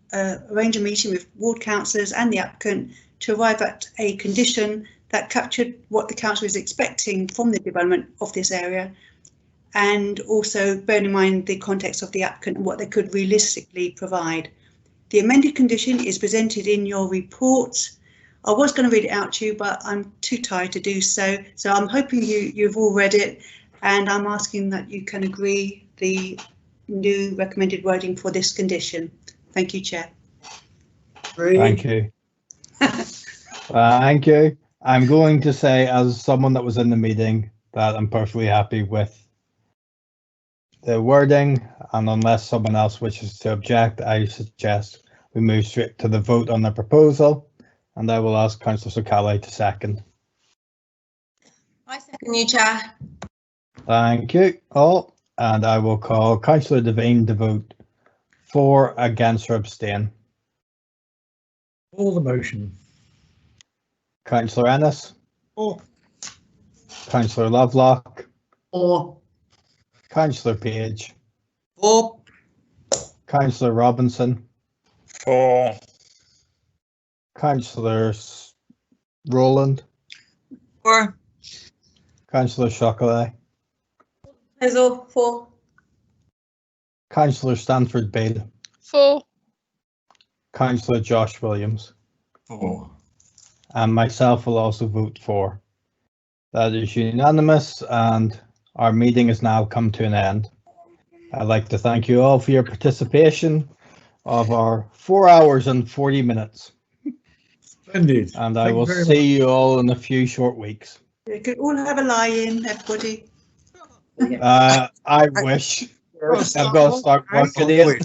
arrange a meeting with ward councillors and the applicant to arrive at a condition that captured what the council is expecting from the development of this area, and also bearing in mind the context of the applicant and what they could realistically provide. The amended condition is presented in your report. I was going to read it out to you, but I'm too tired to do so. So I'm hoping you've all read it, and I'm asking that you can agree the new recommended wording for this condition. Thank you, Chair. Thank you. Thank you. I'm going to say, as someone that was in the meeting, that I'm perfectly happy with the wording, and unless someone else wishes to object, I suggest we move straight to the vote on the proposal, and I will ask Councillor Sokale to second. I second you, Chair. Thank you all, and I will call Councillor Devine to vote for, against, or abstain. For the motion. Councillor Ennis. For. Councillor Lovelock. For. Councillor Page. For. Councillor Robinson. For. Councillor Rowland. For. Councillor Chocolat. Proposal 4. Councillor Stanford Bale. For. Councillor Josh Williams. For. And myself will also vote for. That is unanimous, and our meeting has now come to an end. I'd like to thank you all for your participation of our 4 hours and 40 minutes. Splendid. And I will see you all in a few short weeks. You could all have a lie-in, everybody. I wish. I've got to start working here.